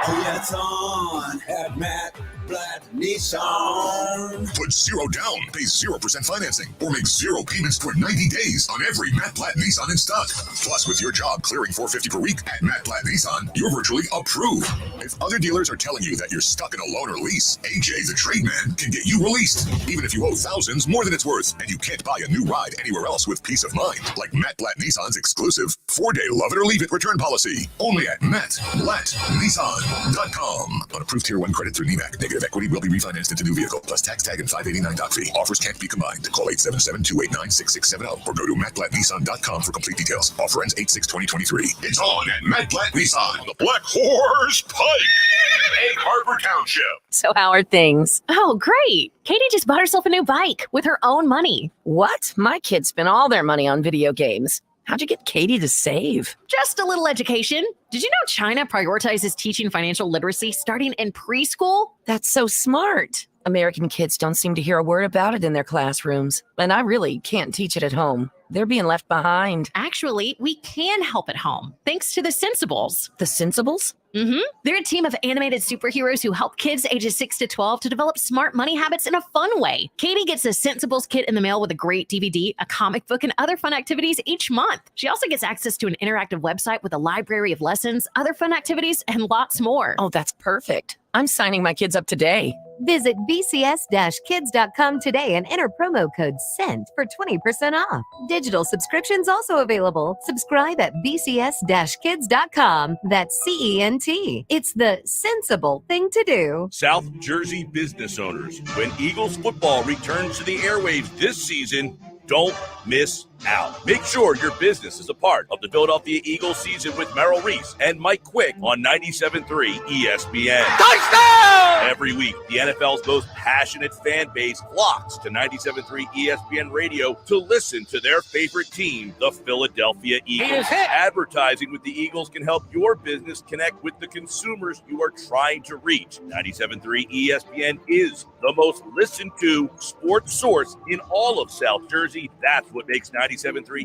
Yeah, it's on at Matt Platt Nissan. Put 0 down, pay 0% financing, or make 0 payments for 90 days on every Matt Platt Nissan in stock. Plus, with your job clearing $450 per week at Matt Platt Nissan, you're virtually approved. If other dealers are telling you that you're stuck in a loan or lease, AJ the Trade Man can get you released, even if you owe thousands more than it's worth, and you can't buy a new ride anywhere else with peace of mind, like Matt Blatt Nissan's exclusive 4-day love it or leave it return policy, only at MattBlattNissan.com. On approved Tier 1 credit through NEMAC, negative equity will be refinanced into new vehicle plus tax tag and $589 doc fee. Offers can't be combined. Call 877-289-6670 or go to MattBlattNissan.com for complete details. Offer ends 8/6/2023. It's on at Matt Blatt Nissan, the Black Horse Pike, Egg Harbor Township. So how are things? Oh, great. Katie just bought herself a new bike with her own money. What? My kids spend all their money on video games. How'd you get Katie to save? Just a little education. Did you know China prioritizes teaching financial literacy starting in preschool? That's so smart. American kids don't seem to hear a word about it in their classrooms, and I really can't teach it at home. They're being left behind. Actually, we can help at home, thanks to the Sensibles. The Sensibles? Mm-hmm. They're a team of animated superheroes who help kids ages 6 to 12 to develop smart money habits in a fun way. Katie gets a Sensibles kit in the mail with a great DVD, a comic book, and other fun activities each month. She also gets access to an interactive website with a library of lessons, other fun activities, and lots more. Oh, that's perfect. I'm signing my kids up today. Visit bcs-kids.com today and enter promo code SENT for 20% off. Digital subscriptions also available. Subscribe at bcs-kids.com. That's CENT. It's the sensible thing to do. South Jersey business owners, when Eagles football returns to the airwaves this season, don't miss out. Make sure your business is a part of the Philadelphia Eagles season with Merrill Reese and Mike Quick on 97.3 ESPN. Touchdown! Every week, the NFL's most passionate fan base flocks to 97.3 ESPN radio to listen to their favorite team, the Philadelphia Eagles. Advertising with the Eagles can help your business connect with the consumers you are trying to reach. 97.3 ESPN is the most listened to sports source in all of South Jersey. That's what makes 97.3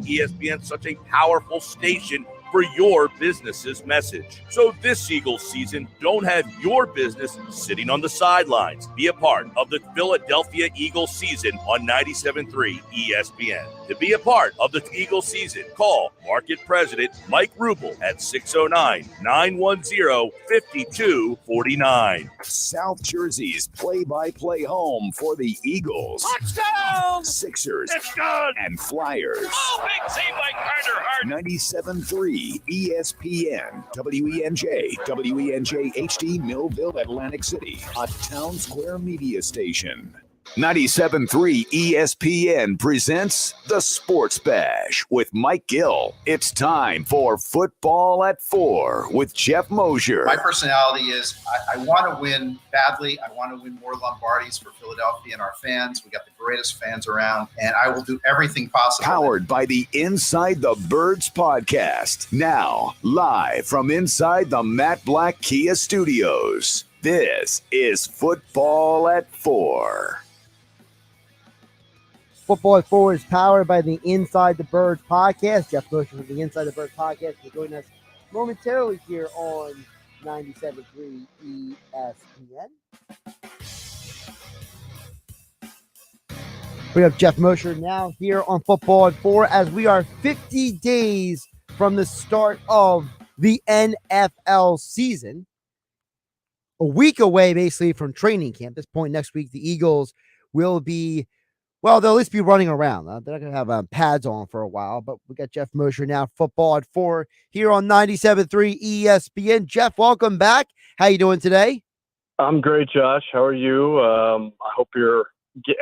ESPN such a powerful station for your business's message. So this Eagles season, don't have your business sitting on the sidelines. Be a part of the Philadelphia Eagles season on 97.3 ESPN. To be a part of the Eagles season, call Market President Mike Rubel at 609-910-5249. South Jersey's play-by-play home for the Eagles, Touchdown! Sixers, It's good! and Flyers. Oh, big save by Carter Hart. 97.3 ESPN, WENJ, WENJ HD, Millville, Atlantic City, a Town Square media station. 97.3 ESPN presents The Sports Bash with Mike Gill. It's time for Football at 4 with Geoff Mosher. My personality is I want to win badly. I want to win more Lombardis for Philadelphia and our fans. We got the greatest fans around, and I will do everything possible. Powered by the Inside the Birds podcast. Now, live from inside the Matt Blatt Kia Studios. This is Football at 4. Football at 4 is powered by the Inside the Birds podcast. Geoff Mosher from the Inside the Birds podcast will join us momentarily here on 97.3 ESPN. We have Geoff Mosher now here on Football at 4 as we are 50 days from the start of the NFL season. A week away, basically, from training camp. At this point next week, the Eagles will be, well, they'll at least be running around. They're not going to have pads on for a while, but we got Geoff Mosher now, Football at 4, here on 97.3 ESPN. Geoff, welcome back. How you doing today? I'm great, Josh. How are you? I hope you're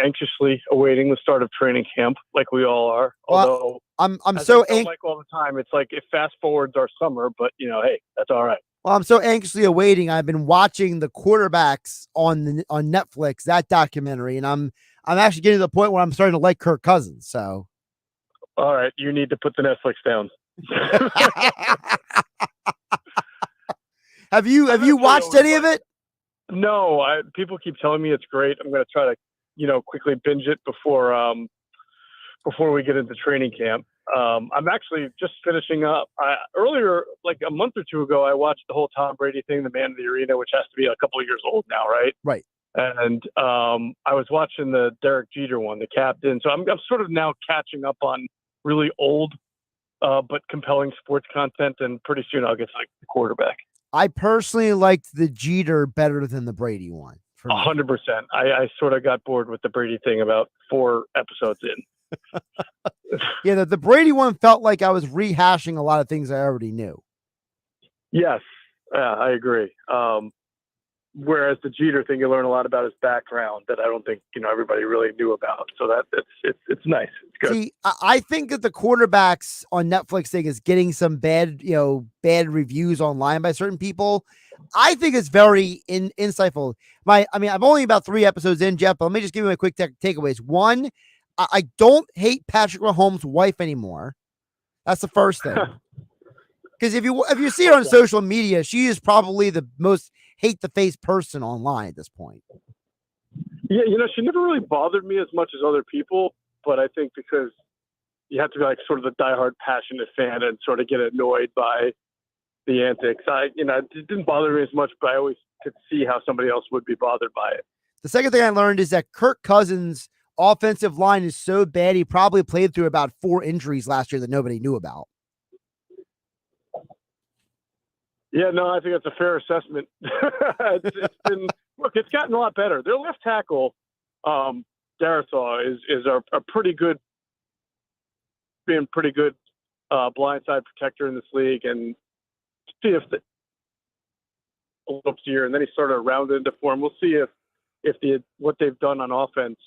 anxiously awaiting the start of training camp, like we all are. Although I'm so like all the time, it's like it fast forwards our summer, but hey, that's all right. Well, I'm so anxiously awaiting. I've been watching the quarterbacks on Netflix, that documentary, and I'm actually getting to the point where I'm starting to like Kirk Cousins. So, all right, you need to put the Netflix down. Have you watched any of it? No, people keep telling me it's great. I'm going to try to, quickly binge it before we get into training camp. I'm actually just finishing up. Earlier, like a month or two ago, I watched the whole Tom Brady thing, the Man of the Arena, which has to be a couple of years old now, right? Right. And I was watching the Derek Jeter one, the captain. So I'm sort of now catching up on really old but compelling sports content, and pretty soon I'll get to like the quarterback. I personally liked the Jeter better than the Brady one. 100%. I sort of got bored with the Brady thing about 4 episodes in. Yeah, the Brady one felt like I was rehashing a lot of things I already knew. Yes, I agree. Whereas the Jeter thing, you learn a lot about his background that I don't think everybody really knew about. So it's nice. It's good. See, I think that the quarterbacks on Netflix thing is getting some bad reviews online by certain people. I think it's very insightful. I'm only about 3 episodes in, Geoff, but let me just give you my quick takeaways. One, I don't hate Patrick Mahomes' wife anymore. That's the first thing. Because if you see her on social media, she is probably the most hate the face person online at this point. Yeah, she never really bothered me as much as other people, but I think because you have to be like sort of the diehard passionate fan and sort of get annoyed by the antics. It didn't bother me as much, but I always could see how somebody else would be bothered by it. The second thing I learned is that Kirk Cousins' offensive line is so bad he probably played through about 4 injuries last year that nobody knew about. Yeah, no, I think that's a fair assessment. It's gotten a lot better. Their left tackle, Darisaw, is a pretty good blindside protector in this league, and see if year, and then he sort of rounded into form. We'll see if what they've done on offense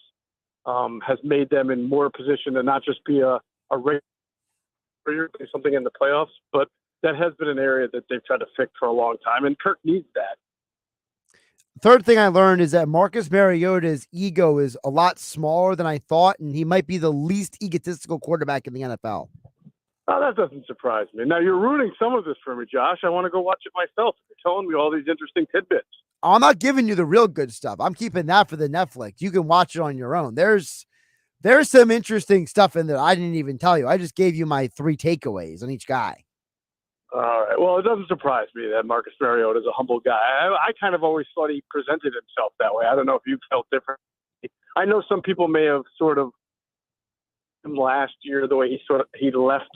has made them in more position to not just be a regular something in the playoffs, but that has been an area that they've tried to fix for a long time, and Kirk needs that. Third thing I learned is that Marcus Mariota's ego is a lot smaller than I thought, and he might be the least egotistical quarterback in the NFL. Oh, that doesn't surprise me. Now, you're ruining some of this for me, Josh. I want to go watch it myself. You're telling me all these interesting tidbits. I'm not giving you the real good stuff. I'm keeping that for the Netflix. You can watch it on your own. There's some interesting stuff in there I didn't even tell you. I just gave you my 3 takeaways on each guy. All right. Well, it doesn't surprise me that Marcus Mariota is a humble guy. I kind of always thought he presented himself that way. I don't know if you felt different. I know some people may have sort of last year, the way he left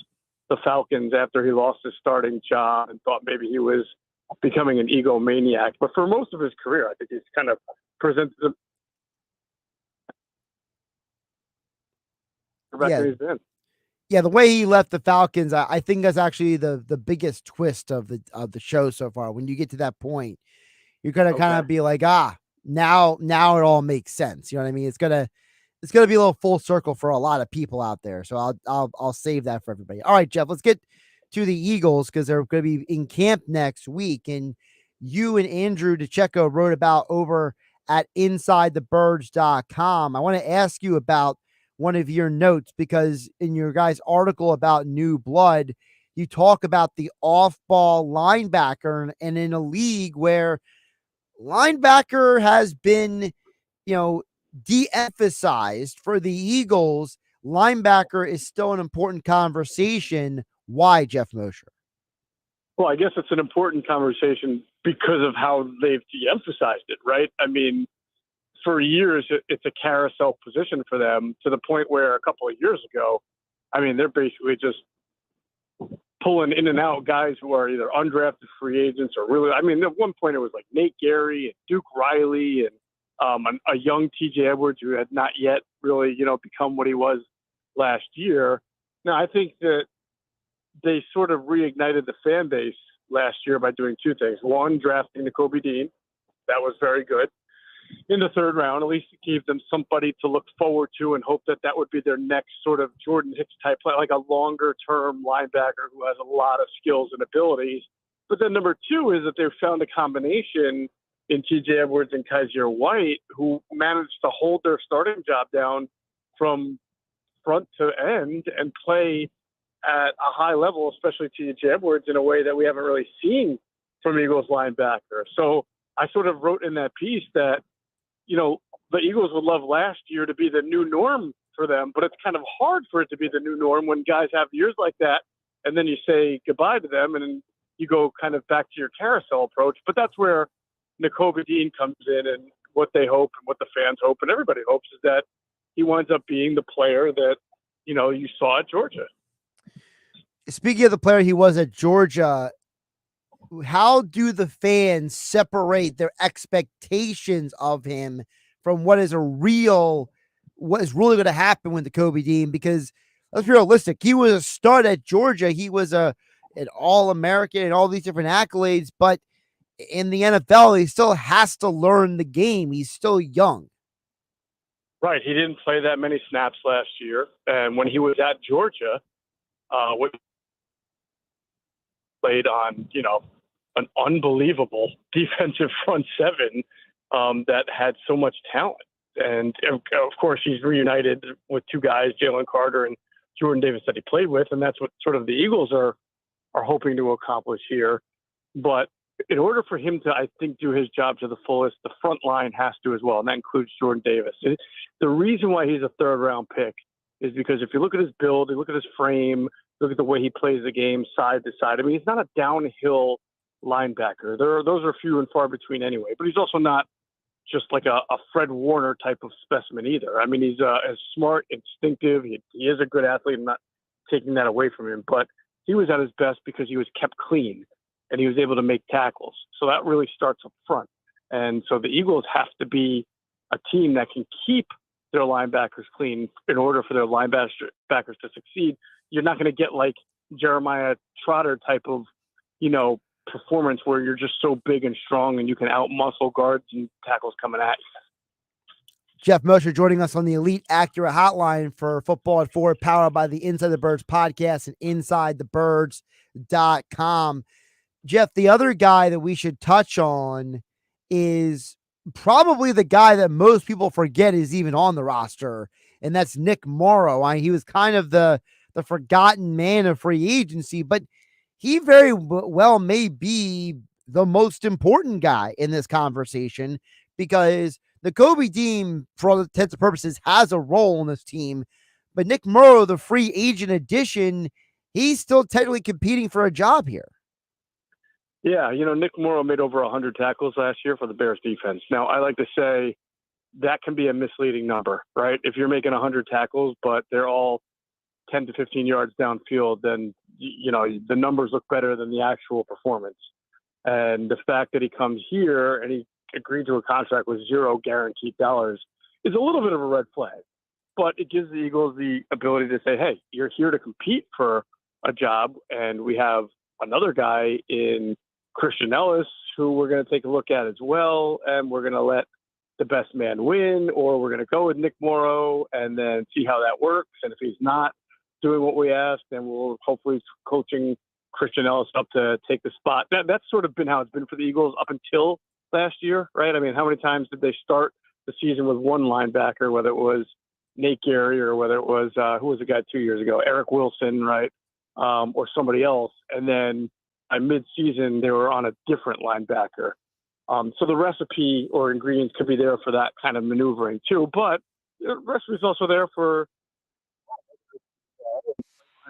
the Falcons after he lost his starting job and thought maybe he was becoming an egomaniac. But for most of his career, I think he's kind of presented him. Yeah, the way he left the Falcons, I think that's actually the biggest twist of the show so far. When you get to that point, you're gonna kind of be like, now it all makes sense. You know what I mean? It's gonna be a little full circle for a lot of people out there. So I'll save that for everybody. All right, Geoff, let's get to the Eagles because they're going to be in camp next week, and you and Andrew DeCecco wrote about over at InsideTheBirds.com. I want to ask you about one of your notes because in your guys' article about new blood, you talk about the off-ball linebacker, and in a league where linebacker has been, de-emphasized for the Eagles, linebacker is still an important conversation. Why, Geoff Mosher? Well, I guess it's an important conversation because of how they've de-emphasized it, right? I mean, for years, it's a carousel position for them to the point where a couple of years ago, I mean, they're basically just pulling in and out guys who are either undrafted free agents or really, I mean, at one point it was like Nate Gary and Duke Riley and a young TJ Edwards who had not yet really, become what he was last year. Now, I think that they sort of reignited the fan base last year by doing 2 things. One, drafting Nakobe Dean. That was very good. In the 3rd round, at least it gave them somebody to look forward to and hope that would be their next sort of Jordan Hicks type play, like a longer-term linebacker who has a lot of skills and abilities. But then number 2 is that they've found a combination in TJ Edwards and Kaiser White who managed to hold their starting job down from front to end and play at a high level, especially TJ Edwards, in a way that we haven't really seen from Eagles linebacker. So I sort of wrote in that piece that, the Eagles would love last year to be the new norm for them, but it's kind of hard for it to be the new norm when guys have years like that, and then you say goodbye to them, and you go kind of back to your carousel approach. But that's where Nakobe Dean comes in, and what they hope and what the fans hope and everybody hopes is that he winds up being the player that, you saw at Georgia. Speaking of the player he was at Georgia, how do the fans separate their expectations of him from what is really going to happen with the Kobe Dean? Because let's be realistic, he was a stud at Georgia. He was an All-American and all these different accolades, but in the NFL, he still has to learn the game. He's still young. Right. He didn't play that many snaps last year. And when he was at Georgia, played on, an unbelievable defensive front seven that had so much talent. And of course, he's reunited with two guys, Jalen Carter and Jordan Davis, that he played with. And that's what sort of the Eagles are hoping to accomplish here. But in order for him to, I think, do his job to the fullest, the front line has to as well. And that includes Jordan Davis. The reason why he's a third-round pick is because if you look at his build, you look at his frame, look at the way he plays the game side to side. I mean, he's not a downhill linebacker. Those are few and far between anyway. But he's also not just like a Fred Warner type of specimen either. I mean, he's as smart, instinctive. He is a good athlete. I'm not taking that away from him. But he was at his best because he was kept clean and he was able to make tackles. So that really starts up front. And so the Eagles have to be a team that can keep their linebackers clean in order for their linebackers to succeed. You're not going to get like Jeremiah Trotter type of, performance where you're just so big and strong and you can out-muscle guards and tackles coming at you. Geoff Mosher joining us on the Elite Acura Hotline for Football at 4, powered by the Inside the Birds podcast and InsideTheBirds.com. Geoff, the other guy that we should touch on is probably the guy that most people forget is even on the roster, and that's Nick Morrow. He was kind of the forgotten man of free agency, but he very well may be the most important guy in this conversation because the Kobe Dean, for all intents and purposes, has a role in this team. But Nick Morrow, the free agent addition, he's still technically competing for a job here. Yeah, Nick Morrow made over 100 tackles last year for the Bears defense. Now, I like to say that can be a misleading number, right? If you're making 100 tackles, but they're all 10 to 15 yards downfield, then, the numbers look better than the actual performance. And the fact that he comes here and he agreed to a contract with $0 guaranteed dollars is a little bit of a red flag. But it gives the Eagles the ability to say, hey, you're here to compete for a job, and we have another guy in Christian Ellis who we're going to take a look at as well, and we're going to let the best man win, or we're going to go with Nick Morrow and then see how that works. And if he's not doing what we asked, then we'll hopefully coaching Christian Ellis up to take the spot. That's sort of been how it's been for the Eagles up until last year, right? I mean, how many times did they start the season with one linebacker, whether it was Nate Gary or whether it was, who was the guy 2 years ago, Eric Wilson, right? Or somebody else. And then by mid-season, they were on a different linebacker. So the recipe or ingredients could be there for that kind of maneuvering too. But the recipe is also there for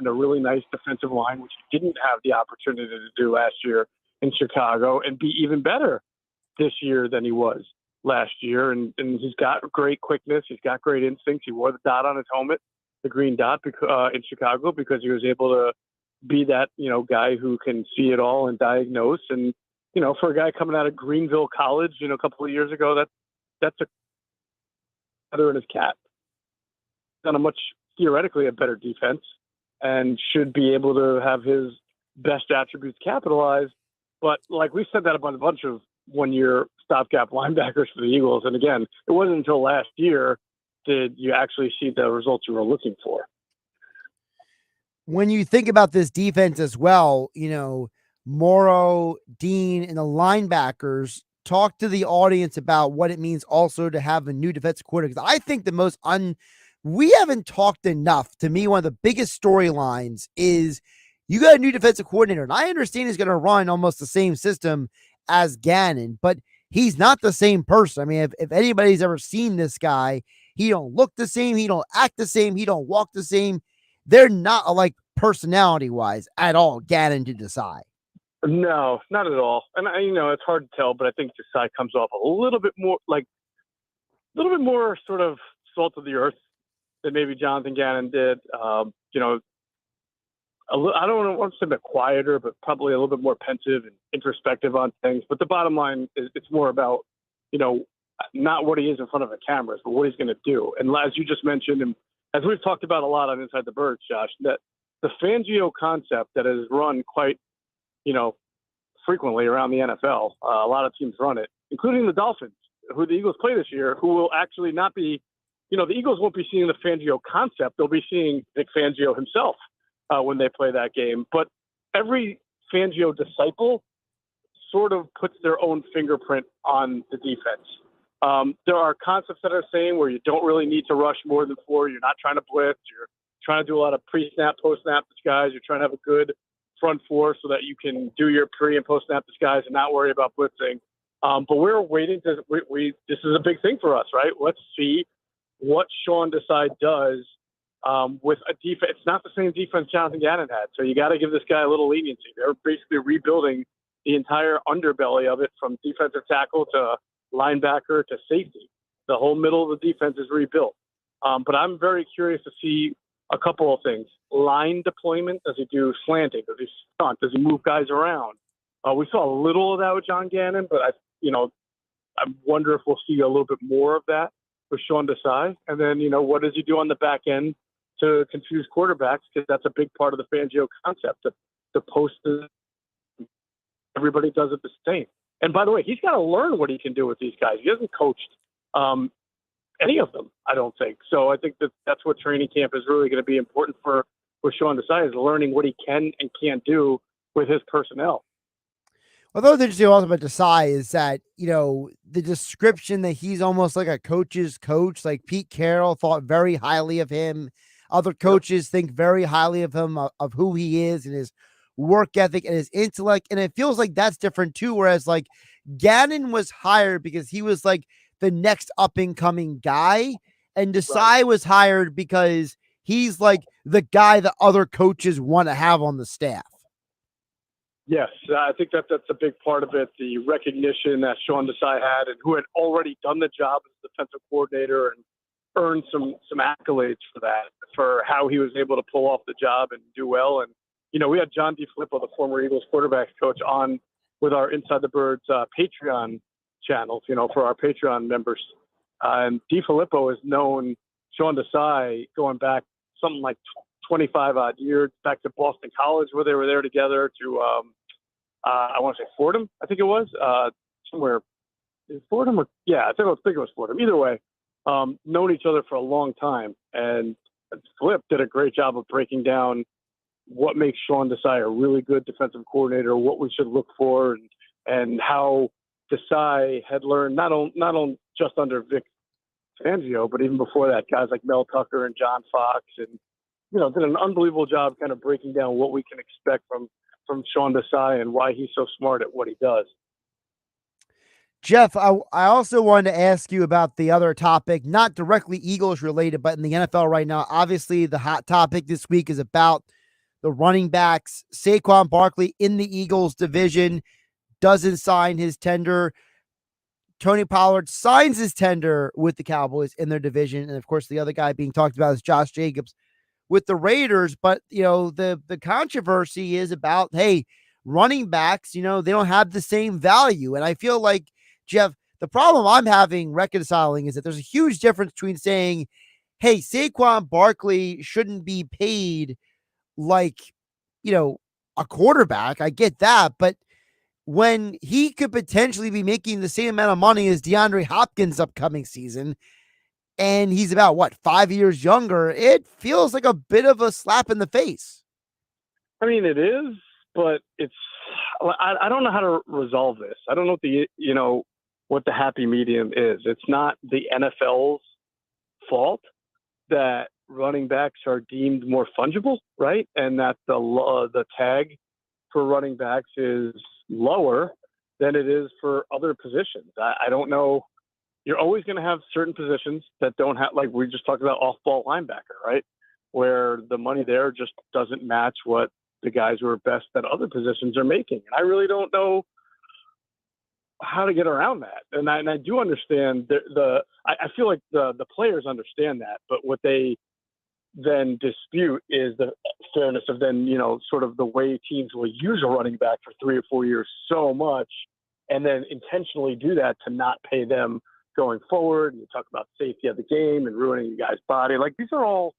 a really nice defensive line, which he didn't have the opportunity to do last year in Chicago, and be even better this year than he was last year. And he's got great quickness. He's got great instincts. He wore the dot on his helmet, the green dot in Chicago, because he was able to be that, guy who can see it all and diagnose. And, for a guy coming out of Greenville College, a couple of years ago, that's a feather in his cap. Done theoretically a better defense and should be able to have his best attributes capitalized. But like we said that about a bunch of one-year stopgap linebackers for the Eagles. And again, it wasn't until last year did you actually see the results you were looking for. When you think about this defense as well, Morrow, Dean, and the linebackers, talk to the audience about what it means also to have a new defensive coordinator. Because I think we haven't talked enough. To me, one of the biggest storylines is you got a new defensive coordinator, and I understand he's going to run almost the same system as Gannon, but he's not the same person. I mean, if anybody's ever seen this guy, he don't look the same, he don't act the same, he don't walk the same. They're not alike personality-wise at all, Gannon to Desai. No, not at all. And it's hard to tell, but I think Desai comes off a little bit more sort of salt of the earth than maybe Jonathan Gannon did. I don't want to say a bit quieter, but probably a little bit more pensive and introspective on things. But the bottom line is it's more about, not what he is in front of the cameras, but what he's going to do. And as you just mentioned, and as we've talked about a lot on Inside the Birds, Josh, that the Fangio concept that has run quite, frequently around the NFL, a lot of teams run it, including the Dolphins, who the Eagles play this year, who will actually not be, the Eagles won't be seeing the Fangio concept. They'll be seeing Nick Fangio himself when they play that game. But every Fangio disciple sort of puts their own fingerprint on the defense. There are concepts that are saying where you don't really need to rush more than 4. You're not trying to blitz. You're trying to do a lot of pre-snap, post-snap disguise. You're trying to have a good front 4 so that you can do your pre- and post-snap disguise and not worry about blitzing. But we're waiting to this is a big thing for us, right? Let's see what Sean Desai does with a defense. It's not the same defense Jonathan Gannon had. So you got to give this guy a little leniency. They're basically rebuilding the entire underbelly of it, from defensive tackle to linebacker to safety. The whole middle of the defense is rebuilt. But I'm very curious to see a couple of things. Line deployment. Does he do slanting? Does he stunt? Does he move guys around? We saw a little of that with John Gannon, but I wonder if we'll see a little bit more of that with Sean Desai. And then, what does he do on the back end to confuse quarterbacks? Because that's a big part of the Fangio concept. The post, everybody does it the same. And by the way, he's got to learn what he can do with these guys. He hasn't coached any of them, I don't think. So I think that's what training camp is really going to be important for Sean Desai, is learning what he can and can't do with his personnel. Although the interesting also about Desai is that, the description that he's almost like a coach's coach, like Pete Carroll thought very highly of him. Other coaches think very highly of him, of who he is and his work ethic and his intellect. And it feels like that's different too. Whereas like Gannon was hired because he was like the next up and coming guy, and Desai was hired because he's like the guy that other coaches want to have on the staff. Yes, I think that's a big part of it. The recognition that Sean Desai had, and who had already done the job as defensive coordinator and earned some accolades for that, for how he was able to pull off the job and do well. And, we had John DeFilippo, the former Eagles quarterbacks coach, on with our Inside the Birds Patreon channels, for our Patreon members. And DeFilippo has known Sean Desai going back something like 25 odd years, back to Boston College, where they were there together, to I want to say Fordham, I think it was, somewhere in Fordham, or I think it was Fordham. Either way, known each other for a long time, and Flip did a great job of breaking down what makes Sean Desai a really good defensive coordinator, what we should look for, and how Desai had learned not on just under Vic Fangio, but even before that, guys like Mel Tucker and John Fox, and did an unbelievable job kind of breaking down what we can expect from Sean Desai and why he's so smart at what he does. Geoff, I also wanted to ask you about the other topic, not directly Eagles related, but in the NFL right now. Obviously, the hot topic this week is about the running backs. Saquon Barkley in the Eagles division doesn't sign his tender. Tony Pollard signs his tender with the Cowboys in their division. And of course, the other guy being talked about is Josh Jacobs with the Raiders. But, the controversy is about, hey, running backs, they don't have the same value. And I feel like, Geoff, the problem I'm having reconciling is that there's a huge difference between saying, hey, Saquon Barkley shouldn't be paid like, a quarterback. I get that. But when he could potentially be making the same amount of money as DeAndre Hopkins upcoming season, and he's about 5 years younger, it feels like a bit of a slap in the face. I mean, it is, but I don't know how to resolve this. I don't know what the happy medium is. It's not the NFL's fault that running backs are deemed more fungible, right? And that the tag for running backs is lower than it is for other positions. I don't know. You're always going to have certain positions that don't have, like we just talked about, off-ball linebacker, right? Where the money there just doesn't match what the guys who are best at other positions are making. And I really don't know how to get around that. And I do understand I feel like the players understand that, but what they then dispute is the fairness of then, sort of the way teams will use a running back for 3 or 4 years so much and then intentionally do that to not pay them going forward. And you talk about safety of the game and ruining the guy's body. Like, these are all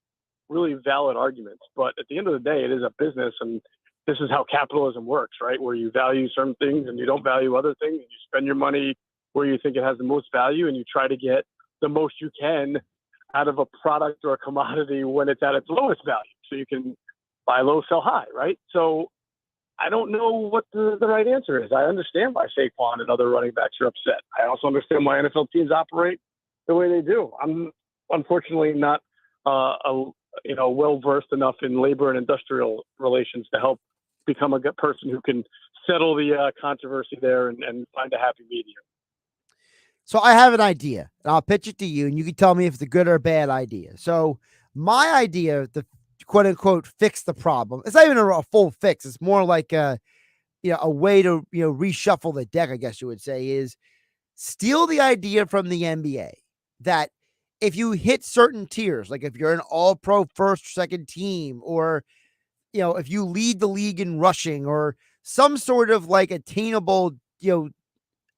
really valid arguments, but at the end of the day, it is a business, and this is how capitalism works, right? Where you value certain things and you don't value other things, and you spend your money where you think it has the most value, and you try to get the most you can out of a product or a commodity when it's at its lowest value. So you can buy low, sell high, right? So I don't know what the right answer is. I understand why Saquon and other running backs are upset. I also understand why NFL teams operate the way they do. I'm unfortunately not well-versed enough in labor and industrial relations to help become a good person who can settle the controversy there and find a happy medium. So I have an idea, and I'll pitch it to you, and you can tell me if it's a good or a bad idea. So my idea, the quote unquote fix the problem, it's not even a full fix. It's more like a way to reshuffle the deck, I guess you would say, is steal the idea from the NBA that if you hit certain tiers, like if you're an all-pro first or second team, or if you lead the league in rushing, or some sort of like attainable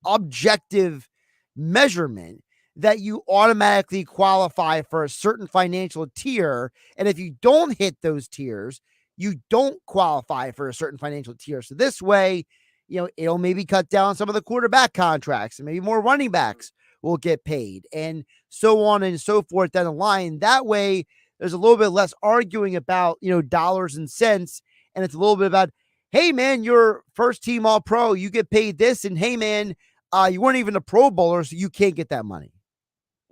objective measurement, that you automatically qualify for a certain financial tier. And if you don't hit those tiers, you don't qualify for a certain financial tier. So this way, it'll maybe cut down some of the quarterback contracts, and maybe more running backs will get paid, and so on and so forth down the line. That way there's a little bit less arguing about, dollars and cents. And it's a little bit about, hey man, you're first team all pro, you get paid this. And hey man, you weren't even a Pro Bowler, so you can't get that money.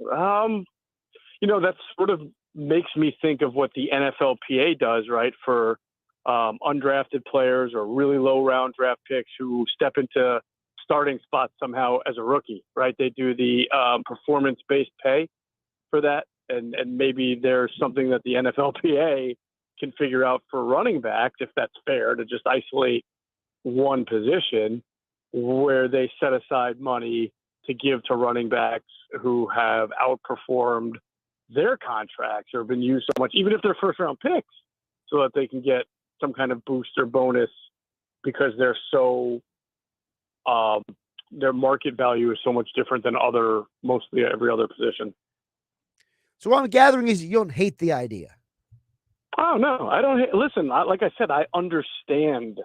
That sort of makes me think of what the NFLPA does, right? For undrafted players or really low round draft picks who step into starting spots somehow as a rookie, right? They do the performance-based pay for that. And maybe there's something that the NFLPA can figure out for running backs, if that's fair, to just isolate one position where they set aside money to give to running backs who have outperformed their contracts or been used so much, even if they're first round picks, so that they can get some kind of boost or bonus because they're so their market value is so much different than mostly every other position. So what I'm gathering is you don't hate the idea. Oh, no, I don't. Listen, like I said, I understand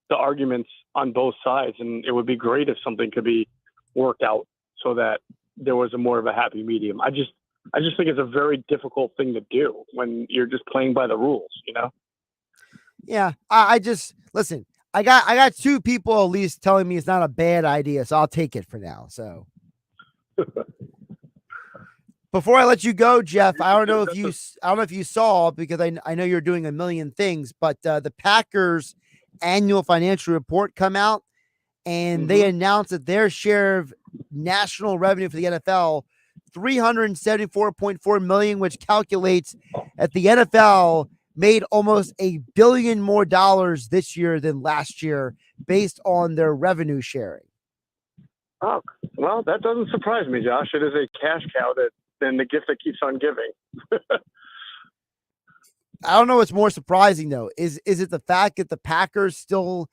the arguments on both sides, and it would be great if something could be worked out so that there was more of a happy medium. I just think it's a very difficult thing to do when you're just playing by the rules, Yeah, I just listen. I got two people at least telling me it's not a bad idea, so I'll take it for now. So before I let you go, Geoff, I don't know if you saw, because I know you're doing a million things, but the Packers annual financial report come out, and they announced that their share of national revenue for the NFL, $374.4 million, which calculates that the NFL made almost $1 billion more this year than last year based on their revenue sharing. Oh, well, that doesn't surprise me, Josh. It is a cash cow and the gift that keeps on giving. I don't know what's more surprising, though. Is it the fact that the Packers still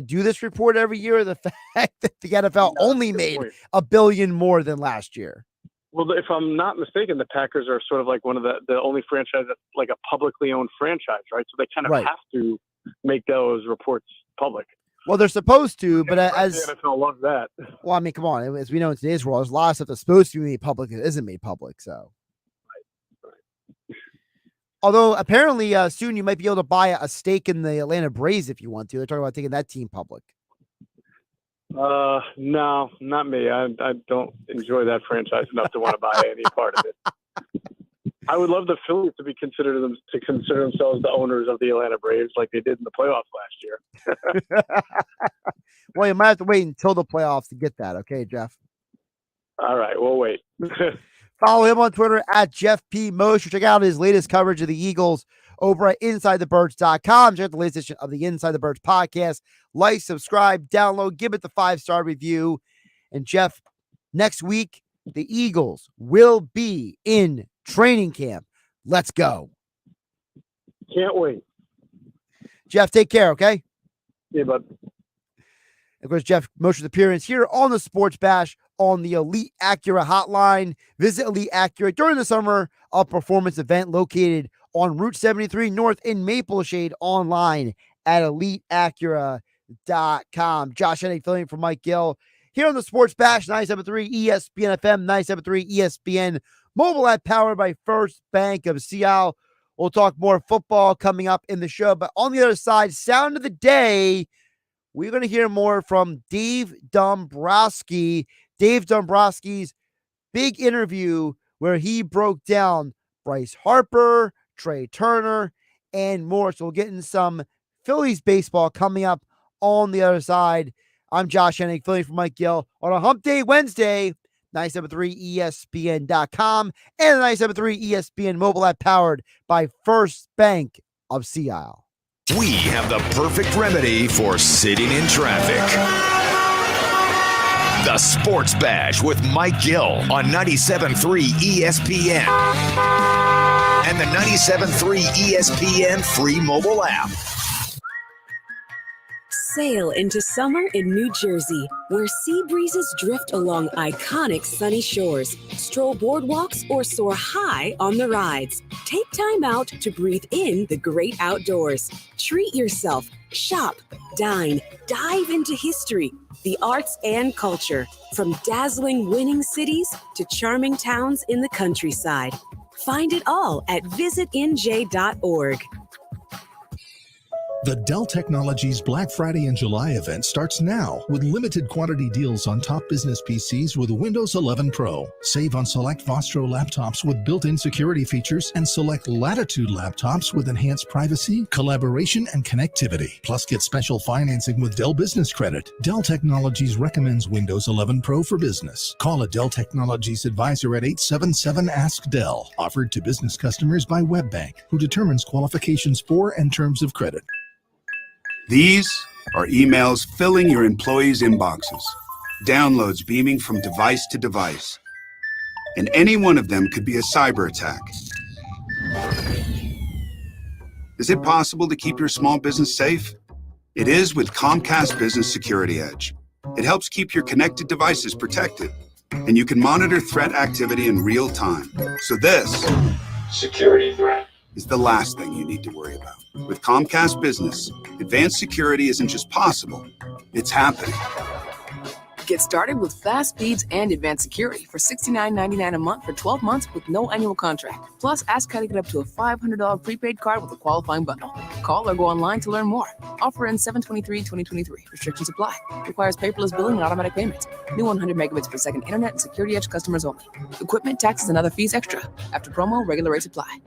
do this report every year, or the fact that the NFL only made $1 billion more than last year? Well, if I'm not mistaken, the Packers are sort of like one of the only franchise that's like a publicly owned franchise, right? So they kind of have to make those reports public. Well, they're supposed to, but as the NFL loves that. Well, I mean, come on. As we know in today's world, there's a lot of stuff that's supposed to be made public that isn't made public. So, right. Although apparently soon you might be able to buy a stake in the Atlanta Braves if you want to. They're talking about taking that team public. No, not me. I don't enjoy that franchise enough to want to buy any part of it. I would love the Phillies to consider themselves the owners of the Atlanta Braves, like they did in the playoffs last year. Well, you might have to wait until the playoffs to get that. Okay, Geoff. All right, we'll wait. Follow him on Twitter at Geoff P. Mosher. Check out his latest coverage of the Eagles over at InsideTheBirds.com. Check out the latest edition of the Inside the Birds podcast. Like, subscribe, download, give it the 5-star review. And Geoff, next week, the Eagles will be in training camp. Let's go. Can't wait. Geoff, take care, okay? Yeah, bud. Of course, Geoff Mosher's appearance here on the Sports Bash on the Elite Acura hotline. Visit Elite Acura during the summer, a performance event located on Route 73 North in Mapleshade, online at eliteacura.com. Josh Hennig filling in for Mike Gill here on the Sports Bash, 97.3 ESPN FM, 97.3 ESPN mobile app, powered by First Bank of Seattle. We'll talk more football coming up in the show, but on the other side, sound of the day, we're going to hear more from Dave Dombrowski. Dave Dombrowski's big interview where he broke down Bryce Harper, Trey Turner, and more. So we'll get in some Phillies baseball coming up on the other side. I'm Josh Hennig, filling for Mike Gill on a Hump Day Wednesday, 97.3 ESPN.com and the 97.3 ESPN mobile app, powered by First Bank of Seattle. We have the perfect remedy for sitting in traffic. The Sports Bash with Mike Gill on 97.3 ESPN and the 97.3 ESPN free mobile app. Sail into summer in New Jersey, where sea breezes drift along iconic sunny shores. Stroll boardwalks or soar high on the rides. Take time out to breathe in the great outdoors. Treat yourself, shop, dine, dive into history, the arts and culture, from dazzling winning cities to charming towns in the countryside. Find it all at visitnj.org. The Dell Technologies Black Friday and July event starts now with limited quantity deals on top business PCs with Windows 11 Pro. Save on select Vostro laptops with built-in security features and select Latitude laptops with enhanced privacy, collaboration, and connectivity. Plus, get special financing with Dell Business Credit. Dell Technologies recommends Windows 11 Pro for business. Call a Dell Technologies advisor at 877-ASK-DELL. Offered to business customers by WebBank, who determines qualifications for and terms of credit. These are emails filling your employees' inboxes, downloads beaming from device to device, and any one of them could be a cyber attack. Is it possible to keep your small business safe? It is with Comcast Business Security Edge. It helps keep your connected devices protected, and you can monitor threat activity in real time. So this security threat is the last thing you need to worry about. With Comcast Business, advanced security isn't just possible, it's happening. Get started with fast speeds and advanced security for $69.99 a month for 12 months with no annual contract. Plus, ask how to get up to a $500 prepaid card with a qualifying bundle. Call or go online to learn more. Offer ends 7/23/2023. Restrictions apply. Requires paperless billing and automatic payments. New 100 megabits per second internet and Security Edge customers only. Equipment, taxes, and other fees extra. After promo, regular rates apply.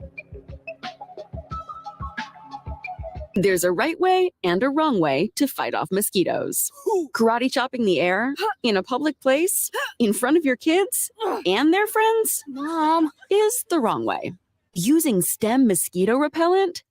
There's a right way and a wrong way to fight off mosquitoes. Karate chopping the air in a public place in front of your kids and their friends, Mom, is the wrong way. Using Stem mosquito repellent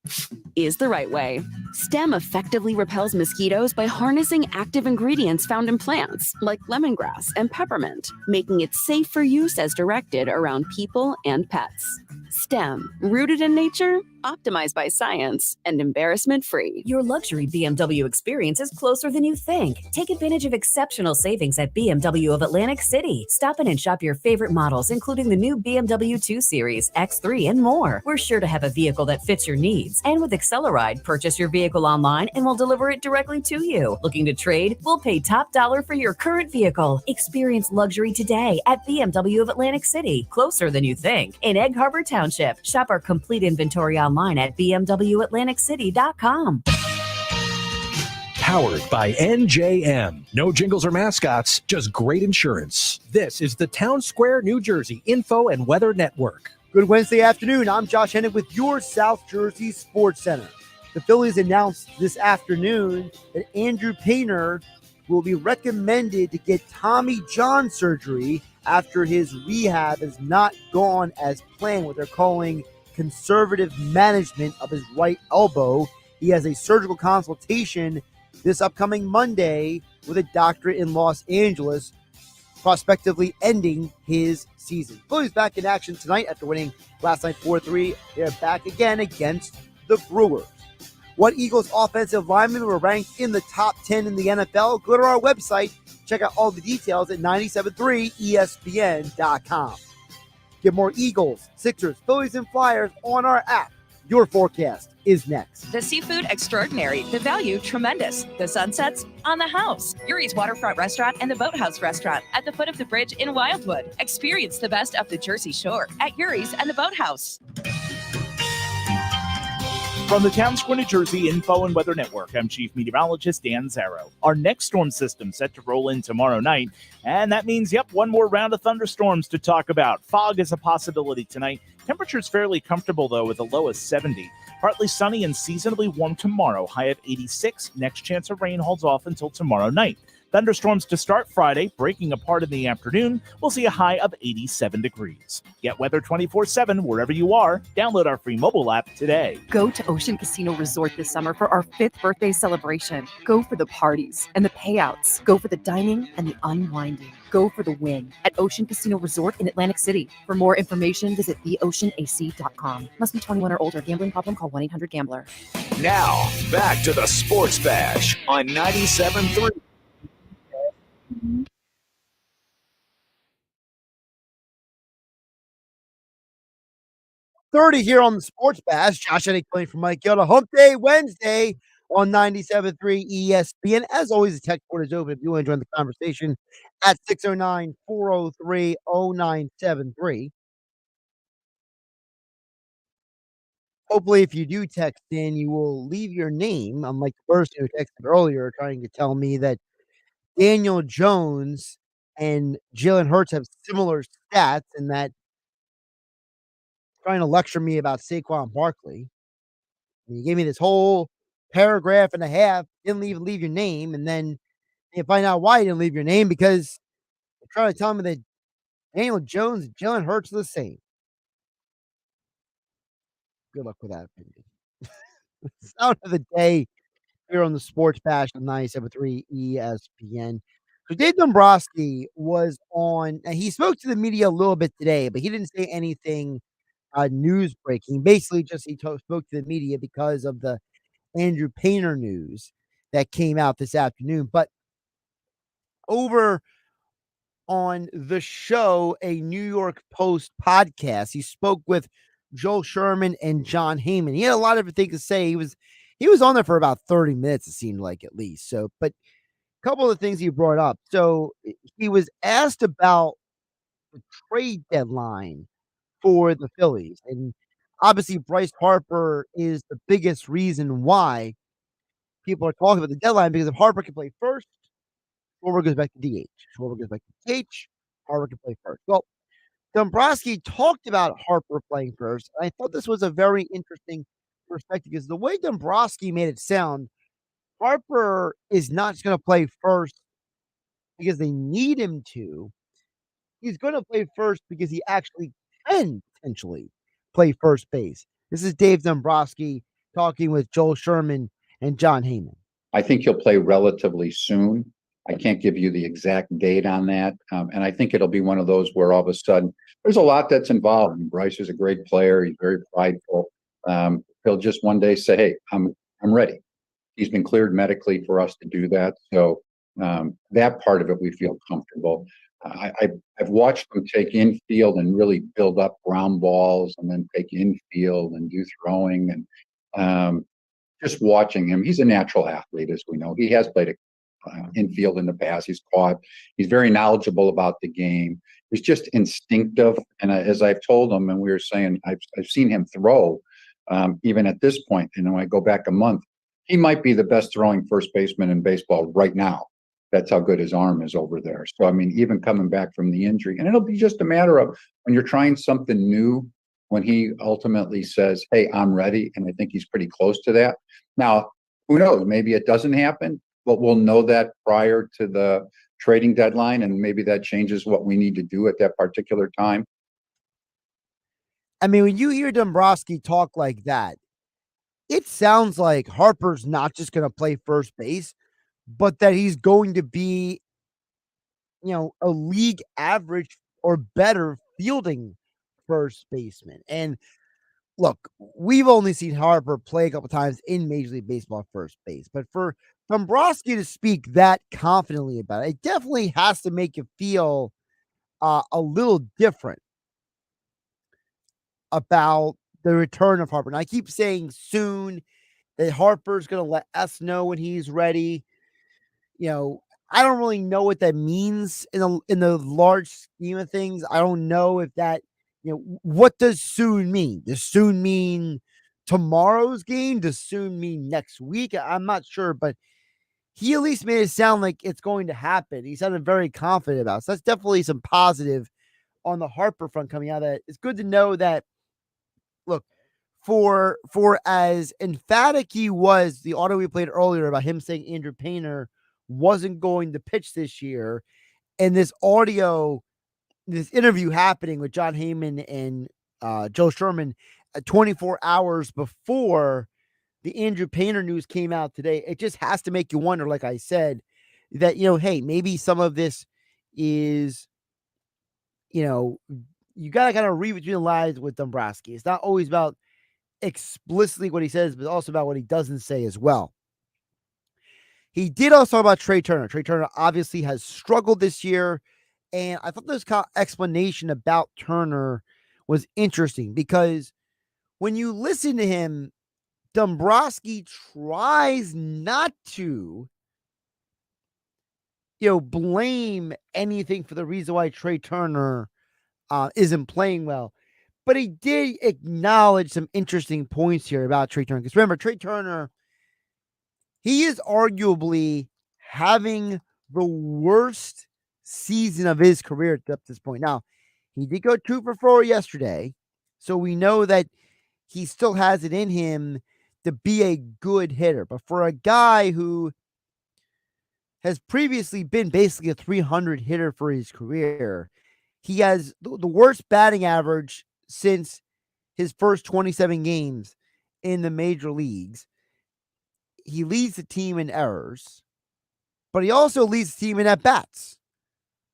is the right way. Stem effectively repels mosquitoes by harnessing active ingredients found in plants like lemongrass and peppermint, making it safe for use as directed around people and pets. Stem, rooted in nature, optimized by science, and embarrassment-free. Your luxury BMW experience is closer than you think. Take advantage of exceptional savings at BMW of Atlantic City. Stop in and shop your favorite models, including the new BMW 2 Series, X3, and more. We're sure to have a vehicle that fits your needs. And with Acceleride, purchase your vehicle online and we'll deliver it directly to you. Looking to trade? We'll pay top dollar for your current vehicle. Experience luxury today at BMW of Atlantic City, closer than you think, in Egg Harbor Township. Shop our complete inventory online at bmwatlanticcity.com. Powered by NJM. No jingles or mascots, just great insurance. This is the Town Square, New Jersey Info and Weather Network. Good Wednesday afternoon. I'm Josh Hennig with your South Jersey Sports Center. The Phillies announced this afternoon that Andrew Painter will be recommended to get Tommy John surgery after his rehab has not gone as planned, what they're calling conservative management of his right elbow. He has a surgical consultation this upcoming Monday with a doctor in Los Angeles, prospectively ending his season. Phillies back in action tonight after winning last night 4-3. They're back again against the Brewers. What Eagles offensive linemen were ranked in the top 10 in the NFL? Go to our website. Check out all the details at 973ESPN.com. Get more Eagles, Sixers, Phillies, and Flyers on our app. Your forecast is next. The seafood extraordinary, the value tremendous, the sunsets on the house. Yuri's Waterfront Restaurant and the Boathouse Restaurant at the foot of the bridge in Wildwood. Experience the best of the Jersey Shore at Yuri's and the Boathouse. From the Town Square, New Jersey Info and Weather Network, I'm Chief Meteorologist Dan Zarrow. Our next storm system set to roll in tomorrow night, and that means, one more round of thunderstorms to talk about. Fog is a possibility tonight. Temperature's fairly comfortable, though, with a low of 70. Partly sunny and seasonably warm tomorrow, high of 86. Next chance of rain holds off until tomorrow night. Thunderstorms to start Friday, breaking apart in the afternoon. We'll see a high of 87 degrees. Get weather 24/7 wherever you are. Download our free mobile app today. Go to Ocean Casino Resort this summer for our 5th birthday celebration. Go for the parties and the payouts. Go for the dining and the unwinding. Go for the win at Ocean Casino Resort in Atlantic City. For more information, visit theoceanac.com. Must be 21 or older. Gambling problem? Call 1-800-GAMBLER. Now, back to the Sports Bash on 97.3. 30 here on the Sports Bash. Josh Hennig playing for Mike Yoda. Hump Day Wednesday on 97.3 ESPN. As always, the text board is open if you want to join the conversation at 609-403-0973. Hopefully, if you do text in, you will leave your name, unlike the person who texted earlier trying to tell me that Daniel Jones and Jalen Hurts have similar stats and that trying to lecture me about Saquon Barkley. And you gave me this whole paragraph and a half, didn't even leave your name, and then you find out why you didn't leave your name because you're trying to tell me that Daniel Jones and Jalen Hurts are the same. Good luck with that opinion. Sound of the day here on the Sports Bash on 97.3 ESPN. So Dave Dombrowski was on, and he spoke to the media a little bit today, but he didn't say anything news breaking. Basically, just he spoke to the media because of the Andrew Painter news that came out this afternoon. But over on the show, a New York Post podcast, he spoke with Joel Sherman and John Heyman. He had a lot of things to say. He was on there for about 30 minutes, it seemed like, at least. So, but a couple of things he brought up. So he was asked about the trade deadline for the Phillies. And obviously Bryce Harper is the biggest reason why people are talking about the deadline, because if Harper can play first, Schwarber goes back to DH. Schwarber goes back to DH. Harper can play first. Well, Dombrowski talked about Harper playing first. I thought this was a very interesting perspective because the way Dombrowski made it sound, Harper is not just going to play first because they need him to. He's going to play first because he actually can potentially play first base. This is Dave Dombrowski talking with Joel Sherman and John Heyman. I think he'll play relatively soon. I can't give you the exact date on that. And I think it'll be one of those where all of a sudden there's a lot that's involved. And Bryce is a great player. He's very prideful. He'll just one day say, hey, I'm ready. He's been cleared medically for us to do that. So that part of it, we feel comfortable. I've watched him take infield and really build up ground balls and then take infield and do throwing. And just watching him, he's a natural athlete, as we know. He has played infield in the past. He's caught. He's very knowledgeable about the game. He's just instinctive. And as I've told him, and we were saying, I've seen him throw even at this point. And when I go back a month, he might be the best throwing first baseman in baseball right now. That's how good his arm is over there. So, I mean, even coming back from the injury, and it'll be just a matter of when you're trying something new, when he ultimately says, hey, I'm ready. And I think he's pretty close to that. Now, who knows? Maybe it doesn't happen, but we'll know that prior to the trading deadline. And maybe that changes what we need to do at that particular time. I mean, when you hear Dombrowski talk like that, it sounds like Harper's not just going to play first base, but that he's going to be, a league average or better fielding first baseman. And look, we've only seen Harper play a couple times in Major League Baseball first base, but for Dombrowski to speak that confidently about it, it definitely has to make you feel a little different about the return of Harper. And I keep saying soon that Harper's going to let us know when he's ready. You know, I don't really know what that means in the large scheme of things. I don't know if that, what does soon mean? Does soon mean tomorrow's game? Does soon mean next week? I'm not sure, but he at least made it sound like it's going to happen. He sounded very confident about it. So that's definitely some positive on the Harper front coming out of that. It's good to know that, look, for as emphatic he was, the audio we played earlier about him saying Andrew Painter wasn't going to pitch this year, and this interview happening with John Heyman and Joe Sherman 24 hours before the Andrew Painter news came out today, it just has to make you wonder, like I said, that, hey, maybe some of this is, you got to kind of read between the lines with Dombrowski. It's not always about explicitly what he says, but also about what he doesn't say as well. He did also talk about Trey Turner. Trey Turner obviously has struggled this year, and I thought this explanation about Turner was interesting because when you listen to him, Dombrowski tries not to, blame anything for the reason why Trey Turner isn't playing well. But he did acknowledge some interesting points here about Trey Turner. Because remember, Trey Turner, he is arguably having the worst season of his career up to this point. Now, he did go 2 for 4 yesterday, so we know that he still has it in him to be a good hitter. But for a guy who has previously been basically a 300 hitter for his career, he has the worst batting average since his first 27 games in the major leagues. He leads the team in errors, but he also leads the team in at-bats.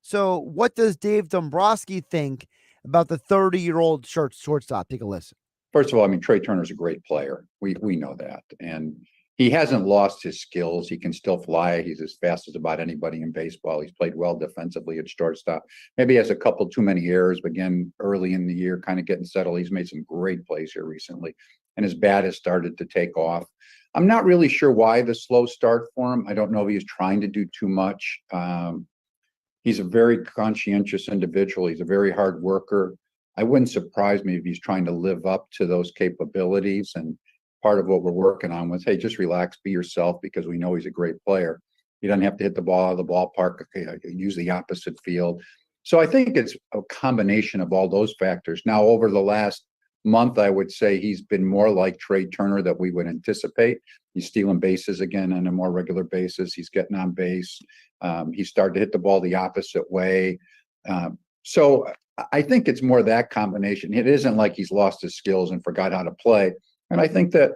So what does Dave Dombrowski think about the 30-year-old shortstop? Take a listen. First of all, I mean, Trey Turner's a great player. We know that. And he hasn't lost his skills. He can still fly. He's as fast as about anybody in baseball. He's played well defensively at shortstop. Maybe he has a couple too many errors, but again, early in the year, kind of getting settled. He's made some great plays here recently, and his bat has started to take off. I'm not really sure why the slow start for him. I don't know if he's trying to do too much. He's a very conscientious individual. He's a very hard worker. I wouldn't surprise me if he's trying to live up to those capabilities. And part of what we're working on was, hey, just relax, be yourself, because we know he's a great player. He doesn't have to hit the ball out of the ballpark, use the opposite field. So I think it's a combination of all those factors. Now, over the last month, I would say he's been more like Trey Turner that we would anticipate. He's stealing bases again on a more regular basis. He's getting on base. He's starting to hit the ball the opposite way. So I think it's more that combination. It isn't like he's lost his skills and forgot how to play. And I think that,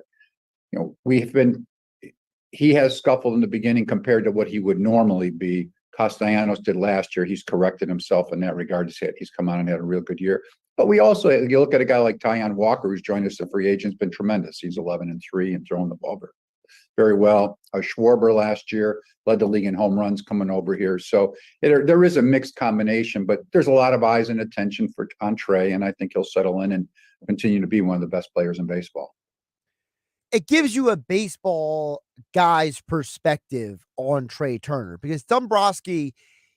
he has scuffled in the beginning compared to what he would normally be. Castellanos did last year. He's corrected himself in that regard. He's come on and had a real good year. But we also, you look at a guy like Tyon Walker, who's joined us as a free agent, has been tremendous. He's 11-3 and throwing the ball very well. Schwarber last year led the league in home runs coming over here. So there is a mixed combination, but there's a lot of eyes and attention on Trey, and I think he'll settle in and continue to be one of the best players in baseball. It gives you a baseball guy's perspective on Trey Turner because Dombrowski,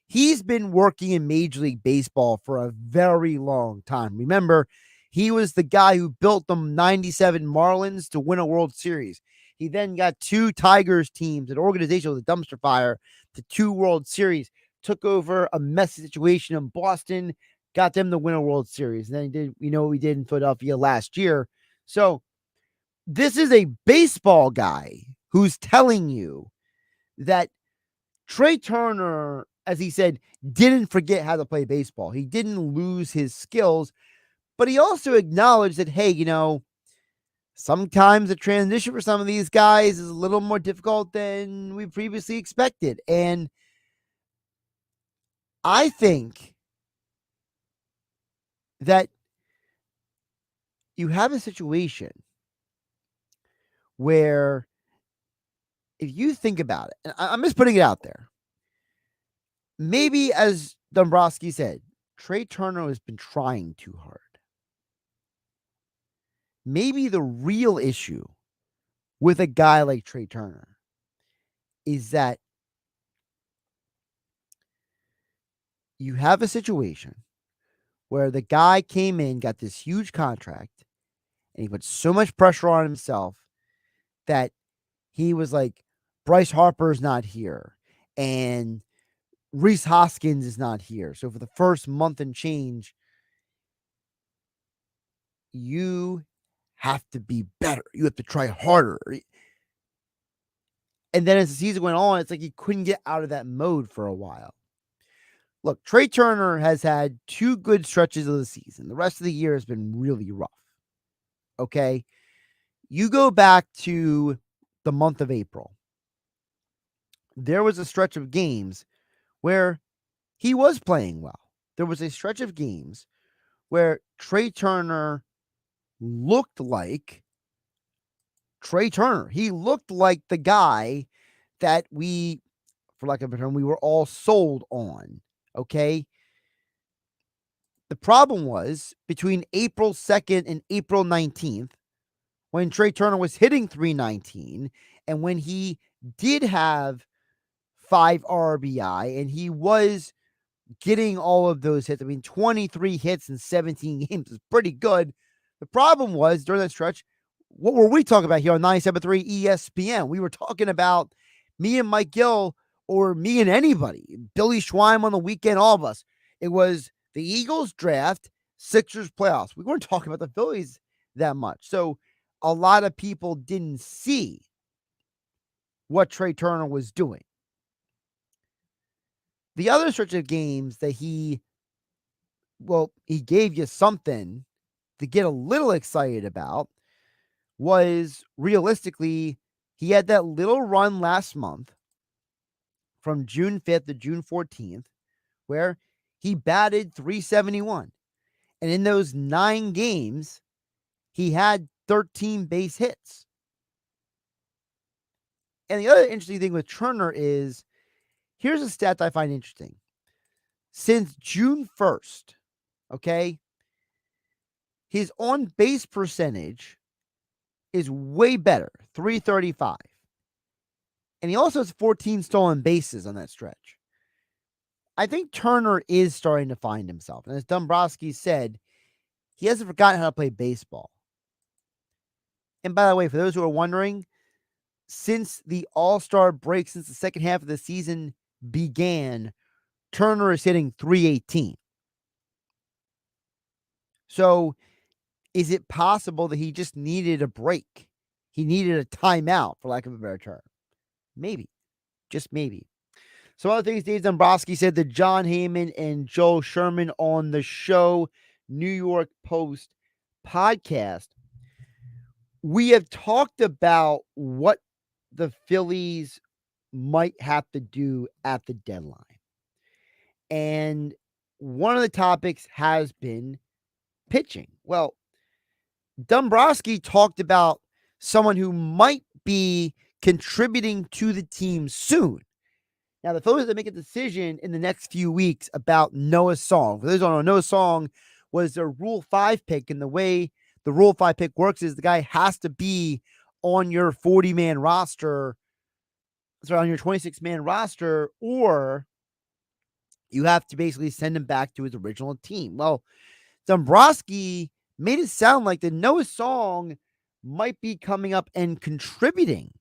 he's been working in Major League Baseball for a very long time. Remember, he was the guy who built the 97 Marlins to win a World Series. He then got 2 Tigers teams, an organization with a dumpster fire, to 2 World Series, took over a messy situation in Boston, got them to win a World Series. And then he did, what we did in Philadelphia last year. So this is a baseball guy who's telling you that Trey Turner, as he said, didn't forget how to play baseball. He didn't lose his skills, but he also acknowledged that, hey, sometimes the transition for some of these guys is a little more difficult than we previously expected. And I think that, you have a situation where if you think about it, and I'm just putting it out there, maybe as Dombrowski said, Trey Turner has been trying too hard. Maybe the real issue with a guy like Trey Turner is that you have a situation where the guy came in, got this huge contract, and he put so much pressure on himself that he was like, Bryce Harper's not here, and Reese Hoskins is not here. So for the first month and change, you have to be better. You have to try harder. And then as the season went on, it's like he couldn't get out of that mode for a while. Look, Trey Turner has had 2 good stretches of the season. The rest of the year has been really rough. Okay? You go back to the month of April. There was a stretch of games where he was playing well. There was a stretch of games where Trey Turner looked like Trey Turner. He looked like the guy that we, for lack of a term, we were all sold on. Okay. The problem was between April 2nd and April 19th, when Trey Turner was hitting 319, and when he did have 5 RBI and he was getting all of those hits. I mean, 23 hits in 17 games is pretty good. The problem was during that stretch, what were we talking about here on 97.3 ESPN? We were talking about me and Mike Gill, or me and anybody, Billy Schweim on the weekend, all of us. It was the Eagles draft, Sixers playoffs. We weren't talking about the Phillies that much. So a lot of people didn't see what Trey Turner was doing. The other stretch of games that he gave you something to get a little excited about was, realistically, he had that little run last month from June 5th to June 14th where he batted 371. And in those 9 games, he had 13 base hits. And the other interesting thing with Turner is, here's a stat that I find interesting. Since June 1st, okay, his on-base percentage is way better, 335. And he also has 14 stolen bases on that stretch. I think Turner is starting to find himself. And as Dombrowski said, he hasn't forgotten how to play baseball. And by the way, for those who are wondering, since the All-Star break, since the second half of the season began, Turner is hitting 318. So is it possible that he just needed a break? He needed a timeout, for lack of a better term. Maybe. Just maybe. Some other things Dave Dombrowski said to John Heyman and Joel Sherman on the show, New York Post podcast. We have talked about what the Phillies might have to do at the deadline. And one of the topics has been pitching. Well, Dombrowski talked about someone who might be contributing to the team soon. Now, the Phillies will make a decision in the next few weeks about Noah Song. For those who don't know, Noah Song was their Rule 5 pick, and the way the Rule 5 pick works is the guy has to be on your 40-man roster, on your 26-man roster, or you have to basically send him back to his original team. Well, Dombrowski made it sound like the Noah Song might be coming up and contributing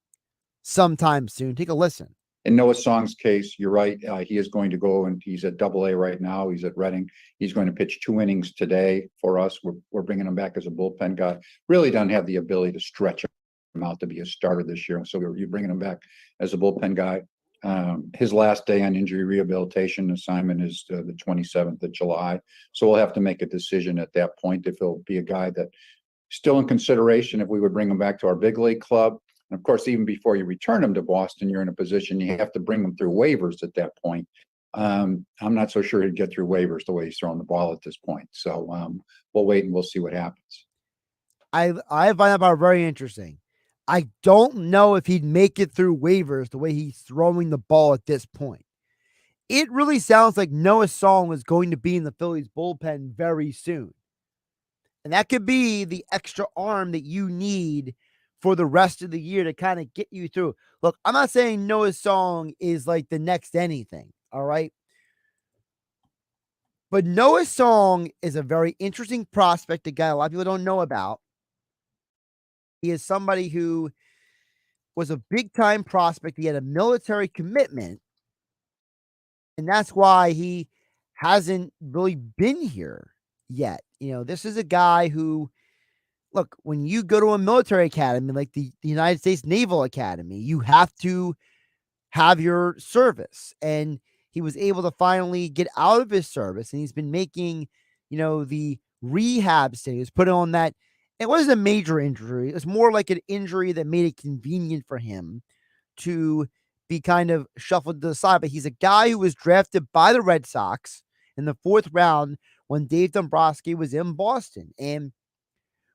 sometime soon. Take a listen. In Noah Song's case, you're right. He is going to go, and he's at AA right now. He's at Reading. He's going to pitch 2 innings today for us. We're bringing him back as a bullpen guy. Really doesn't have the ability to stretch him out to be a starter this year. So you're bringing him back as a bullpen guy. His last day on injury rehabilitation assignment is the 27th of July. So we'll have to make a decision at that point if he'll be a guy that still in consideration if we would bring him back to our big league club. And of course, even before you return him to Boston, you're in a position you have to bring him through waivers at that point. I'm not so sure he'd get through waivers the way he's throwing the ball at this point. So we'll wait and we'll see what happens. I find that part very interesting. I don't know if he'd make it through waivers the way he's throwing the ball at this point. It really sounds like Noah Song is going to be in the Phillies bullpen very soon. And that could be the extra arm that you need for the rest of the year to kind of get you through. Look, I'm not saying Noah Song is like the next anything, all right? But Noah Song is a very interesting prospect, a guy a lot of people don't know about. He is somebody who was a big-time prospect. He had a military commitment, and that's why he hasn't really been here yet. You know, this is a guy who, look, when you go to a military academy like the United States Naval Academy, you have to have your service. And he was able to finally get out of his service, and he's been making, the rehab stay. He was put on that. It wasn't a major injury. It was more like an injury that made it convenient for him to be kind of shuffled to the side. But he's a guy who was drafted by the Red Sox in the 4th round when Dave Dombrowski was in Boston. And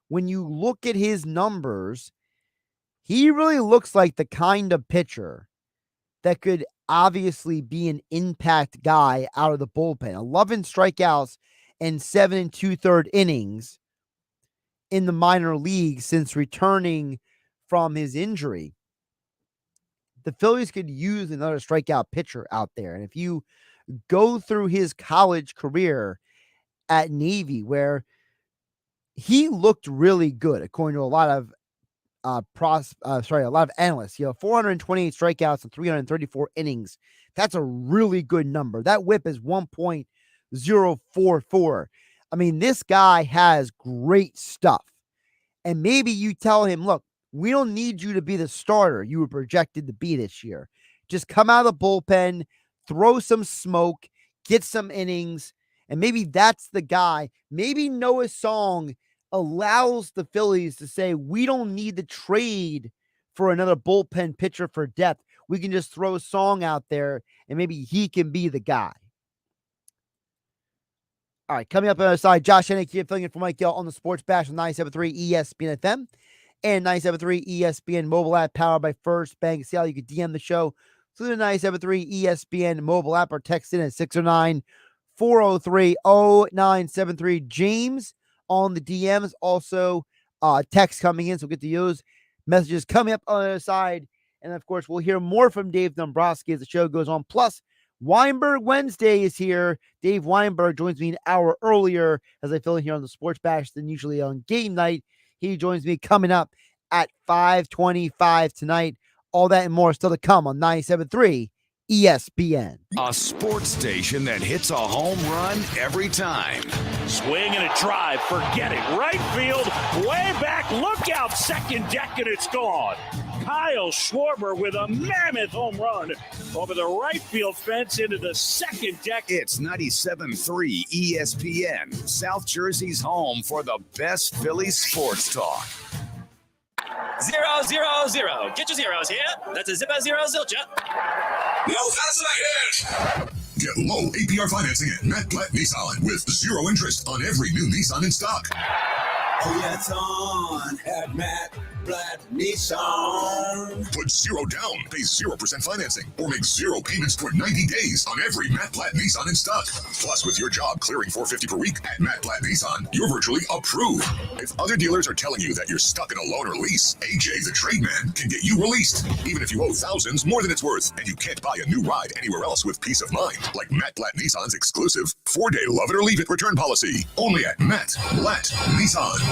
when you look at his numbers, he really looks like the kind of pitcher that could obviously be an impact guy out of the bullpen. 11 strikeouts and 7 2/3 innings in the minor leagues since returning from his injury. The Phillies could use another strikeout pitcher out there. And if you go through his college career at Navy, where he looked really good, according to a lot of a lot of analysts, 428 strikeouts and 334 innings. That's a really good number. That whip is 1.044. I mean, this guy has great stuff. And maybe you tell him, look, we don't need you to be the starter you were projected to be this year. Just come out of the bullpen, throw some smoke, get some innings, and maybe that's the guy. Maybe Noah Song allows the Phillies to say, we don't need to trade for another bullpen pitcher for depth. We can just throw Song out there, and maybe he can be the guy. All right, coming up on the other side, Josh Hennig here, filling in for Mike Gill on the Sports Bash on 97.3 ESPN FM and 97.3 ESPN mobile app powered by First Bank. See how you can DM the show through the 97.3 ESPN mobile app or text in at 609-403-0973. James on the DMs. Also, text coming in, so get to those messages coming up on the other side. And, of course, we'll hear more from Dave Dombrowski as the show goes on. Plus, Weinberg Wednesday is here. Dave Weinberg joins me an hour earlier as I fill in here on the Sports Bash than usually on game night. He joins me coming up at 5:25 tonight. All that and more still to come on 97.3 ESPN. A sports station that hits a home run every time. Swing and a drive. Forget it. Right field. Way back. Look out. Second deck and it's gone. Kyle Schwarber with a mammoth home run over the right field fence into the second deck. It's 97.3 ESPN, South Jersey's home for the best Phillies sports talk. 0, 0, 0. Get your zeros here. That's a zipper zero zilcha. No, that's not it. Get low APR financing at Matt Platt Nissan with 0 interest on every new Nissan in stock. Oh, yeah, it's on at Matt Platt Nissan. Put 0 down, pay 0% financing, or make 0 payments for 90 days on every Matt Platt Nissan in stock. Plus, with your job clearing $450 per week at Matt Platt Nissan, you're virtually approved. If other dealers are telling you that you're stuck in a loan or lease, AJ the Trade Man can get you released, even if you owe thousands more than it's worth, and you can't buy a new ride anywhere else with peace of mind, like Matt Platt Nissan's exclusive 4-day love it or leave it return policy. Only at MattPlattNissan.com.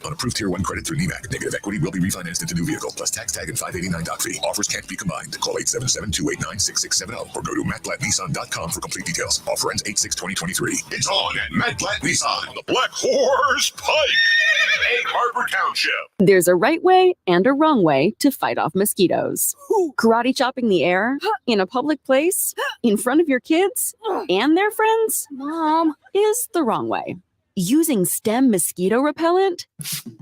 Unapproved Tier 1 credit through NEMAC. Negative equity will be refinanced into new vehicle plus tax tag and $589 doc fee. Offers can't be combined. Call 877-289-6670 or go to MattPlattNissan.com for complete details. Offer ends 8/6/2023. It's on at Matt Platt Nissan. The Black Horse Pike. Egg Harbor Township. There's a right way and a wrong way to fight off mosquitoes. Karate chopping the air in a public place in front of your kids and their friends, Mom, is the wrong way. Using Stem mosquito repellent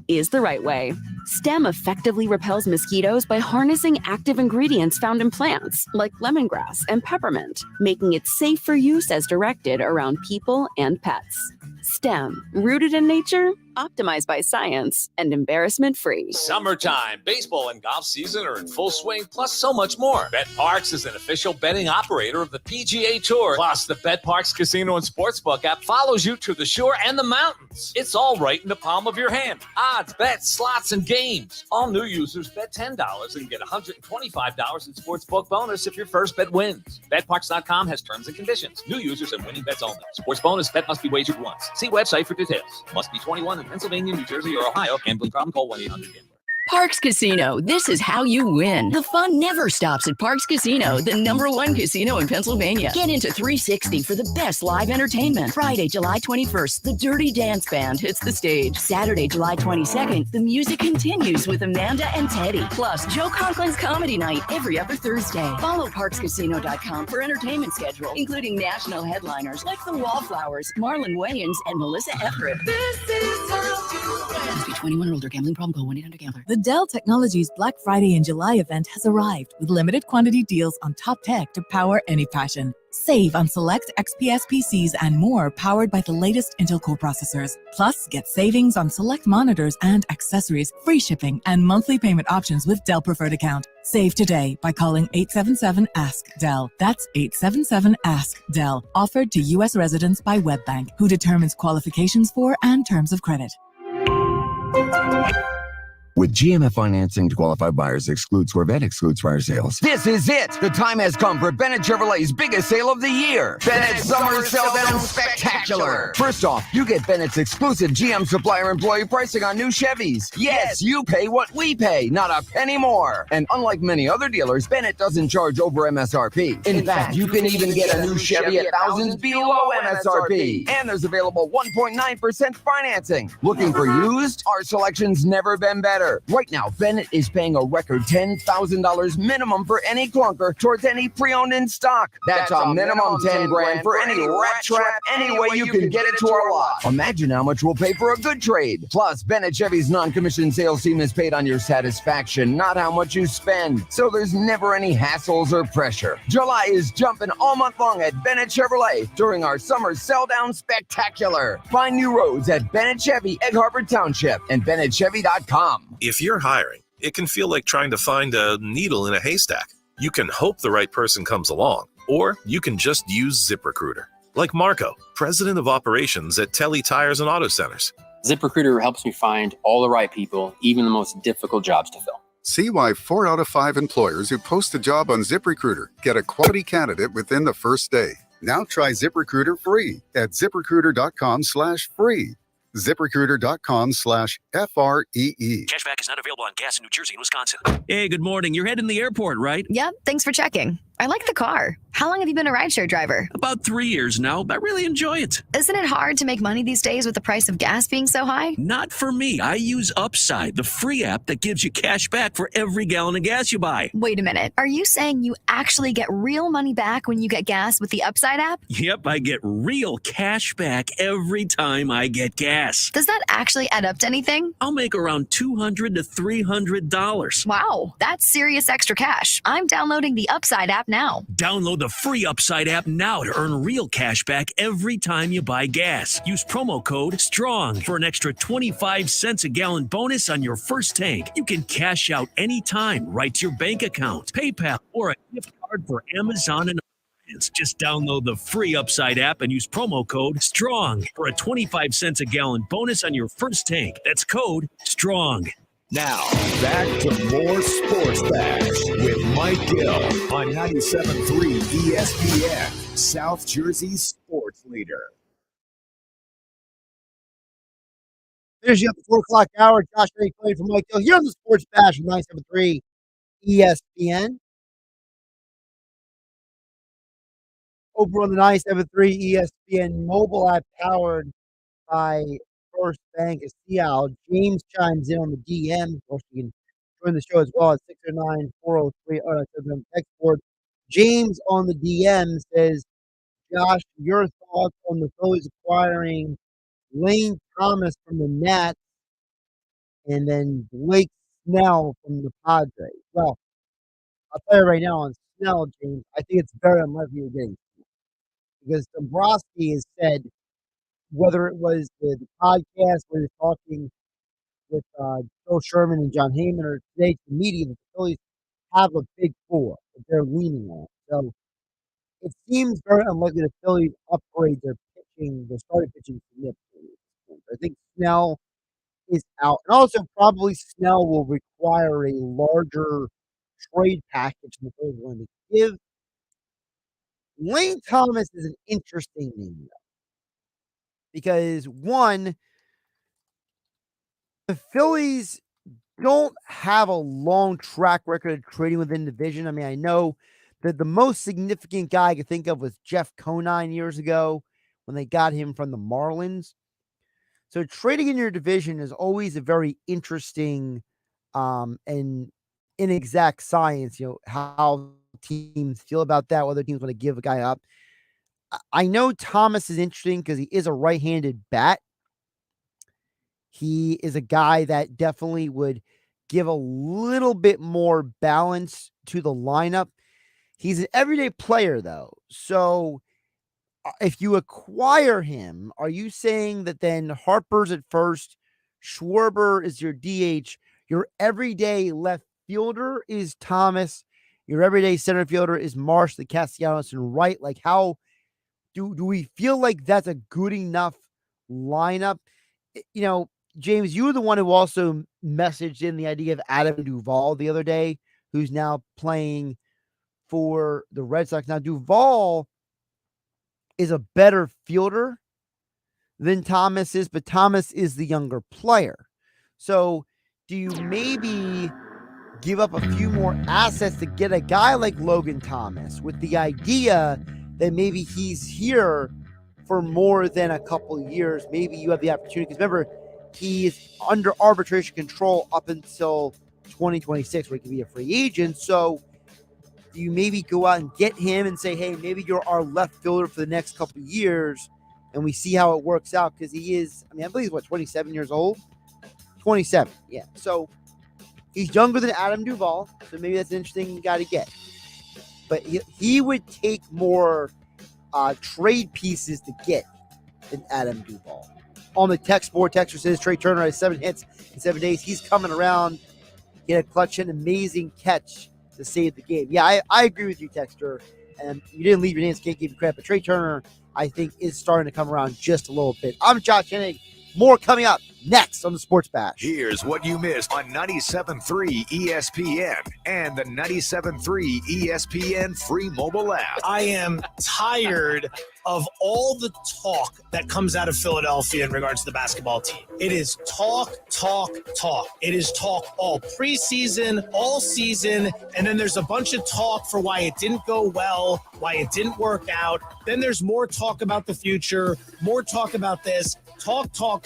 is the right way. Stem effectively repels mosquitoes by harnessing active ingredients found in plants like lemongrass and peppermint, making it safe for use as directed around people and pets. Stem, rooted in nature, optimized by science, and embarrassment-free. Summertime, baseball and golf season are in full swing, plus so much more. BetParks is an official betting operator of the PGA Tour. Plus, the BetParks Casino and Sportsbook app follows you to the shore and the mountains. It's all right in the palm of your hand. Odds, bets, slots, and games. All new users bet $10 and get $125 in Sportsbook bonus if your first bet wins. BetParks.com has terms and conditions. New users and winning bets only. Sports bonus bet must be wagered once. See website for details. Must be 21 in Pennsylvania, New Jersey, or Ohio. Gambling problem? Call 1-800-GAMBLER. Parks Casino, this is how you win. The fun never stops at Parks Casino, the #1 casino in Pennsylvania. Get into 360 for the best live entertainment. Friday, July 21st, the Dirty Dance Band hits the stage. Saturday, July 22nd, the music continues with Amanda and Teddy. Plus, Joe Conklin's Comedy Night every other Thursday. Follow ParksCasino.com for entertainment schedule, including national headliners like the Wallflowers, Marlon Wayans, and Melissa Etheridge. This is how you win. Must be 21 or older. Gambling problem? Call 1-800-GAMBLER. The Dell Technologies Black Friday in July event has arrived with limited quantity deals on top tech to power any passion. Save on select XPS PCs and more powered by the latest Intel Core processors. Plus, get savings on select monitors and accessories, free shipping, and monthly payment options with Dell Preferred Account. Save today by calling 877-ASK-DELL. That's 877-ASK-DELL. Offered to U.S. residents by WebBank, who determines qualifications for and terms of credit. With GMF financing to qualified buyers excludes Corvette, excludes fire sales. This is it. The time has come for Bennett Chevrolet's biggest sale of the year. Bennett's Summer Sell Down Spectacular. First off, you get Bennett's exclusive GM supplier employee pricing on new Chevys. Yes, you pay what we pay, not a penny more. And unlike many other dealers, Bennett doesn't charge over MSRP. In fact, you can even get a new Chevy at thousands below MSRP. And there's available 1.9% financing. Looking for used? Our selection's never been better. Right now, Bennett is paying a record $10,000 minimum for any clunker towards any pre-owned in stock. That's a minimum 10 grand for any rat trap, any way you can get it to our lot. Imagine how much we'll pay for a good trade. Plus, Bennett Chevy's non-commissioned sales team is paid on your satisfaction, not how much you spend. So there's never any hassles or pressure. July is jumping all month long at Bennett Chevrolet during our summer sell-down spectacular. Find new roads at Bennett Chevy, Egg Harbor Township, and BennettChevy.com. If you're hiring, it can feel like trying to find a needle in a haystack. You can hope the right person comes along, or you can just use ZipRecruiter. Like Marco, president of operations at Telly Tires and Auto Centers. ZipRecruiter helps me find all the right people, even the most difficult jobs to fill. See why 4 out of 5 employers who post a job on ZipRecruiter get a quality candidate within the first day. Now try ZipRecruiter free at ZipRecruiter.com/free. ZipRecruiter.com/FREE. Cashback is not available on gas in New Jersey and Wisconsin. Hey, good morning. You're heading to the airport, right? Yep, thanks for checking. I like the car. How long have you been a rideshare driver? About 3 years now, but I really enjoy it. Isn't it hard to make money these days with the price of gas being so high? Not for me. I use Upside, the free app that gives you cash back for every gallon of gas you buy. Wait a minute. Are you saying you actually get real money back when you get gas with the Upside app? Yep, I get real cash back every time I get gas. Does that actually add up to anything? I'll make around $200 to $300. Wow, that's serious extra cash. I'm downloading the Upside app now. Download the free Upside app now to earn real cash back every time you buy gas. Use promo code STRONG for an extra 25 cents a gallon bonus on your first tank. You can cash out anytime right to your bank account, PayPal, or a gift card for Amazon and just download the free Upside app and use promo code STRONG for a 25 cents a gallon bonus on your first tank. That's code STRONG. Now, back to more Sports Bash with Mike Gill on 97.3 ESPN, South Jersey's sports leader. Finishing up the 4 o'clock hour, Josh Hennig playing for Mike Gill here on the Sports Bash on 97.3 ESPN. Over on the 97.3 ESPN mobile app powered by First Bank of Seattle. James chimes in on the DM. Of course, you can join the show as well at 609-403. Oh, that's the text board. James on the DM says, Josh, your thoughts on the Phillies acquiring Lane Thomas from the Nats and then Blake Snell from the Padres. Well, I'll tell you right now on Snell, James, I think it's very unlikely you're getting, because Dombrowski has said whether it was the podcast where you're talking with Joe Sherman and John Heyman, or today the media, that the Phillies have a big four that they're leaning on. So it seems very unlikely the Phillies upgrade their pitching, their starting pitching significantly. I think Snell is out, and also probably Snell will require a larger trade package than the Phillies are going to give. Lane Thomas is an interesting name, though, because one, the Phillies don't have a long track record of trading within the division. I mean, I know that the most significant guy I could think of was Geoff Conine years ago when they got him from the Marlins. So trading in your division is always a very interesting and inexact science, how teams feel about that, whether teams want to give a guy up. I know Thomas is interesting because he is a right-handed bat. He is a guy that definitely would give a little bit more balance to the lineup. He's an everyday player, though. So if you acquire him, are you saying that then Harper's at first, Schwarber is your DH, your everyday left fielder is Thomas, your everyday center fielder is Marsh, the Castellanos, and right? Like, how do we feel like that's a good enough lineup? James, you were the one who also messaged in the idea of Adam Duvall the other day, who's now playing for the Red Sox. Now, Duvall is a better fielder than Thomas is, but Thomas is the younger player. So do you maybe give up a few more assets to get a guy like Logan Thomas with the idea that maybe he's here for more than a couple of years? Maybe you have the opportunity, because remember, he's under arbitration control up until 2026, where he can be a free agent. So do you maybe go out and get him and say, hey, maybe you're our left fielder for the next couple of years, and we see how it works out? Because he is, I believe he's 27 years old? 27, yeah. So he's younger than Adam Duvall, so maybe that's an interesting guy to get. But he would take more trade pieces to get than Adam Duvall. On the text board, Texter says Trey Turner has 7 hits in 7 days. He's coming around. He had a clutch and amazing catch to save the game. Yeah, I agree with you, Texter. And you didn't leave your names, can't give you credit. But Trey Turner, I think, is starting to come around just a little bit. I'm Josh Hennig. More coming up next on the Sports Bash. Here's what you missed on 97.3 ESPN and the 97.3 ESPN free mobile app. I am tired of all the talk that comes out of Philadelphia in regards to the basketball team. It is talk. It is talk all preseason, all season, and then there's a bunch of talk for why it didn't go well, why it didn't work out. Then there's more talk about the future, more talk about this. Talk.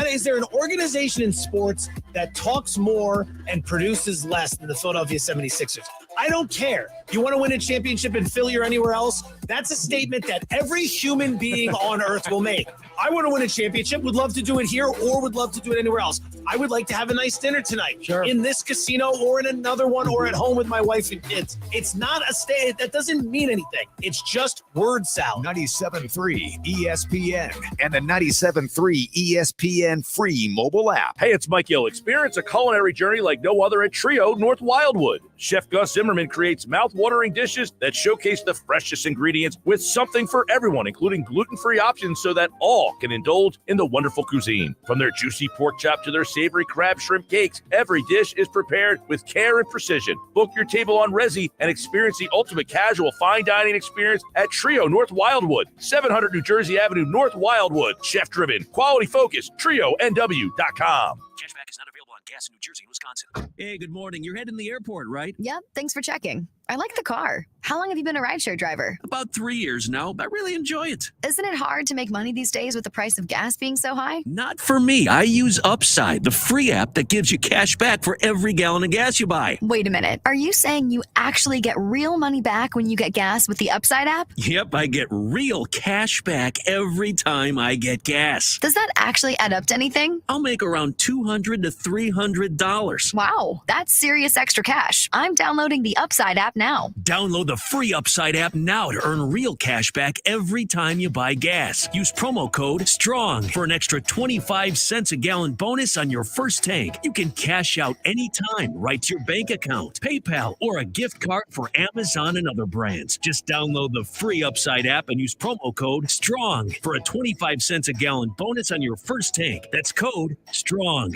Is there an organization in sports that talks more and produces less than the Philadelphia 76ers? I don't care. You want to win a championship in Philly or anywhere else? That's a statement that every human being on earth will make. I want to win a championship, would love to do it here or would love to do it anywhere else. I would like to have a nice dinner tonight in this casino or in another one or at home with my wife and kids. It's not a stay. That doesn't mean anything. It's just word salad. 97.3 ESPN and the 97.3 ESPN free mobile app. Hey, it's Mike Gill. Experience a culinary journey like no other at Trio North Wildwood. Chef Gus Zimmerman creates mouth-watering dishes that showcase the freshest ingredients with something for everyone, including gluten-free options so that all can indulge in the wonderful cuisine. From their juicy pork chop to their savory crab shrimp cakes, every dish is prepared with care and precision. Book your table on Resi and experience the ultimate casual fine dining experience at Trio North Wildwood, 700 New Jersey Avenue, North Wildwood. Chef-driven, quality-focused, TrioNW.com. Cashback is not available on gas in New Jersey and Wisconsin. Hey, good morning. You're heading to the airport, right? Yep, thanks for checking. I like the car. How long have you been a rideshare driver? About 3 years now. I really enjoy it. Isn't it hard to make money these days with the price of gas being so high? Not for me. I use Upside, the free app that gives you cash back for every gallon of gas you buy. Wait a minute. Are you saying you actually get real money back when you get gas with the Upside app? Yep, I get real cash back every time I get gas. Does that actually add up to anything? I'll make around $200 to $300. Wow, that's serious extra cash. I'm downloading the Upside app app now. Download the free Upside app now to earn real cash back every time you buy gas. Use promo code STRONG for an extra 25 cents a gallon bonus on your first tank. You can cash out anytime right to your bank account, PayPal, or a gift card for Amazon and other brands. Just download the free Upside app and use promo code STRONG for a 25 cents a gallon bonus on your first tank. That's code STRONG.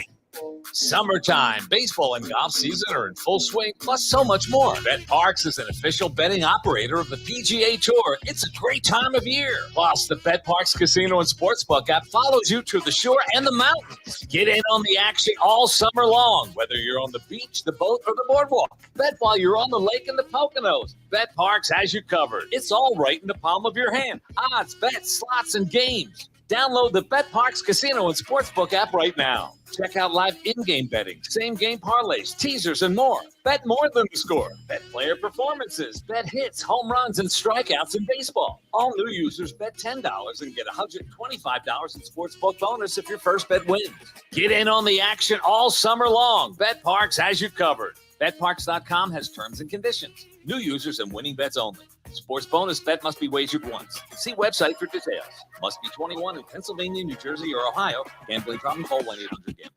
Summertime, baseball and golf season are in full swing, plus so much more. BetParks is an official betting operator of the PGA Tour. It's a great time of year. Plus, the BetParks Casino and Sportsbook app follows you to the shore and the mountains. Get in on the action all summer long, whether you're on the beach, the boat, or the boardwalk. Bet while you're on the lake and the Poconos. BetParks has you covered. It's all right in the palm of your hand. Odds, bets, slots, and games. Download the BetParks Casino and Sportsbook app right now. Check out live in-game betting, same-game parlays, teasers, and more. Bet more than the score. Bet player performances. Bet hits, home runs, and strikeouts in baseball. All new users bet $10 and get $125 in Sportsbook bonus if your first bet wins. Get in on the action all summer long. BetParks has you covered. BetParks.com has terms and conditions. New users and winning bets only. Sports bonus bet must be wagered once. See website for details. Must be 21 in Pennsylvania, New Jersey, or Ohio. Gambling problem? Call 1-800-GAMBLER.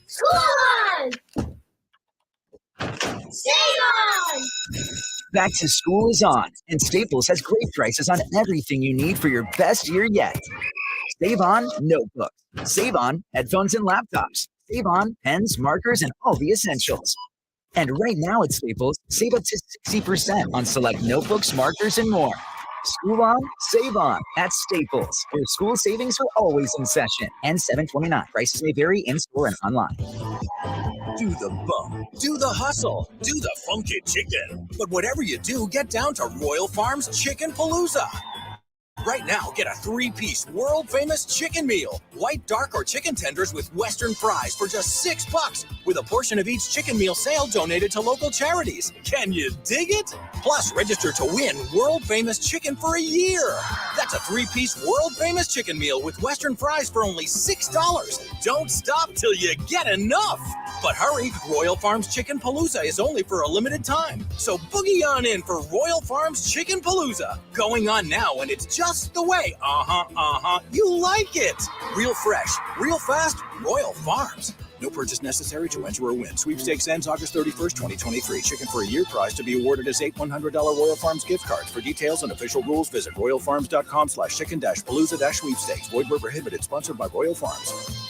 School on! Save on! Back to school is on, and Staples has great prices on everything you need for your best year yet. Save on notebooks. Save on headphones and laptops. Save on pens, markers, and all the essentials. And right now at Staples, save up to 60% on select notebooks, markers, and more. School on, save on at Staples, where school savings are always in session. And $7.29. Prices may vary in-store and online. Do the bump, do the hustle, do the funky chicken. But whatever you do, get down to Royal Farms Chicken Palooza. Right now, get a 3-piece world-famous chicken meal. White, dark, or chicken tenders with Western fries for just $6, with a portion of each chicken meal sale donated to local charities. Can you dig it? Plus, register to win world-famous chicken for a year. That's a 3-piece world-famous chicken meal with Western fries for only $6. Don't stop till you get enough. But hurry, Royal Farms Chicken Palooza is only for a limited time. So boogie on in for Royal Farms Chicken Palooza. Going on now, and it's just the way. You like it. Real fresh, real fast, Royal Farms. No purchase necessary to enter or win. Sweepstakes ends August 31st, 2023. Chicken for a year prize to be awarded as 8 $100 Royal Farms gift cards. For details and official rules, visit royalfarms.com/chicken-palooza-sweepstakes. Void where prohibited. Sponsored by Royal Farms.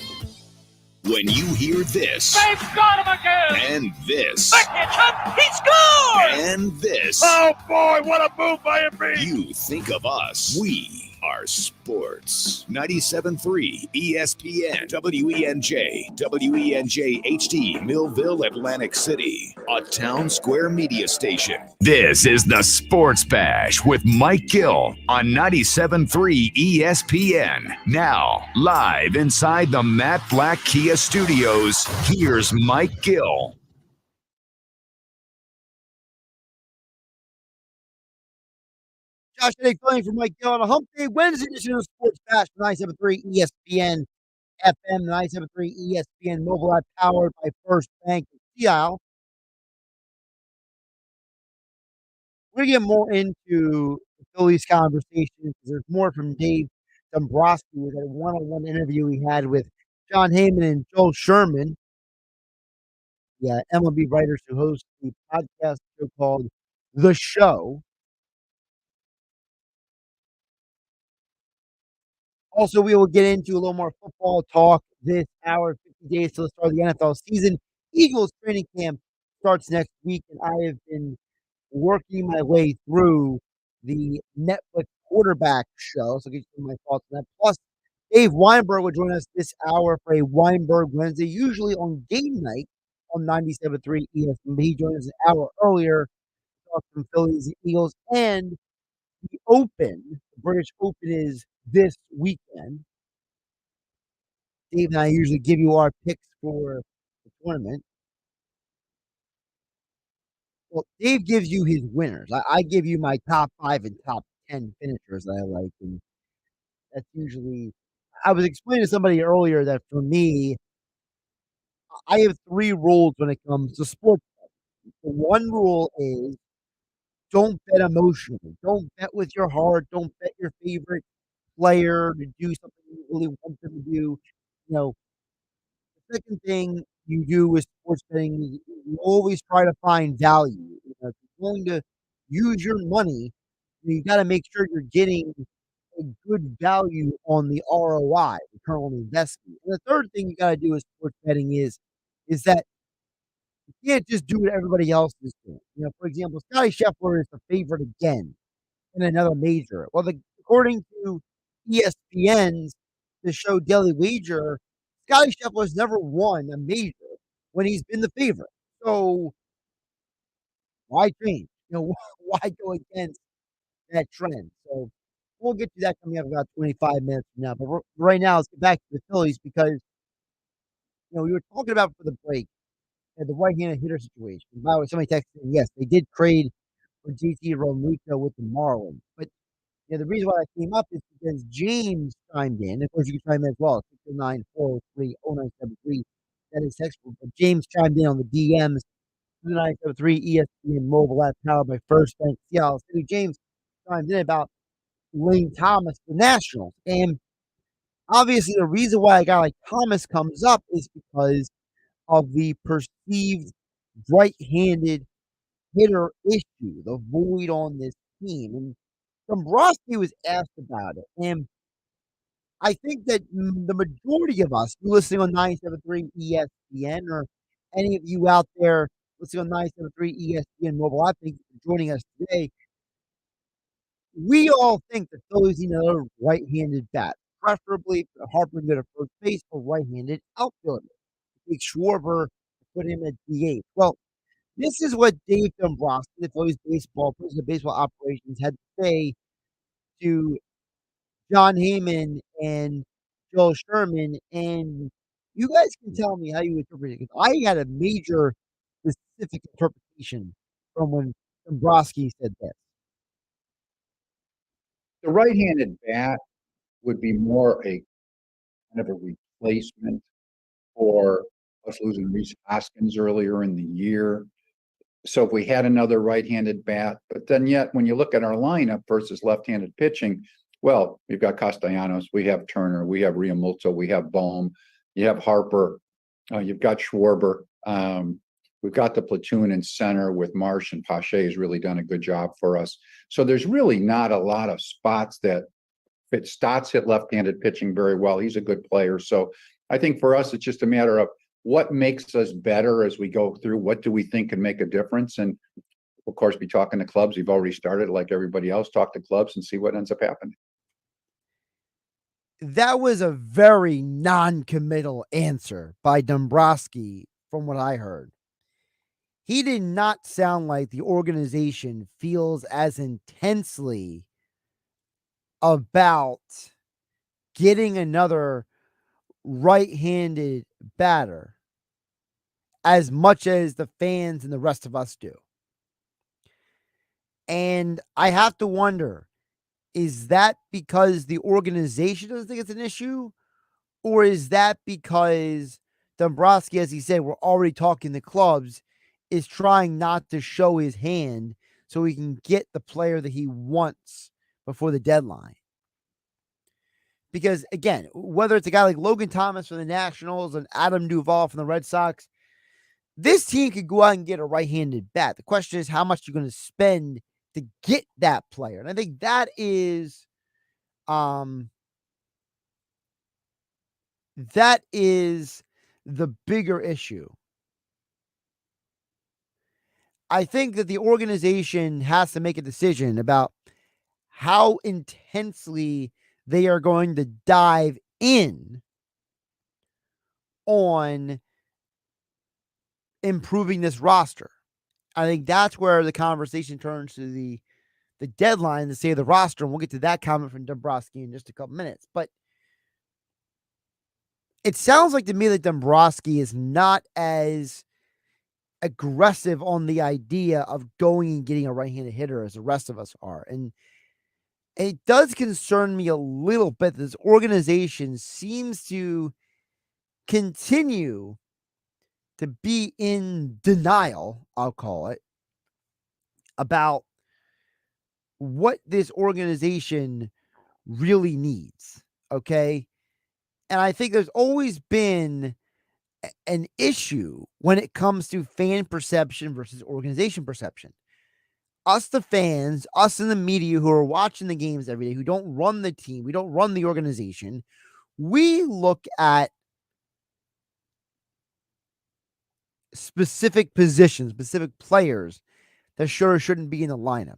When you hear this, They've got him again! and this, He scored! and this, Oh boy, what a move by Embiid! you think of us. We are sports. 97.3 ESPN, WENJ, WENJ HD, Millville, Atlantic City, a town square media station. This is the Sports Bash with Mike Gill on 97.3 ESPN. Now, live inside the Matt Black Kia Studios, here's Mike Gill. Josh Hennig filling for Mike Gill on a Hump Day Wednesday edition of Sports Bash, 97.3 ESPN FM, 97.3 ESPN mobile app, powered by First Bank of Seattle. We're going to get more into the Phillies conversation because there's more from Dave Dombrowski with a one-on-one interview he had with John Heyman and Joel Sherman, the MLB writers who host the podcast show called The Show. Also, we will get into a little more football talk this hour, 50 days till the start of the NFL season. Eagles training camp starts next week, and I have been working my way through the Netflix quarterback show. So I'll get you my thoughts on that. Plus, Dave Weinberg will join us this hour for a Weinberg Wednesday, usually on game night on 97.3 ESPN. He joined us an hour earlier to talk from Phillies, the Eagles, and the Open. The British Open is this weekend. Dave and I usually give you our picks for the tournament. Well, Dave gives you his winners. I give you my top 5 and top 10 finishers that I like. And that's usually, I was explaining to somebody earlier that for me, I have 3 rules when it comes to sports. The one rule is don't bet emotionally. Don't bet with your heart. Don't bet your favorite player to do something you really want them to do. You know, the second thing you do with sports betting is you always try to find value. You know, if you're going to use your money, you got to make sure you're getting a good value on the ROI, return on investment. And the third thing you got to do with sports betting is that you can't just do what everybody else is doing. You know, for example, Scotty Scheffler is the favorite again in another major. Well, according to ESPN's the show Daily Wager, Scotty Scheffler's never won a major when he's been the favorite. So why change? You know, why go against that trend? So we'll get to that coming up about 25 minutes from now. But right now, let's get back to the Phillies because we were talking about for the break the right-handed hitter situation. By the way, somebody texted me, yes, they did trade for JT Realmuto with the Marlins. But the reason why that came up is because James chimed in. Of course, you can chime in as well. 609-403-0973. That is text. But James chimed in on the DMs. 973 ESPN mobile app powered by First Bank Seattle City. James chimed in about Lane Thomas, the Nationals. And obviously, the reason why a guy like Thomas comes up is because of the perceived right-handed hitter issue, the void on this team. And Dombrowski was asked about it. And I think that the majority of us listening on 973 ESPN or any of you out there listening on 973 ESPN mobile app, thank you for joining us today. We all think that Phillies need another right-handed bat, preferably Harper good at first base or right-handed outfielder. Take Schwarber, put him at DH. Well, this is what Dave Dombrowski, the Phillies president of baseball operations, had to say to John Heyman and Joel Sherman. And you guys can tell me how you interpret it. Because I had a major specific interpretation from when Dombrowski said this. The right-handed bat would be more a kind of a replacement for us losing Reese Hoskins earlier in the year. So if we had another right-handed bat, but then yet when you look at our lineup versus left-handed pitching, well, you've got Castellanos, we have Turner, we have Realmuto, we have Bohm, you have Harper, you've got Schwarber. We've got the platoon in center with Marsh, and Pache has really done a good job for us. So there's really not a lot of spots that fit. Stotts hit left-handed pitching very well. He's a good player. So I think for us, it's just a matter of what makes us better as we go through. What do we think can make a difference? And of course, be talking to clubs. We've already started, like everybody else, talk to clubs and see what ends up happening. That was a very non-committal answer by Dombrowski from what I heard. He did not sound like the organization feels as intensely about getting another right-handed batter as much as the fans and the rest of us do. And I have to wonder, is that because the organization doesn't think it's an issue? Or is that because Dombrowski, as he said, we're already talking to clubs, is trying not to show his hand so he can get the player that he wants before the deadline? Because, again, whether it's a guy like Logan Thomas from the Nationals and Adam Duvall from the Red Sox, this team could go out and get a right-handed bat. The question is how much you're going to spend to get that player. And I think that is the bigger issue. I think that the organization has to make a decision about how intensely they are going to dive in on improving this roster. I think that's where the conversation turns to the deadline to say the roster, and we'll get to that comment from Dombrowski in just a couple minutes. But it sounds like to me that Dombrowski is not as aggressive on the idea of going and getting a right-handed hitter as the rest of us are. And it does concern me a little bit that this organization seems to continue to be in denial, I'll call it, about what this organization really needs. Okay. And I think there's always been an issue when it comes to fan perception versus organization perception. Us, the fans, us in the media who are watching the games every day, who don't run the team, we don't run the organization, we look at specific positions, specific players that should or shouldn't be in the lineup.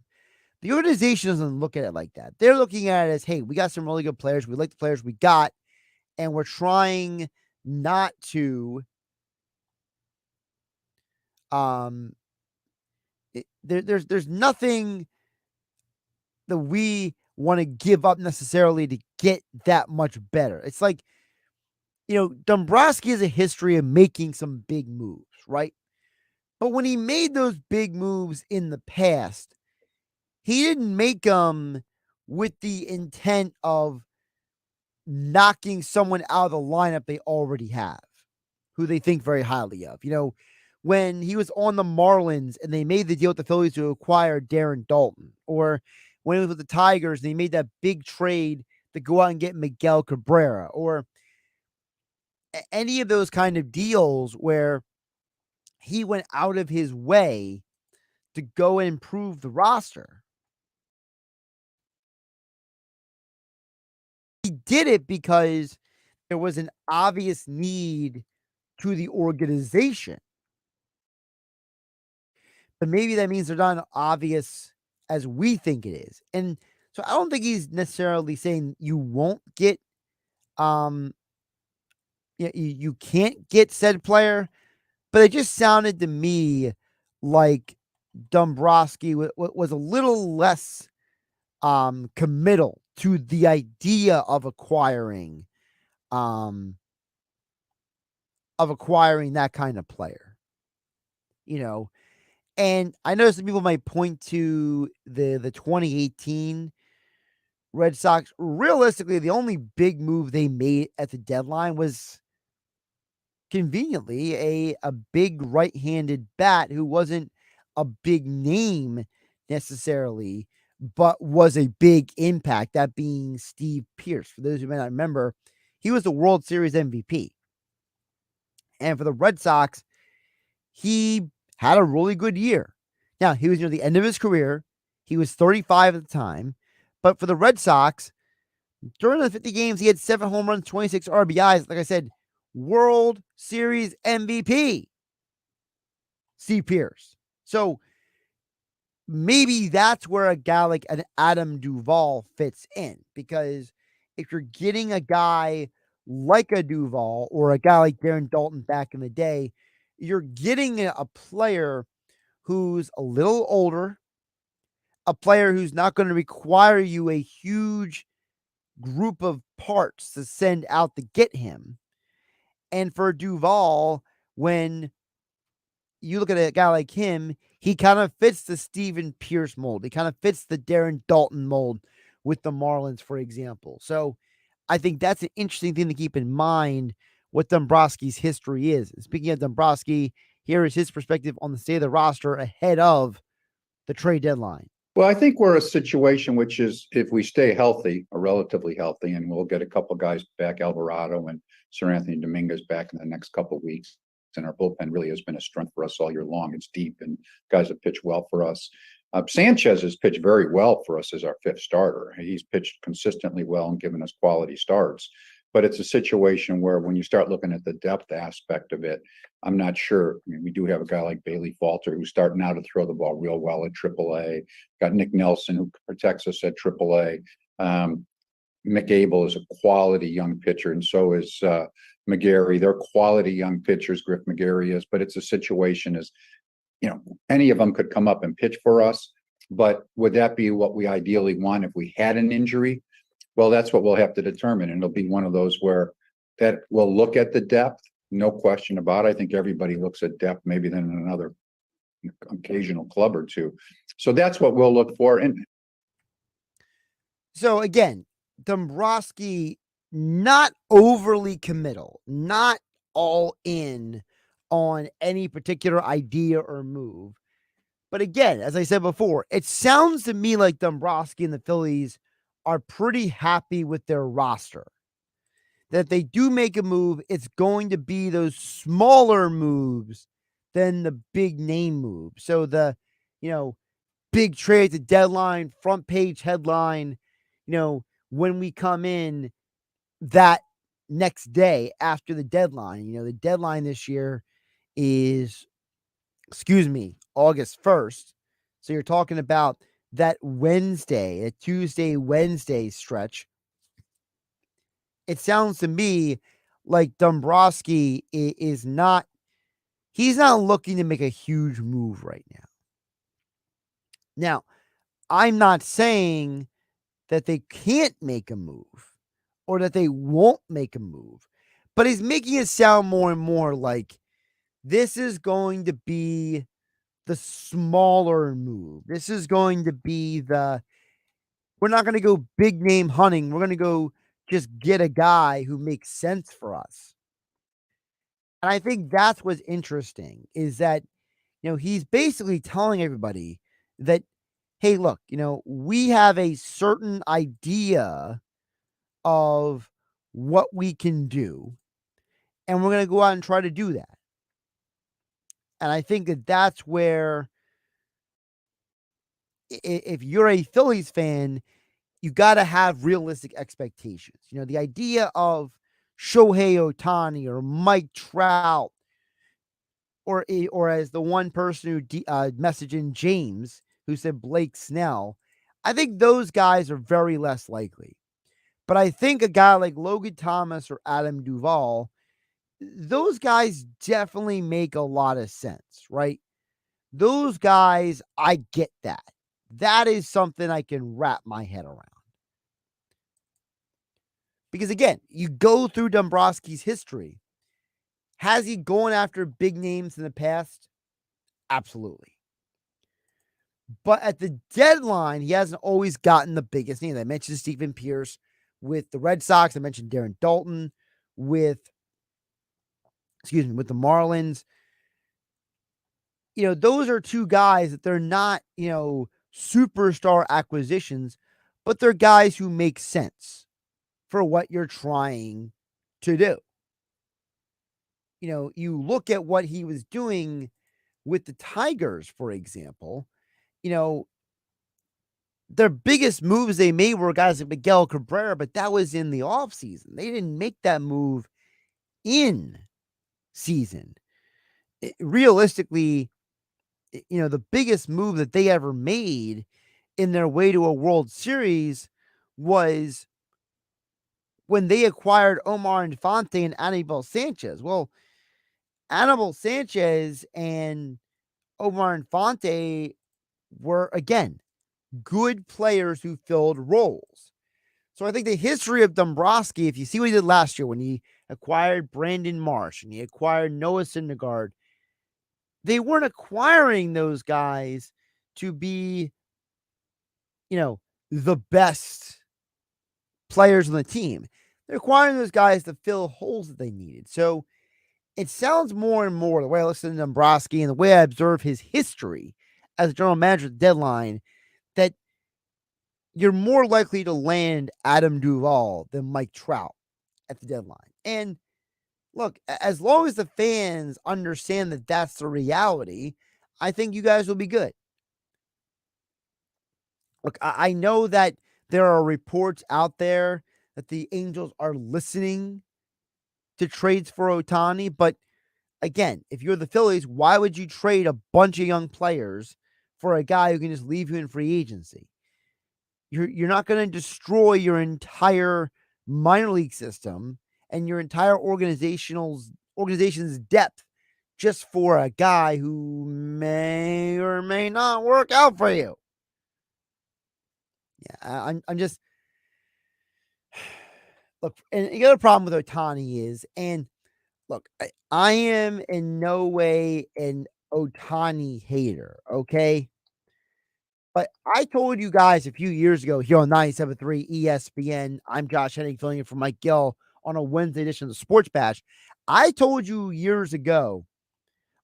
The organization doesn't look at it like that. They're looking at it as, hey, we got some really good players. We like the players we got, and we're trying not to there's nothing that we want to give up necessarily to get that much better. It's like, Dombrowski has a history of making some big moves, right? But when he made those big moves in the past, he didn't make them with the intent of knocking someone out of the lineup they already have, who they think very highly of. When he was on the Marlins and they made the deal with the Phillies to acquire Darren Dalton, or when he was with the Tigers and they made that big trade to go out and get Miguel Cabrera, or any of those kind of deals where he went out of his way to go and improve the roster. He did it because there was an obvious need to the organization. But maybe that means they're not as obvious as we think it is. And so I don't think he's necessarily saying you won't get, you can't get said player, but it just sounded to me like Dombrowski was a little less committal to the idea of acquiring that kind of player. And I know some people might point to the 2018 Red Sox. Realistically, the only big move they made at the deadline was conveniently a big right-handed bat who wasn't a big name necessarily, but was a big impact, that being Steve Pearce. For those who may not remember, he was the World Series MVP. And for the Red Sox, he had a really good year. Now, he was near the end of his career. He was 35 at the time. But for the Red Sox, during the 50 games, he had 7 home runs, 26 RBIs. Like I said, World Series MVP, Steve Pearce. So maybe that's where a guy like an Adam Duvall fits in, because if you're getting a guy like a Duvall or a guy like Darren Dalton back in the day, you're getting a player who's a little older, a player who's not going to require you a huge group of parts to send out to get him. And for Duvall, when you look at a guy like him, he kind of fits the Steven Pearce mold. He kind of fits the Darren Dalton mold with the Marlins, for example. So I think that's an interesting thing to keep in mind what Dombrowski's history is. And speaking of Dombrowski, here is his perspective on the state of the roster ahead of the trade deadline. Well, I think we're a situation which is, if we stay healthy or relatively healthy, and we'll get a couple guys back, Alvarado and Sir Anthony Dominguez back in the next couple of weeks. And our bullpen really has been a strength for us all year long. It's deep and guys have pitched well for us. Sanchez has pitched very well for us as our 5th starter. He's pitched consistently well and given us quality starts. But it's a situation where when you start looking at the depth aspect of it, I'm not sure. I mean, we do have a guy like Bailey Falter who's starting out to throw the ball real well at AAA. Got Nick Nelson who protects us at AAA. McAble is a quality young pitcher, and so is McGarry. They're quality young pitchers. Griff McGarry is, but it's a situation as, any of them could come up and pitch for us. But would that be what we ideally want if we had an injury? Well, that's what we'll have to determine. And it'll be one of those where that we'll look at the depth, no question about it. I think everybody looks at depth maybe than another occasional club or two. So that's what we'll look for. And so again, Dombrowski, not overly committal, not all in on any particular idea or move, But again, as I said before, it sounds to me like Dombrowski and the Phillies are pretty happy with their roster. That if they do make a move, it's going to be those smaller moves than the big name move. So the, big trade at the deadline, front page headline, when we come in that next day after the deadline. The deadline this year is, August 1st. So you're talking about that Wednesday, a Tuesday, Wednesday stretch. It sounds to me like Dombrowski is not, he's not looking to make a huge move right now. Now, I'm not saying that they can't make a move or that they won't make a move, but he's making it sound more and more like this is going to be the smaller move. This is going to be we're not going to go big name hunting. We're going to go just get a guy who makes sense for us. And I think that's what's interesting is that, he's basically telling everybody that, hey, look, we have a certain idea of what we can do, and we're going to go out and try to do that. And I think that that's where, if you're a Phillies fan, you got to have realistic expectations. The idea of Shohei Ohtani or Mike Trout, or as the one person who messaged in James, who said Blake Snell, I think those guys are very less likely. But I think a guy like Logan Thomas or Adam Duvall, those guys definitely make a lot of sense, right? Those guys, I get that. That is something I can wrap my head around. Because again, you go through Dombrowski's history. Has he gone after big names in the past? Absolutely. But at the deadline, he hasn't always gotten the biggest name. I mentioned Stephen Pierce with the Red Sox. I mentioned Darren Dalton with the Marlins. Those are two guys that they're not, superstar acquisitions, but they're guys who make sense for what you're trying to do. You look at what he was doing with the Tigers, for example, their biggest moves they made were guys like Miguel Cabrera, but that was in the offseason. They didn't make that move in season. Realistically, the biggest move that they ever made in their way to a World Series was when they acquired Omar Infante and Anibal Sanchez. Well, Anibal Sanchez and Omar Infante were, again, good players who filled roles. So I think the history of Dombrowski, if you see what he did last year when he acquired Brandon Marsh and he acquired Noah Syndergaard, they weren't acquiring those guys to be, the best players on the team. They're acquiring those guys to fill holes that they needed. So it sounds more and more, the way I listen to Dombrowski and the way I observe his history as a general manager at the deadline, that you're more likely to land Adam Duvall than Mike Trout at the deadline. And look, as long as the fans understand that that's the reality, I think you guys will be good. Look, I know that there are reports out there that the Angels are listening to trades for Ohtani, but again, if you're the Phillies, why would you trade a bunch of young players for a guy who can just leave you in free agency? You're not going to destroy your entire minor league system and your entire organization's depth just for a guy who may or may not work out for you. Yeah, I'm just look. And the other problem with Ohtani is, and look, I am in no way an Ohtani hater, okay? But I told you guys a few years ago here on 97.3 ESPN, I'm Josh Hennig filling in for Mike Gill on a Wednesday edition of the Sports Bash. I told you years ago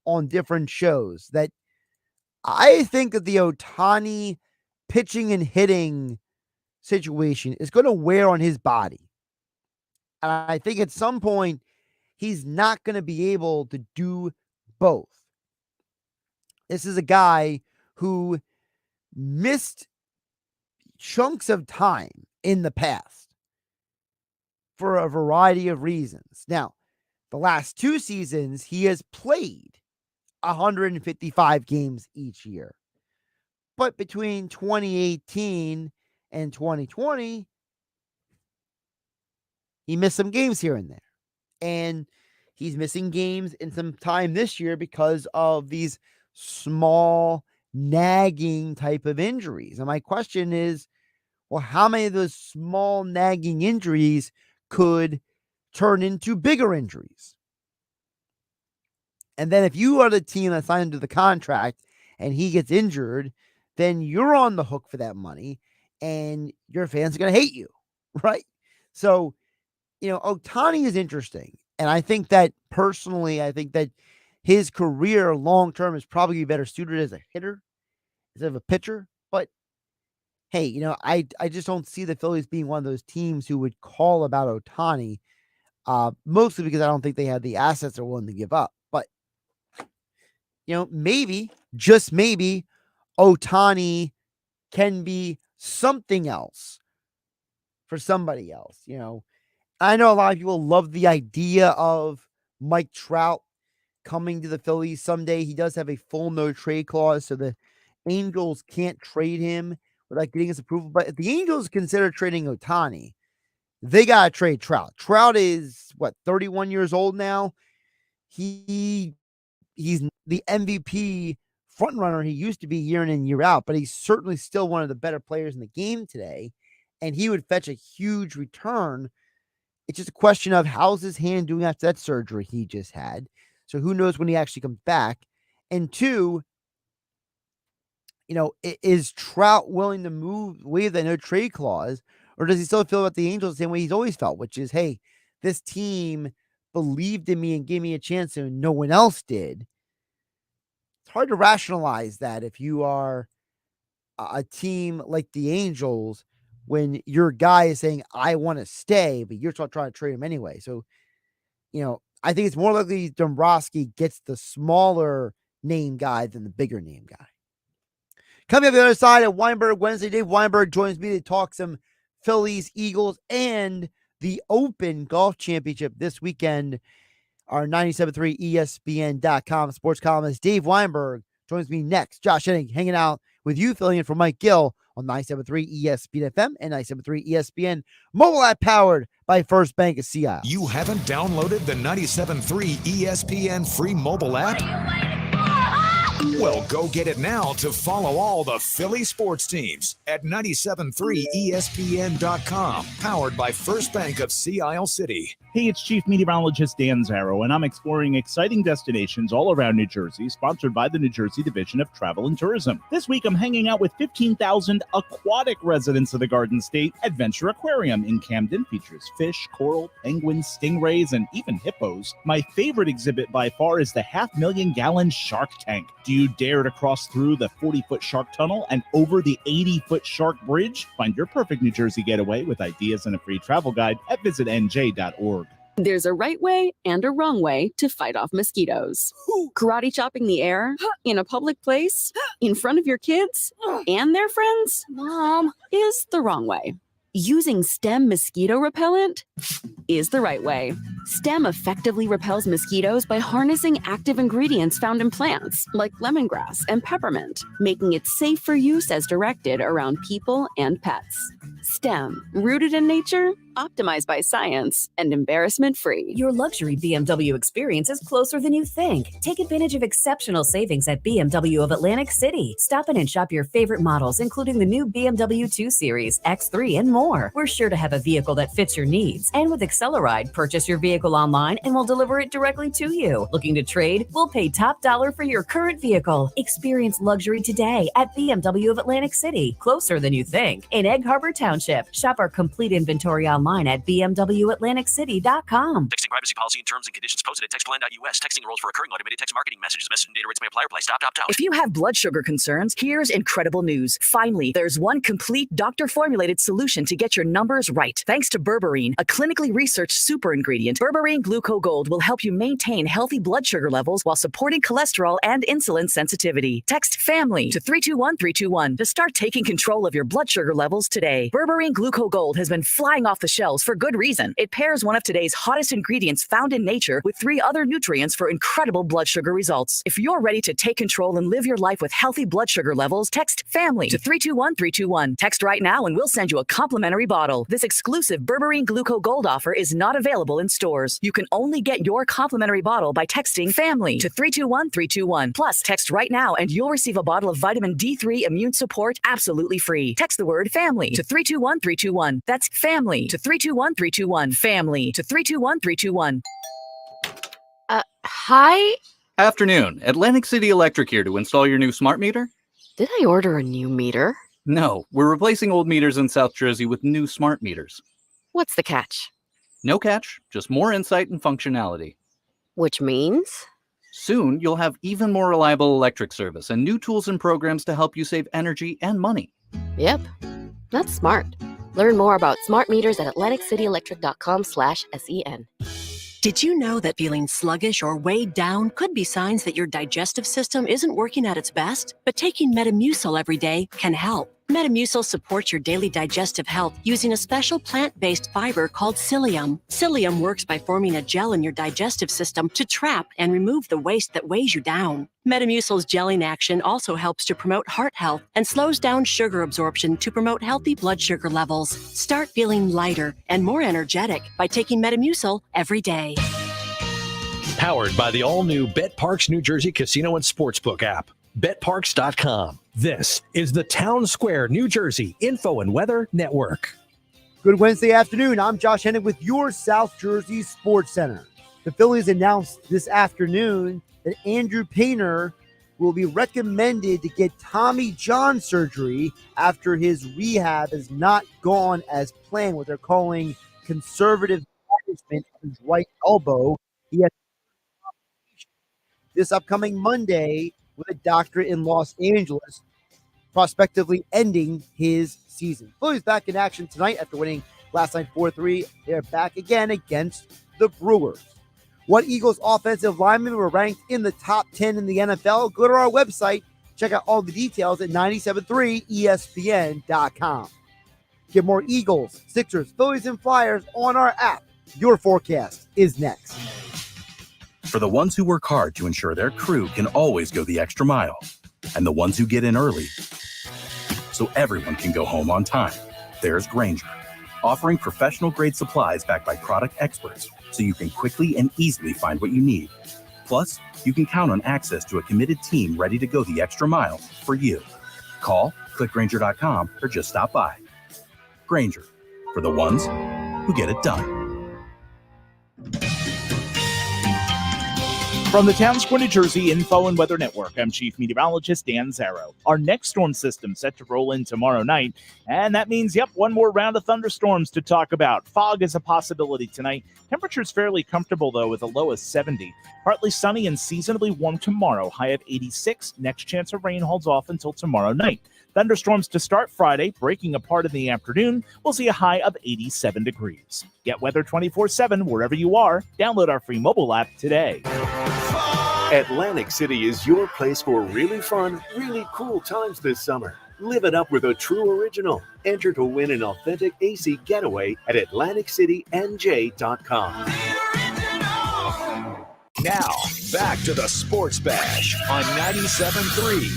on different shows that I think that the Ohtani pitching and hitting situation is going to wear on his body. And I think at some point, he's not going to be able to do both. This is a guy who missed chunks of time in the past for a variety of reasons. Now, the last 2 seasons, he has played 155 games each year. But between 2018 and 2020, he missed some games here and there. And he's missing games in some time this year because of these small, nagging type of injuries. And my question is, well, how many of those small, nagging injuries could turn into bigger injuries? And then if you are the team that's signed into the contract and he gets injured, then you're on the hook for that money and your fans are going to hate you, right? So, Ohtani is interesting. And I think that personally, his career long-term is probably better suited as a hitter instead of a pitcher. But hey, I just don't see the Phillies being one of those teams who would call about Ohtani, mostly because I don't think they have the assets they're willing to give up. But, maybe, just maybe, Ohtani can be something else for somebody else. I know a lot of people love the idea of Mike Trout coming to the Phillies someday. He does have a full no trade clause, so the Angels can't trade him without getting his approval. But if the Angels consider trading Ohtani, they got to trade Trout. Trout is, 31 years old now? He's the MVP front runner he used to be year in and year out, but he's certainly still one of the better players in the game today, and he would fetch a huge return. It's just a question of how's his hand doing after that surgery he just had. So who knows when he actually comes back. And 2, is Trout willing to waive that no trade clause, or does he still feel about the Angels the same way he's always felt, which is, hey, this team believed in me and gave me a chance and no one else did. It's hard to rationalize that if you are a team like the Angels when your guy is saying, I want to stay, but you're still trying to trade him anyway. So, I think it's more likely Dombrowski gets the smaller name guy than the bigger name guy. Coming up the other side of Weinberg Wednesday, Dave Weinberg joins me to talk some Phillies, Eagles, and the Open Golf Championship this weekend. Our 97.3 ESPN.com sports columnist Dave Weinberg joins me next. Josh Hennig hanging out with you, filling in for Mike Gill on 97.3 ESPN FM and 97.3 ESPN mobile app powered by First Bank of Sea Isle. You haven't downloaded the 97.3 ESPN free mobile app? Well, go get it now to follow all the Philly sports teams at 97.3ESPN.com, powered by First Bank of Sea Isle City. Hey, it's Chief Meteorologist Dan Zarrow, and I'm exploring exciting destinations all around New Jersey, sponsored by the New Jersey Division of Travel and Tourism. This week, I'm hanging out with 15,000 aquatic residents of the Garden State. Adventure Aquarium in Camden features fish, coral, penguins, stingrays, and even hippos. My favorite exhibit by far is the 500,000-gallon shark tank. Do you dare to cross through the 40-foot shark tunnel and over the 80-foot shark bridge? Find your perfect New Jersey getaway with ideas and a free travel guide at visitnj.org. There's a right way and a wrong way to fight off mosquitoes. Karate chopping the air in a public place in front of your kids and their friends, Mom, is the wrong way. Using Stem mosquito repellent is the right way. Stem effectively repels mosquitoes by harnessing active ingredients found in plants like lemongrass and peppermint, making it safe for use as directed around people and pets. Stem, rooted in nature, optimized by science, and embarrassment-free. Your luxury BMW experience is closer than you think. Take advantage of exceptional savings at BMW of Atlantic City. Stop in and shop your favorite models, including the new BMW 2 Series, X3, and more. We're sure to have a vehicle that fits your needs. And with Acceleride, purchase your vehicle online and we'll deliver it directly to you. Looking to trade? We'll pay top dollar for your current vehicle. Experience luxury today at BMW of Atlantic City, closer than you think. In Egg Harbor Township, shop our complete inventory online online at bmwatlanticcity.com. Texting privacy policy and terms and conditions posted at textplan.us. Texting enrolls for recurring automated text marketing messages. Message and data rates may apply or apply. Stop, opt out. If you have blood sugar concerns, here's incredible news. Finally, there's one complete doctor-formulated solution to get your numbers right. Thanks to berberine, a clinically researched super ingredient, berberine glucogold will help you maintain healthy blood sugar levels while supporting cholesterol and insulin sensitivity. Text FAMILY to 321-321 to start taking control of your blood sugar levels today. Berberine glucogold has been flying off the shelves for good reason. It pairs one of today's hottest ingredients found in nature with 3 other nutrients for incredible blood sugar results. If you're ready to take control and live your life with healthy blood sugar levels, text FAMILY to 321-321. Text right now and we'll send you a complimentary bottle. This exclusive berberine glucogold offer is not available in stores. You can only get your complimentary bottle by texting FAMILY to 321-321. Plus, text right now and you'll receive a bottle of vitamin D3 immune support absolutely free. Text the word FAMILY to 321-321. That's FAMILY to 321-321. FAMILY to 321-321. Hi? Afternoon. Atlantic City Electric here to install your new smart meter. Did I order a new meter? No, we're replacing old meters in South Jersey with new smart meters. What's the catch? No catch, just more insight and functionality. Which means? Soon, you'll have even more reliable electric service and new tools and programs to help you save energy and money. Yep, that's smart. Learn more about smart meters at atlanticcityelectric.com/SEN. Did you know that feeling sluggish or weighed down could be signs that your digestive system isn't working at its best? But taking Metamucil every day can help. Metamucil supports your daily digestive health using a special plant-based fiber called psyllium. Psyllium works by forming a gel in your digestive system to trap and remove the waste that weighs you down. Metamucil's gelling action also helps to promote heart health and slows down sugar absorption to promote healthy blood sugar levels. Start feeling lighter and more energetic by taking Metamucil every day. Powered by the all-new BetParks New Jersey Casino and Sportsbook app. BetParks.com. This is the Town Square, New Jersey Info and Weather Network. Good Wednesday afternoon. I'm Josh Hennig with your South Jersey Sports Center. The Phillies announced this afternoon that Andrew Painter will be recommended to get Tommy John surgery after his rehab has not gone as planned, what they're calling conservative management of his right elbow. He has this upcoming Monday with a doctor in Los Angeles, prospectively ending his season. Phillies back in action tonight after winning last night 4-3. They're back again against the Brewers. What Eagles offensive linemen were ranked in the top 10 in the NFL? Go to our website. Check out all the details at 973ESPN.com. Get more Eagles, Sixers, Phillies, and Flyers on our app. Your forecast is next. For the ones who work hard to ensure their crew can always go the extra mile, and the ones who get in early so everyone can go home on time, there's Grainger, offering professional-grade supplies backed by product experts so you can quickly and easily find what you need. Plus, you can count on access to a committed team ready to go the extra mile for you. Call, click Grainger.com, or just stop by. Grainger, for the ones who get it done. From the Town Square, New Jersey Info and Weather Network, I'm Chief Meteorologist Dan Zarrow. Our next storm system set to roll in tomorrow night, and that means, one more round of thunderstorms to talk about. Fog is a possibility tonight. Temperatures fairly comfortable, though, with a low of 70. Partly sunny and seasonably warm tomorrow, high of 86. Next chance of rain holds off until tomorrow night. Thunderstorms to start Friday, breaking apart in the afternoon. We'll see a high of 87 degrees. Get weather 24/7 wherever you are. Download our free mobile app today. Atlantic City is your place for really fun, really cool times this summer. Live it up with a true original. Enter to win an authentic AC getaway at AtlanticCityNJ.com. Now, back to the Sports Bash on 97.3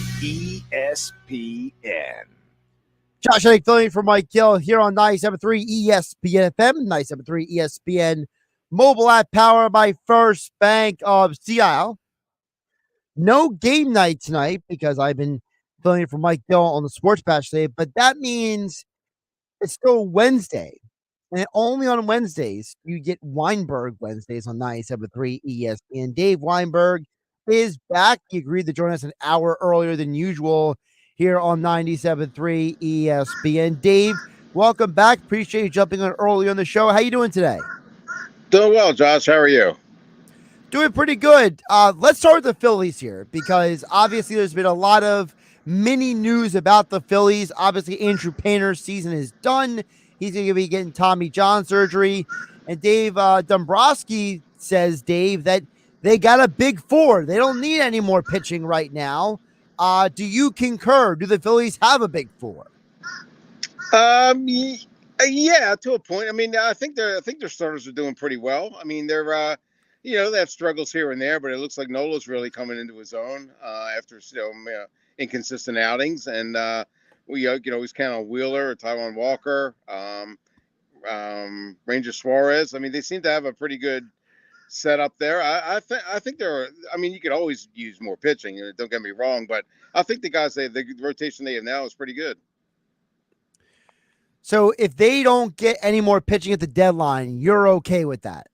ESPN. Josh Hennig filling in for Mike Gill here on 97.3 ESPN FM, 97.3 ESPN mobile app powered by First Bank of Seattle. No game night tonight because I've been filling in for Mike Gill on the Sports Bash today, but that means it's still Wednesday. And only on Wednesdays, you get Weinberg Wednesdays on 97.3 ESPN. Dave Weinberg is back. He agreed to join us an hour earlier than usual here on 97.3 ESPN. Dave, Welcome back. Appreciate you jumping on early on the show. How you doing today? Doing well, Josh. How are you? Doing pretty good. Let's start with the Phillies here because obviously there's been a lot of mini news about the Phillies. Obviously, Andrew Painter's season is done. He's going to be getting Tommy John surgery. And Dave Dombrowski says, Dave, that they got a big four. They don't need any more pitching right now. Do you concur? Do the Phillies have a big four? Yeah, to a point. I mean, I think their starters are doing pretty well. I mean, they're they have struggles here and there, but it looks like Nola's really coming into his own after inconsistent outings. And we can always count on Wheeler, Taijuan Walker, Ranger Suarez. I mean, they seem to have a pretty good setup there. I think they're. I mean, you could always use more pitching. Don't get me wrong, but I think the rotation they have now is pretty good. So if they don't get any more pitching at the deadline, you're okay with that?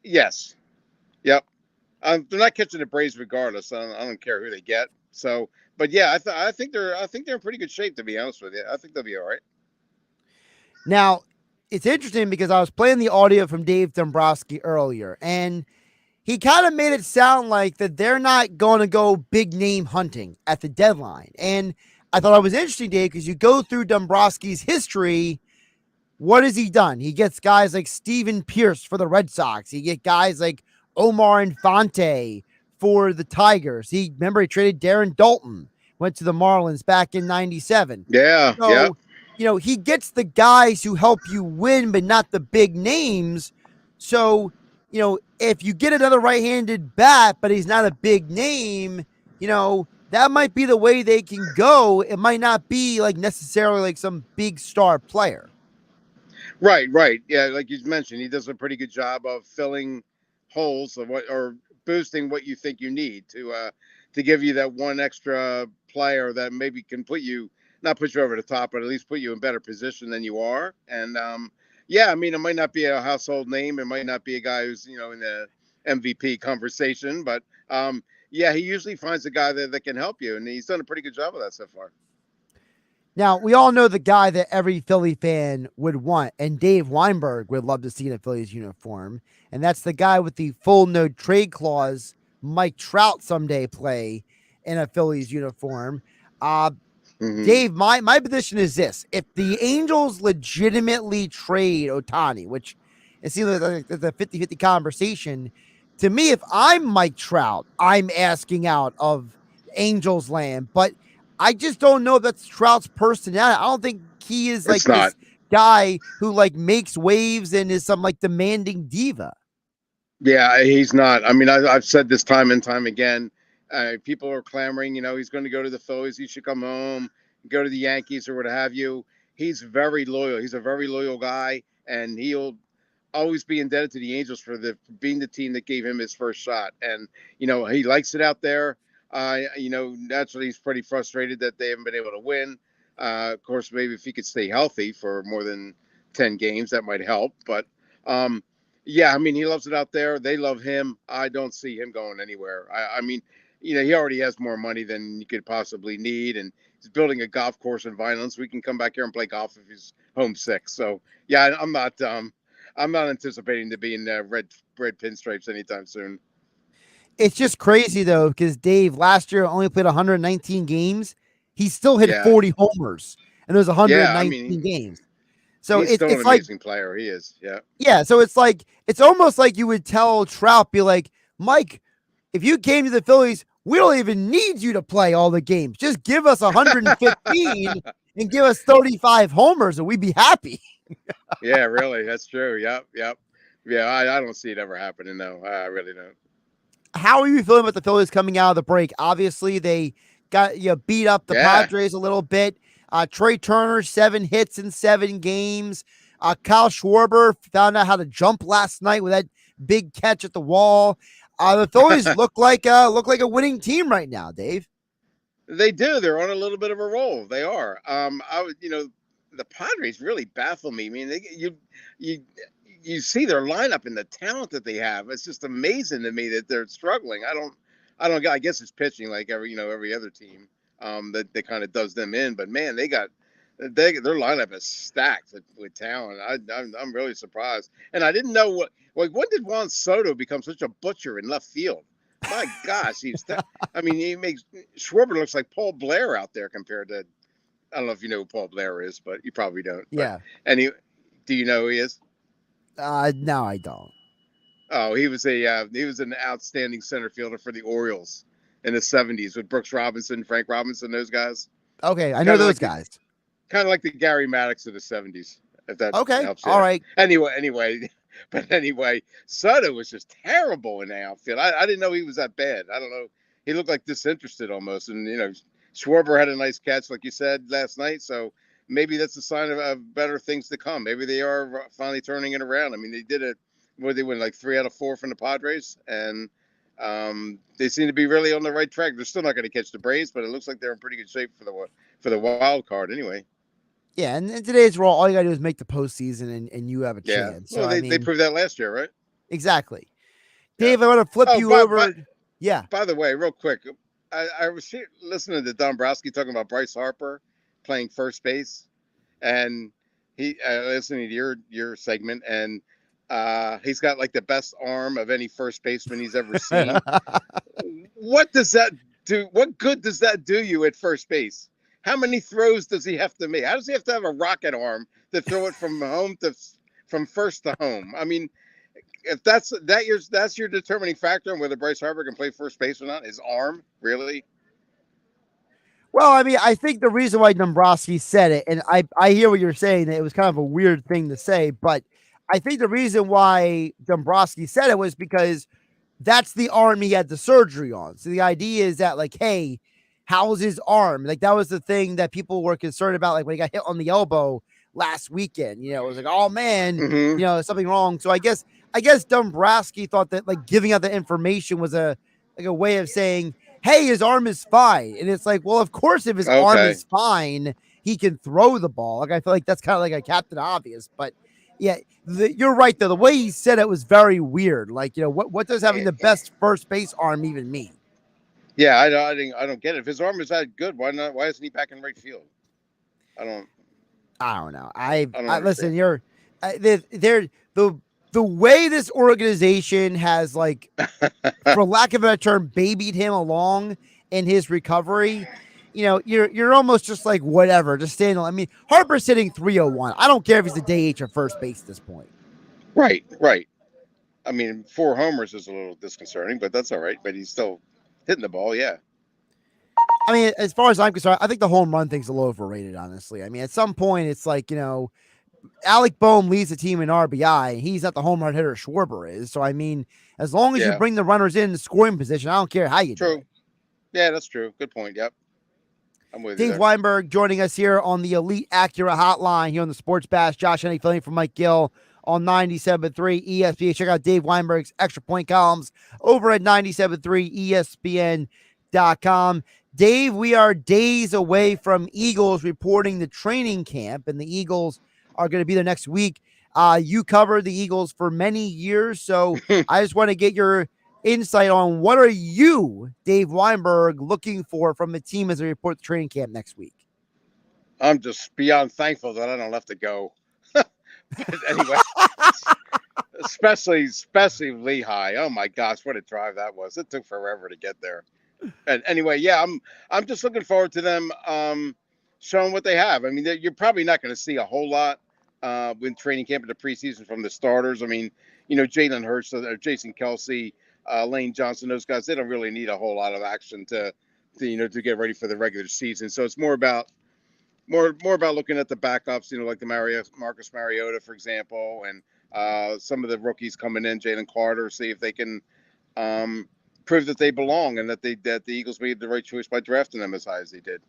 Yes. Yep. They're not catching the Braves regardless. I don't care who they get. So, but yeah, I think they're in pretty good shape, to be honest with you. I think they'll be all right. Now, it's interesting because I was playing the audio from Dave Dombrowski earlier, and he kind of made it sound like that they're not going to go big name hunting at the deadline. And I thought it was interesting, Dave, because you go through Dombrowski's history. What has he done? He gets guys like Steven Pierce for the Red Sox. He get guys like Omar Infante for the Tigers. He traded Darren Dalton, went to the Marlins back in 97. Yeah. So, he gets the guys who help you win, but not the big names. So, if you get another right-handed bat, but he's not a big name, that might be the way they can go. It might not be like necessarily like some big star player. Right. Yeah, like you mentioned, he does a pretty good job of filling holes or boosting what you think you need to give you that one extra player that maybe can not put you over the top, but at least put you in better position than you are. And yeah, I mean, it might not be a household name. It might not be a guy who's in the MVP conversation, but yeah, he usually finds a guy that can help you, and he's done a pretty good job of that so far. Now, we all know the guy that every Philly fan would want, and Dave Weinberg would love to see in a Phillies uniform, and that's the guy with the full no trade clause, Mike Trout someday play in a Phillies uniform. Dave, my position is this. If the Angels legitimately trade Ohtani, which it seems like the 50-50 conversation, to me, if I'm Mike Trout, I'm asking out of Angels land, but I just don't know if that's Trout's personality. I don't think he is like this guy who like makes waves and is some like demanding diva. Yeah, he's not. I mean, I've said this time and time again. People are clamoring, he's going to go to the Phillies. He should come home, go to the Yankees or what have you. He's very loyal. He's a very loyal guy, and he'll always be indebted to the Angels for being the team that gave him his first shot. And, he likes it out there. Naturally, he's pretty frustrated that they haven't been able to win. Of course, maybe if he could stay healthy for more than 10 games, that might help. But, yeah, I mean, he loves it out there. They love him. I don't see him going anywhere. I mean, he already has more money than you could possibly need, and he's building a golf course in Vineland, so we can come back here and play golf if he's homesick. So, yeah, I'm not anticipating to be in red pinstripes anytime soon. It's just crazy, though, because Dave last year only played 119 games. He still hit 40 homers, and there's 119 games. So he's still an amazing player. He is. Yeah. Yeah. So it's almost like you would tell Trout, be like, Mike, if you came to the Phillies, we don't even need you to play all the games. Just give us 115 and give us 35 homers, and we'd be happy. Yeah, really. That's true. Yep. Yeah, I don't see it ever happening, though. I really don't. How are you feeling about the Phillies coming out of the break? Obviously, they got beat up the Padres a little bit. Trey Turner, 7 hits in 7 games. Kyle Schwarber found out how to jump last night with that big catch at the wall. The Phillies look like a winning team right now, Dave. They do. They're on a little bit of a roll. They are. The Padres really baffle me. I mean, you see their lineup and the talent that they have. It's just amazing to me that they're struggling. I guess it's pitching like every other team that kind of does them in. But man, they got their lineup is stacked with talent. I'm really surprised, and I didn't know when did Juan Soto become such a butcher in left field? My gosh, I mean, he makes Schwarber looks like Paul Blair out there compared to. I don't know if you know who Paul Blair is, but you probably don't. Yeah. Do you know who he is? No, I don't. Oh, he was an outstanding center fielder for the Orioles in the 70s with Brooks Robinson, Frank Robinson, those guys. Okay, I know those guys. Kind of like the Gary Maddox of the 70s, if that helps you. All right. Anyway, Soto was just terrible in the outfield. I didn't know he was that bad. I don't know. He looked like disinterested almost. And, Schwarber had a nice catch, like you said, last night. So maybe that's a sign of better things to come. Maybe they are finally turning it around. I mean, they did it where they win like 3 out of 4 from the Padres. And they seem to be really on the right track. They're still not going to catch the Braves, but it looks like they're in pretty good shape for the wild card anyway. Yeah, and in today's world, all you gotta do is make the postseason, and you have a chance. Well, So they proved that last year, right? Exactly. Dave, I want to flip you over. Yeah. By the way, real quick, I was listening to Dombrowski talking about Bryce Harper playing first base, and he listening to your segment, and he's got like the best arm of any first baseman he's ever seen. What does that do? What good does that do you at first base? How many throws does he have to make? How does he have to have a rocket arm to throw it from first to home? I mean, if that's your determining factor on whether Bryce Harper can play first base or not, his arm, really? Well, I mean, I think the reason why Dombrowski said it, and I hear what you're saying, that it was kind of a weird thing to say, but I think the reason why Dombrowski said it was because that's the arm he had the surgery on. So the idea is that, like, hey, how's his arm? Like, that was the thing that people were concerned about, like when he got hit on the elbow last weekend. It was like, oh man, something wrong. So I guess Dombrowski thought that like giving out the information was a way of saying, hey, his arm is fine. And it's like, well, of course, if his arm is fine, he can throw the ball. Like, I feel like that's kind of like a Captain Obvious. But yeah, you're right though. The way he said it was very weird. Like, what does having the best first base arm even mean? Yeah, I don't get it. If his arm is that good, why not? Why isn't he back in right field? I don't know. I listen. The way this organization has, like, for lack of a better term, babied him along in his recovery. You're almost just like whatever, just stand. I mean, Harper's hitting 301. I don't care if he's the DH or first base at this point. Right. I mean, 4 homers is a little disconcerting, but that's all right. But he's still hitting the ball, yeah. I mean, as far as I'm concerned, I think the home run thing's a little overrated, honestly. I mean, at some point, it's like, Alec Boehm leads the team in RBI. He's not the home run hitter Schwarber is. So, I mean, as long as you bring the runners in the scoring position, I don't care how you do it. Yeah, that's true. Good point. Yep. I'm with you. Dave Weinberg joining us here on the Elite Acura Hotline here on the Sports Bash. Josh Hennig filling for Mike Gill on 97.3 ESPN. Check out Dave Weinberg's extra point columns over at 97.3 ESPN.com. Dave, we are days away from Eagles reporting the training camp, and the Eagles are going to be there next week. You covered the Eagles for many years, so I just want to get your insight on what are you, Dave Weinberg, looking for from the team as they report the training camp next week? I'm just beyond thankful that I don't have to go. But anyway, especially Lehigh. Oh my gosh, what a drive that was! It took forever to get there. And anyway, yeah, I'm just looking forward to them showing what they have. I mean, you're probably not going to see a whole lot with training camp in the preseason from the starters. I mean, Jalen Hurts, Jason Kelsey, Lane Johnson, those guys, they don't really need a whole lot of action to get ready for the regular season. So it's more about looking at the backups, like the Marcus Mariota, for example, and some of the rookies coming in, Jalen Carter, see if they can prove that they belong and that the Eagles made the right choice by drafting them as high as they did.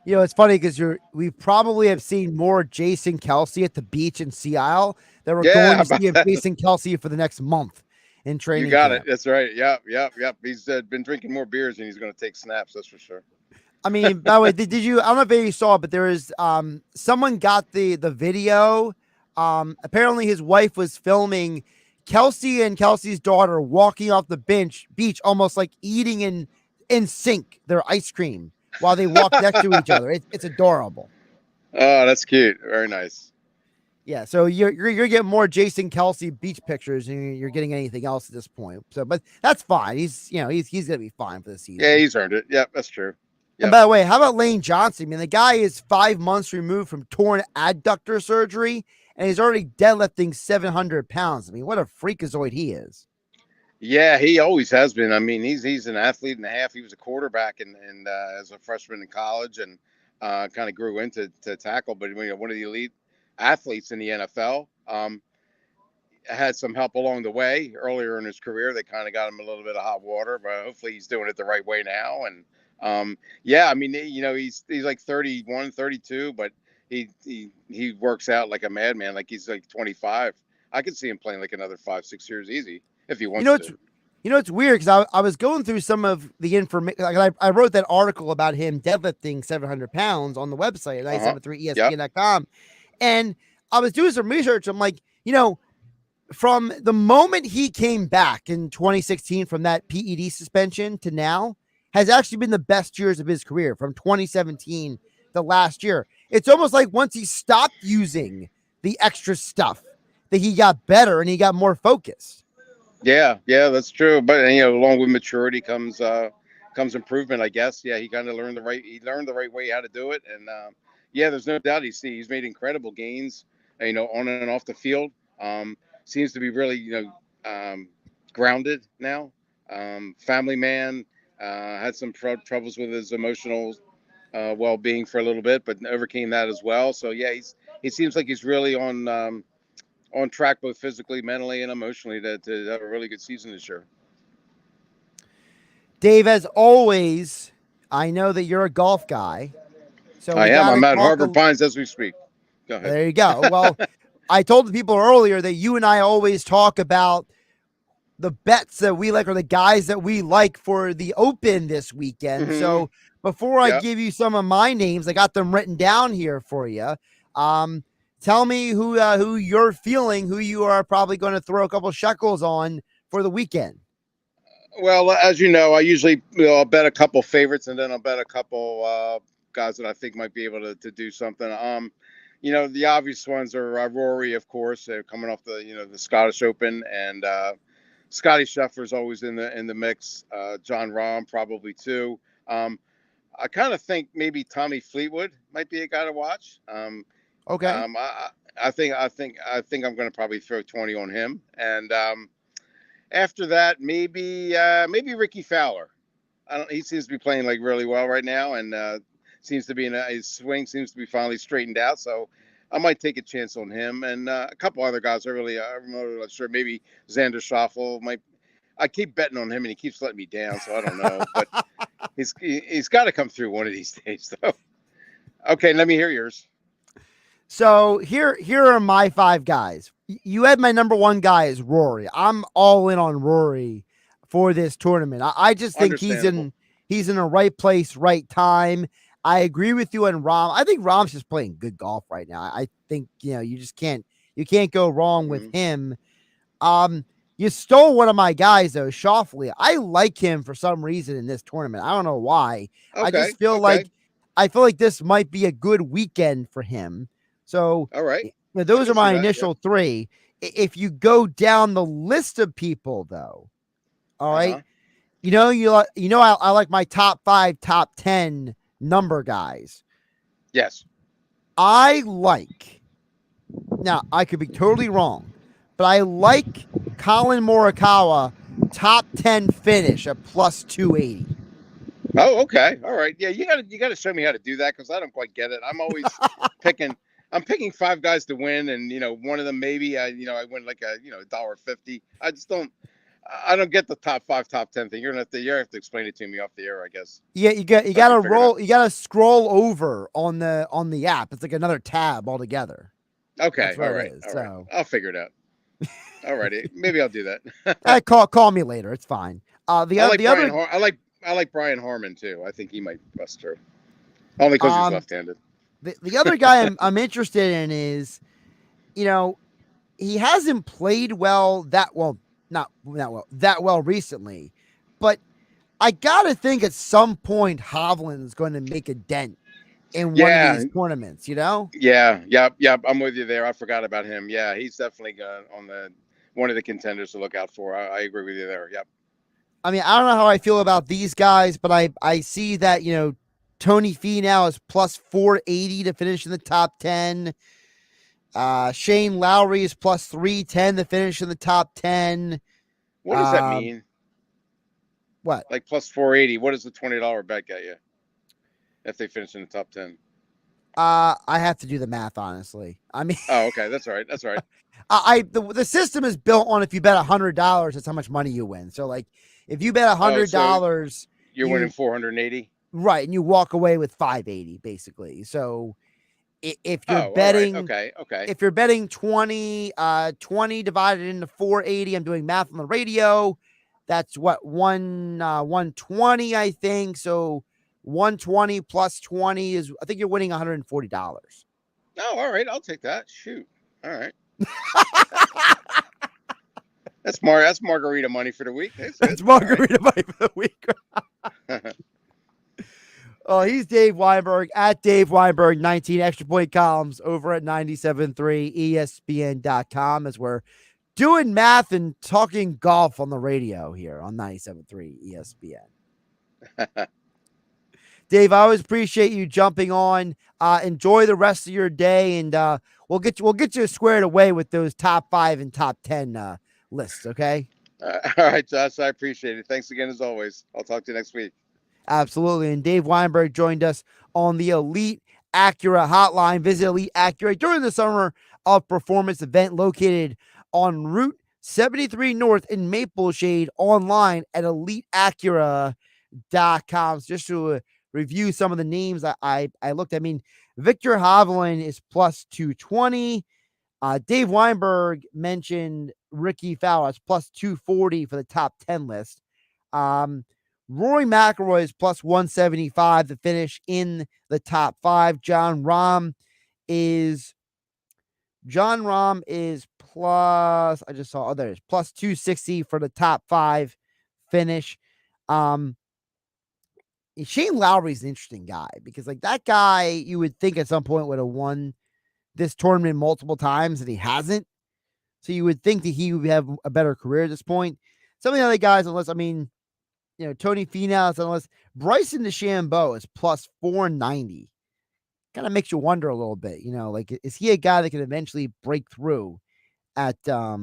It's funny because we probably have seen more Jason Kelsey at the beach in Sea Isle than we're going to see of Jason Kelsey for the next month in training. You got camp. it. That's right. Yep. He's been drinking more beers and he's going to take snaps. That's for sure. I mean, by the way, did you? I don't know if you saw, but there is someone got the video. Apparently, his wife was filming Kelsey and Kelsey's daughter walking off the beach, almost like eating in sync their ice cream while they walk next to each other. It's adorable. Oh, that's cute. Very nice. Yeah, so you're getting more Jason Kelsey beach pictures than you're getting anything else at this point. So, but that's fine. He's gonna be fine for the season. Yeah, he's earned it. Yep, that's true. And by the way, how about Lane Johnson? I mean, the guy is 5 months removed from torn adductor surgery, and he's already deadlifting 700 pounds. I mean, what a freakazoid he is. Yeah, he always has been. I mean, he's an athlete and a half. He was a quarterback and as a freshman in college, and kind of grew into tackle. But one of the elite athletes in the NFL. Had some help along the way earlier in his career. They kind of got him a little bit of hot water, but hopefully he's doing it the right way now. And yeah, I mean, he's like 31, 32, but he works out like a madman. Like he's like 25. I could see him playing like another 5-6 years easy if he wants to. It's weird because I was going through some of the information. Like I wrote that article about him deadlifting 700 pounds on the website at 973ESPN.com. And I was doing some research. I'm like, from the moment he came back in 2016 from that PED suspension to now has actually been the best years of his career from 2017 to last year. It's almost like once he stopped using the extra stuff that he got better and he got more focused. Yeah, that's true. But along with maturity comes improvement, I guess. Yeah, he kind of learned the right way how to do it. And yeah, there's no doubt he's made incredible gains, on and off the field. Seems to be really, grounded now. Family man, had some troubles with his emotional well-being for a little bit, but overcame that as well. So yeah, he seems like he's really on track, both physically, mentally, and emotionally, to have a really good season this year. Dave, as always, I know that you're a golf guy. So I am. I'm at Harbor Pines as we speak. Go ahead. There you go. Well, I told the people earlier that you and I always talk about the bets that we like or the guys that we like for the Open this weekend. Mm-hmm. So before I give you some of my names, I got them written down here for you. Tell me who you're feeling, who you are probably going to throw a couple shekels on for the weekend. Well, as you know, I usually I'll bet a couple favorites and then I'll bet a couple guys that I think might be able to do something. The obvious ones are Rory, of course, coming off the Scottish Open, and Scotty Scheffler's always in the mix. John Rahm probably too. I kind of think maybe Tommy Fleetwood might be a guy to watch. Okay. I think I'm going to probably throw 20 on him, and after that maybe Ricky Fowler. He seems to be playing like really well right now, and seems to be his swing seems to be finally straightened out. So I might take a chance on him, and a couple other guys. I'm not sure. Maybe Xander Schauffele might. I keep betting on him, and he keeps letting me down. So I don't know, but he's got to come through one of these days, though. Okay, let me hear yours. So here are my 5 guys. You had my number 1 guy is Rory. I'm all in on Rory for this tournament. I just think he's in the right place, right time. I agree with you on Rahm. I think Rahm's just playing good golf right now. I think you just can't go wrong with him. You stole one of my guys though, Schauffele. I like him for some reason in this tournament. I don't know why. Okay, I just feel like this might be a good weekend for him. So, all right, those are my initial 3. If you go down the list of people, though, all right, I like my top 5, top 10 number guys. Yes, I like. Now, I could be totally wrong, but I like Colin Morikawa top 10 finish at plus 280. Oh, okay, all right, yeah, you got to show me how to do that because I don't quite get it. I'm always picking 5 guys to win, and one of them maybe I win like $1.50. I just don't get the top 5, top 10 thing. You're gonna have to explain it to me off the air, I guess. Yeah, you got to roll. You got to scroll over on the app. It's like another tab altogether. Okay, all right. So I'll figure it out. All righty, maybe I'll do that. Call me later. It's fine. I like Brian Harmon too. I think he might bust through, only because he's left-handed. The other guy I'm interested in is, he hasn't played that well recently, but I gotta think at some point Hovland's going to make a dent in one of these tournaments, you know? Yeah, yep. I'm with you there. I forgot about him. Yeah, he's definitely on one of the contenders to look out for. I agree with you there. Yep. I mean, I don't know how I feel about these guys, but I see that, you know, Tony Finau is plus 480 to finish in the top 10. Shane Lowry is plus 310 to finish in the top 10. What does that mean? What? Like plus 480. What does the $20 bet get you if they finish in the top 10? I have to do the math, honestly. I mean, oh, okay, that's all right. That's all right. The system is built on if you bet $100, that's how much money you win. So, like, if you bet $100, you're winning 480, right? And you walk away with 580, basically. So, if you're betting, right. Okay, if you're betting 20 divided into 480, I'm doing math on the radio. That's what 120, I think. So 120 plus 20 is, I think you're winning $140. Oh, all right. I'll take that. Shoot. All right. That's margarita money for the week. That's margarita money for the week. Oh, he's Dave Weinberg at Dave Weinberg 19 extra point columns over at 97.3 ESPN.com as we're doing math and talking golf on the radio here on 97.3 ESPN. Dave, I always appreciate you jumping on. Enjoy the rest of your day, and we'll get you squared away with those top 5 and top 10 lists. Okay. All right, Josh. I appreciate it. Thanks again as always. I'll talk to you next week. Absolutely. And Dave Weinberg joined us on the Elite Acura hotline. Visit Elite Acura during the Summer of Performance event located on Route 73 North in Maple Shade, online at eliteacura.com. So just to review some of the names I looked at. I mean, Victor Hovland is plus 220. Dave Weinberg mentioned Ricky Fowler is plus 240 for the top 10 list. Rory McIlroy is plus 175 to finish in the top 5. John Rahm is plus, I just saw, there's plus 260 for the top 5 finish. Shane Lowry is an interesting guy because, like, that guy you would think at some point would have won this tournament multiple times, and he hasn't. So you would think that he would have a better career at this point. Some of the other guys, Tony Finau, unless Bryson DeChambeau is plus 490. Kind of makes you wonder a little bit, like, is he a guy that can eventually break through at a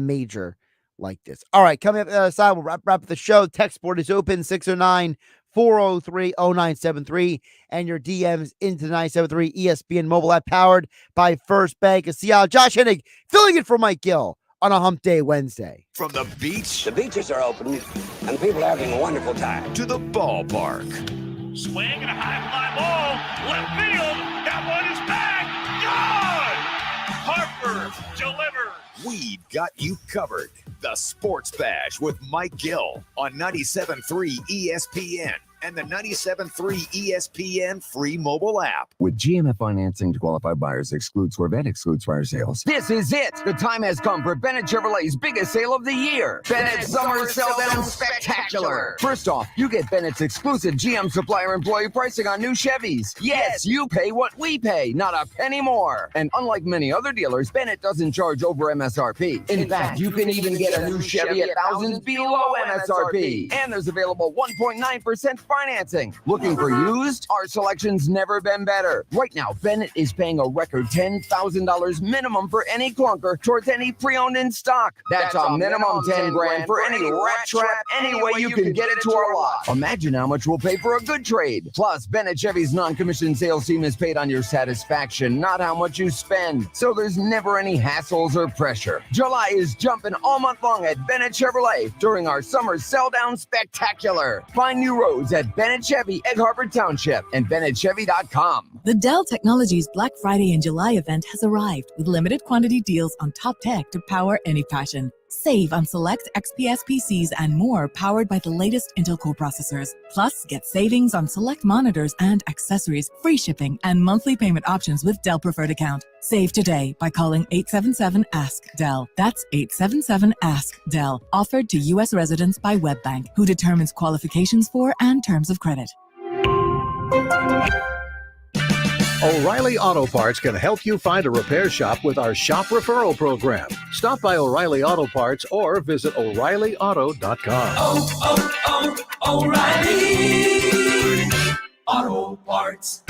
major like this? All right, coming up on the other side, we'll wrap up the show. Text board is open, 609-403-0973, and your DMs into 973 ESPN mobile app powered by First Bank of Seattle. Josh Hennig filling in for Mike Gill on a Hump Day Wednesday. From the beach. The beaches are open, and people are having a wonderful time. To the ballpark. Swing and a high fly ball. Left field. That one is back. Gone. Harper delivers. We've got you covered. The Sports Bash with Mike Gill on 97.3 ESPN and the 97.3 ESPN free mobile app. With GMF financing to qualified buyers, excludes Corvette, excludes fire sales. This is it. The time has come for Bennett Chevrolet's biggest sale of the year. Bennett's Summer Sell Down Spectacular. First off, you get Bennett's exclusive GM supplier employee pricing on new Chevys. Yes, you pay what we pay, not a penny more. And unlike many other dealers, Bennett doesn't charge over MSRP. In fact, you can even get a new Chevy at thousands below MSRP. And there's available 1.9% financing. Looking for used? Our selection's never been better. Right now, Bennett is paying a record $10,000 minimum for any clunker towards any pre-owned in stock. That's a minimum 10 grand for any rat trap, any way you can get it to our lot. Imagine how much we'll pay for a good trade. Plus, Bennett Chevy's non-commissioned sales team is paid on your satisfaction, not how much you spend. So there's never any hassles or pressure. July is jumping all month long at Bennett Chevrolet during our summer sell down spectacular. Find new roads at Bennett Chevy, Egg Harbor Township, and BennettChevy.com. The Dell Technologies Black Friday and July event has arrived with limited quantity deals on top tech to power any passion. Save on select XPS PCs and more powered by the latest Intel Core processors. Plus, get savings on select monitors and accessories, free shipping, and monthly payment options with Dell Preferred Account. Save today by calling 877-ASK-DELL. That's 877-ASK-DELL. Offered to U.S. residents by WebBank, who determines qualifications for and terms of credit. O'Reilly Auto Parts can help you find a repair shop with our shop referral program. Stop by O'Reilly Auto Parts or visit O'ReillyAuto.com. O'Reilly Auto Parts.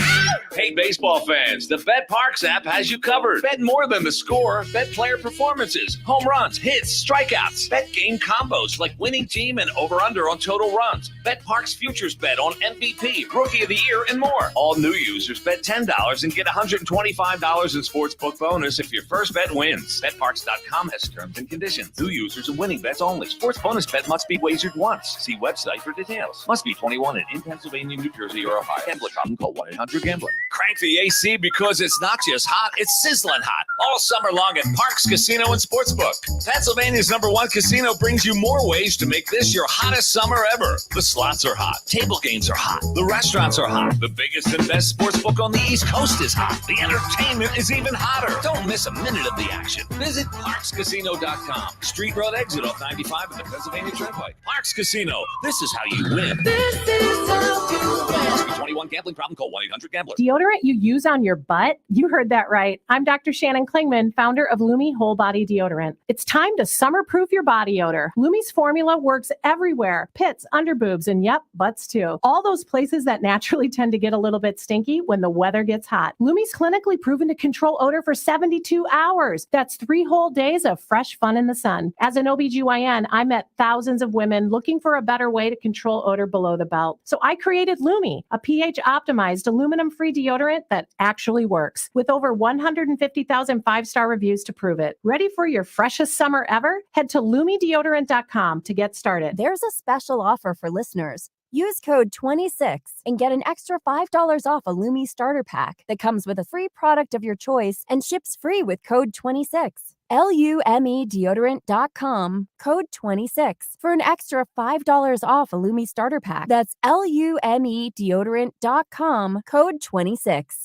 Hey, baseball fans, the BetParx app has you covered. Bet more than the score. Bet player performances, home runs, hits, strikeouts. Bet game combos like winning team and over-under on total runs. BetParx futures bet on MVP, Rookie of the Year, and more. All new users bet $10 and get $125 in sportsbook bonus if your first bet wins. BetParx.com has terms and conditions. New users and winning bets only. Sports bonus bet must be wagered once. See website for details. Must be 21 and in Pennsylvania, New Jersey, or Ohio. Gambler problem, call 1-800-GAMBLER. Crank the AC because it's not just hot, it's sizzling hot. All summer long at Parx Casino and Sportsbook. Pennsylvania's #1 casino brings you more ways to make this your hottest summer ever. The slots are hot. Table games are hot. The restaurants are hot. The biggest and best sportsbook on the East Coast is hot. The entertainment is even hotter. Don't miss a minute of the action. Visit ParxCasino.com. Street Road exit off 95 in the Pennsylvania Turnpike. Parx Casino. This is how you win. This is how you win. Must be 21. Gambling problem, call 1-800-GAMBLER. Deodorant you use on your butt? You heard that right. I'm Dr. Shannon Klingman, founder of Lumi Whole Body Deodorant. It's time to summer-proof your body odor. Lumi's formula works everywhere. Pits, underboobs, and yep, butts too. All those places that naturally tend to get a little bit stinky when the weather gets hot. Lumi's clinically proven to control odor for 72 hours. That's 3 whole days of fresh fun in the sun. As an OBGYN, I met thousands of women looking for a better way to control odor below the belt. So I created Lumi, a pH-optimized aluminum-free deodorant that actually works, with over 150,000 5-star reviews to prove it. Ready for your freshest summer ever? Head to LumiDeodorant.com to get started. There's a special offer for listeners. Use code 26 and get an extra $5 off a Lumi starter pack that comes with a free product of your choice and ships free with code 26. LumeDeodorant.com, code 26 for an extra $5 off a Lumi starter pack. That's LumeDeodorant.com, code 26.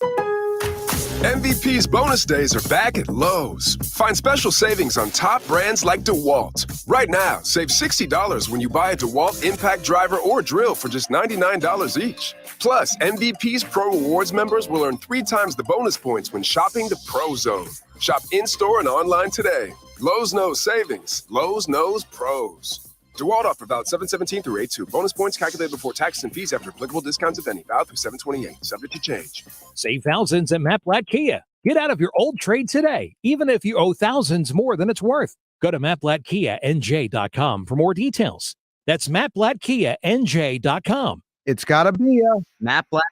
MVP's bonus days are back at Lowe's. Find special savings on top brands like DeWalt. Right now, save $60 when you buy a DeWalt impact driver or drill for just $99 each. Plus, MVP's Pro Rewards members will earn 3 times the bonus points when shopping the Pro Zone. Shop in-store and online today. Lowe's knows savings. Lowe's knows pros. DeWalt offer valid 7/17 through 8/2. Bonus points calculated before taxes and fees after applicable discounts, if any. Valid through 7/28. Subject to change. Save thousands at Matt Blatt Kia. Get out of your old trade today, even if you owe thousands more than it's worth. Go to MattBlattKiaNJ.com for more details. That's MattBlattKiaNJ.com. It's got to be a Matt Blatt.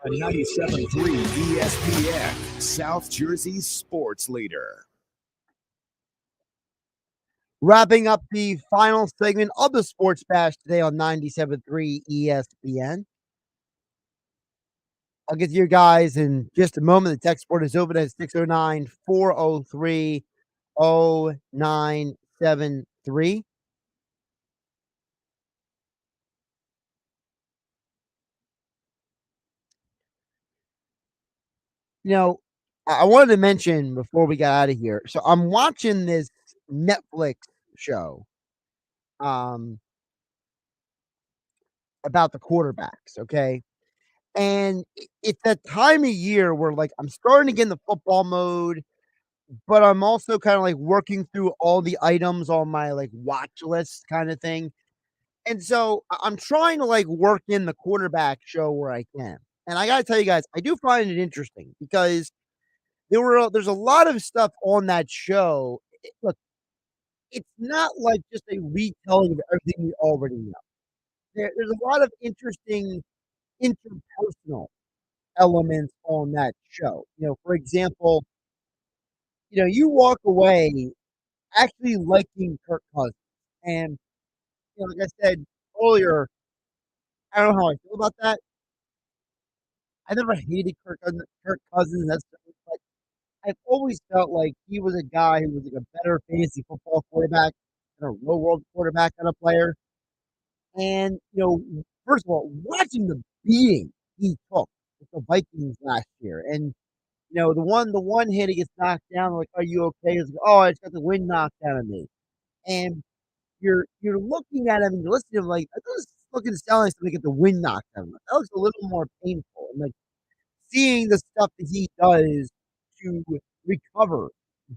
On 97.3 ESPN, South Jersey's sports leader. Wrapping up the final segment of the Sports Bash today on 97.3 ESPN. I'll get to you guys in just a moment. The text board is open at 609-403-0973. You know, I wanted to mention before we got out of here. So I'm watching this Netflix show about the quarterbacks, okay? And it's that time of year where, like, I'm starting to get in the football mode, but I'm also kind of like working through all the items on my like watch list kind of thing. And so I'm trying to like work in the quarterback show where I can. And I got to tell you guys, I do find it interesting because there's a lot of stuff on that show. Look, it's not like just a retelling of everything we already know. There's a lot of interesting interpersonal elements on that show. You know, for example, you walk away actually liking Kirk Cousins. And, like I said earlier, I don't know how I feel about that. I never hated Kirk Cousins necessarily, but I've always felt like he was a guy who was like a better fantasy football quarterback than a real world quarterback kind of player. And, first of all, watching the beating he took with the Vikings last year. And, the one hit he gets knocked down, like, are you okay? He's like, oh, I just got the wind knocked out of me. And you're looking at him and you're listening to him like, that doesn't looking to sound like something to get the wind knocked out of him. That looks a little more painful. And like seeing the stuff that he does to recover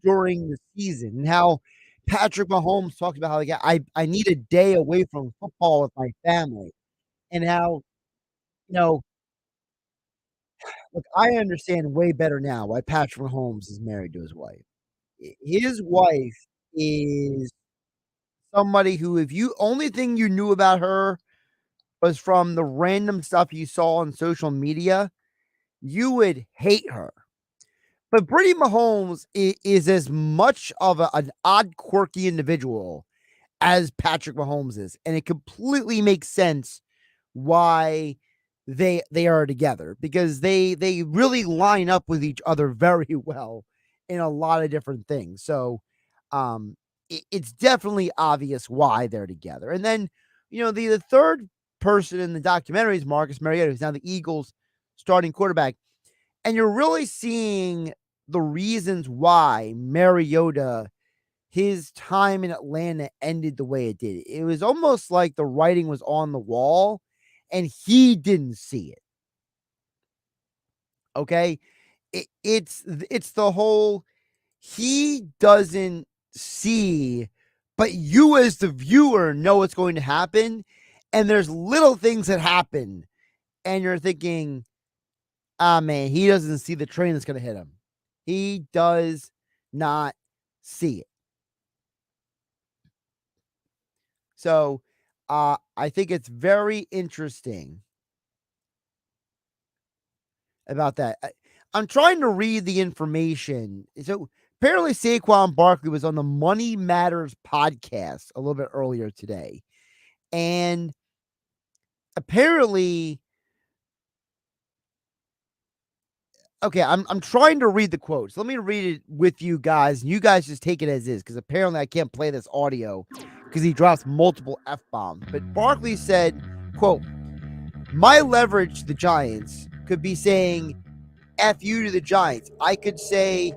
during the season and how Patrick Mahomes talks about how like, I need a day away from football with my family and how, look, I understand way better now why Patrick Mahomes is married to his wife. His wife is somebody who, if you only thing you knew about her was from the random stuff you saw on social media, you would hate her. But Brittany Mahomes is as much of an odd, quirky individual as Patrick Mahomes is. And it completely makes sense why they are together, because they really line up with each other very well in a lot of different things. So it's definitely obvious why they're together. And then, the third person in the documentary is Marcus Mariota, who's now the Eagles starting quarterback. And you're really seeing the reasons why Mariota, his time in Atlanta ended the way it did. It was almost like the writing was on the wall and he didn't see it. Okay. It's the whole, he doesn't see, but you as the viewer know what's going to happen. And there's little things that happen and you're thinking, man, he doesn't see the train that's going to hit him. He does not see it. So I think it's very interesting about that. I'm trying to read the information. So apparently Saquon Barkley was on the Money Matters podcast a little bit earlier today. And apparently, okay, I'm trying to read the quotes. Let me read it with you guys, and you guys just take it as is, because apparently I can't play this audio because he drops multiple F-bombs. But Barkley said, quote, my leverage to the Giants could be saying F you to the Giants. I could say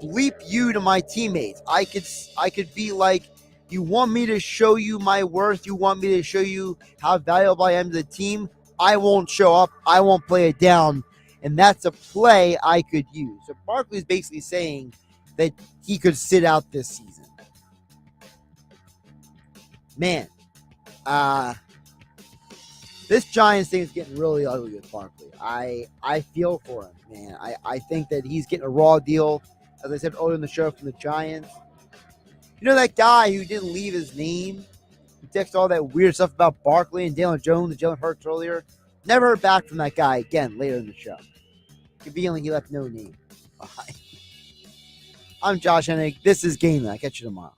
bleep you to my teammates. I could be like, you want me to show you my worth? You want me to show you how valuable I am to the team? I won't show up. I won't play it down. And that's a play I could use. So Barkley's basically saying that he could sit out this season. Man, this Giants thing is getting really ugly with Barkley. I feel for him, man. I think that he's getting a raw deal, as I said earlier in the show, from the Giants. You know that guy who didn't leave his name? Who texted all that weird stuff about Barkley and Daniel Jones and Jalen Hurts earlier? Never heard back from that guy again later in the show. Conveniently, he left no name behind. I'm Josh Hennig. This is Game Night. Catch you tomorrow.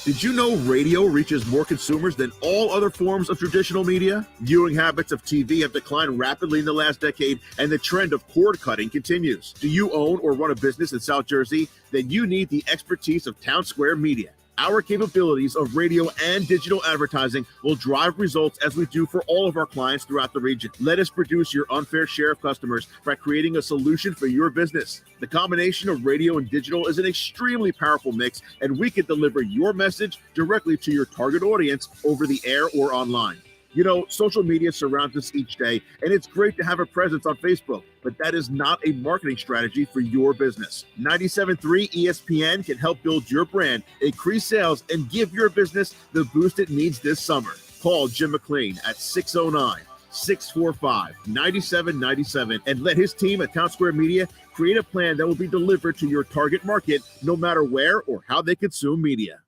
Did you know radio reaches more consumers than all other forms of traditional media? Viewing habits of TV have declined rapidly in the last decade, and the trend of cord cutting continues. Do you own or run a business in South Jersey? Then you need the expertise of Town Square Media. Our capabilities of radio and digital advertising will drive results as we do for all of our clients throughout the region. Let us produce your unfair share of customers by creating a solution for your business. The combination of radio and digital is an extremely powerful mix, and we can deliver your message directly to your target audience over the air or online. You know, social media surrounds us each day, and it's great to have a presence on Facebook, but that is not a marketing strategy for your business. 97.3 ESPN can help build your brand, increase sales, and give your business the boost it needs this summer. Call Jim McLean at 609-645-9797 and let his team at Town Square Media create a plan that will be delivered to your target market no matter where or how they consume media.